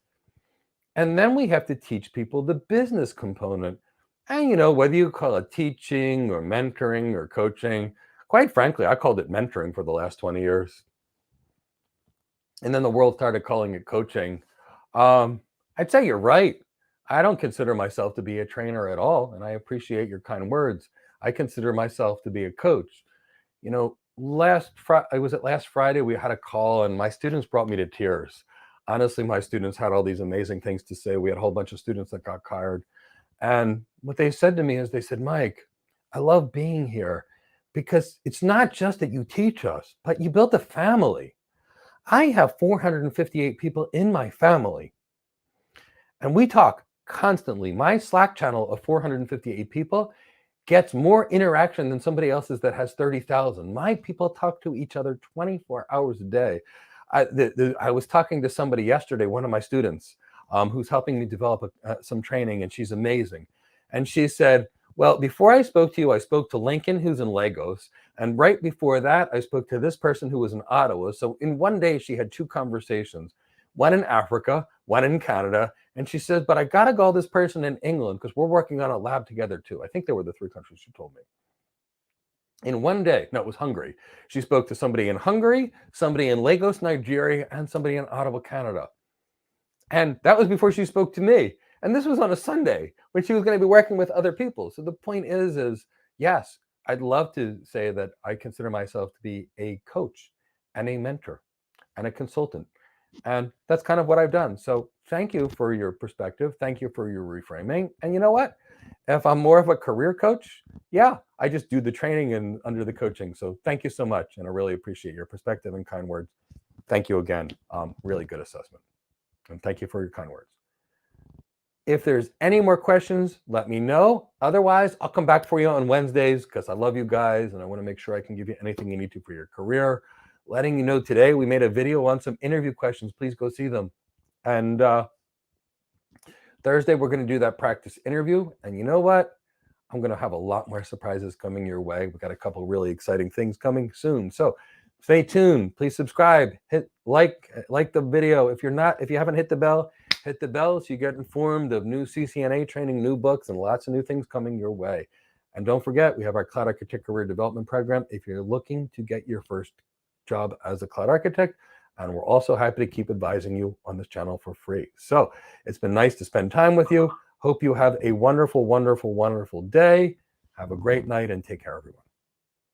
Speaker 1: And then we have to teach people the business component. And whether you call it teaching or mentoring or coaching, quite frankly, I called it mentoring for the last 20 years. And then the world started calling it coaching. I'd say you're right. I don't consider myself to be a trainer at all, and I appreciate your kind words. I consider myself to be a coach. Last Friday, we had a call, and my students brought me to tears. Honestly, my students had all these amazing things to say. We had a whole bunch of students that got hired. And what they said to me is, they said, Mike, I love being here because it's not just that you teach us, but you built a family. I have 458 people in my family. And we talk constantly. My Slack channel of 458 people gets more interaction than somebody else's that has 30,000. My people talk to each other 24 hours a day. I was talking to somebody yesterday, one of my students, who's helping me develop some training, and she's amazing. And she said, well, before I spoke to you, I spoke to Lincoln, who's in Lagos. And right before that, I spoke to this person who was in Ottawa. So in one day, she had 2 conversations, one in Africa, one in Canada. And she says, but I got to call this person in England because we're working on a lab together too. I think they were the 3 countries she told me. In one day, no, it was Hungary. She spoke to somebody in Hungary, somebody in Lagos, Nigeria, and somebody in Ottawa, Canada. And that was before she spoke to me. And this was on a Sunday when she was going to be working with other people. So the point is yes, I'd love to say that I consider myself to be a coach and a mentor and a consultant. And that's kind of what I've done. So thank you for your perspective. Thank you for your reframing. And you know what? If I'm more of a career coach, yeah, I just do the training and under the coaching. So thank you so much. And I really appreciate your perspective and kind words. Thank you again. Really good assessment. And thank you for your kind words. If there's any more questions, let me know. Otherwise, I'll come back for you on Wednesdays because I love you guys and I want to make sure I can give you anything you need to for your career. Letting you know today, we made a video on some interview questions. Please go see them. And Thursday, we're going to do that practice interview. And you know what? I'm going to have a lot more surprises coming your way. We've got a couple really exciting things coming soon. So stay tuned. Please subscribe. Hit like the video. If you haven't hit the bell so you get informed of new CCNA training, new books, and lots of new things coming your way. And don't forget, we have our Cloud Architect Career Development Program if you're looking to get your first job as a cloud architect. And we're also happy to keep advising you on this channel for free. So it's been nice to spend time with you. Hope you have a wonderful, wonderful, wonderful day. Have a great night and take care, everyone.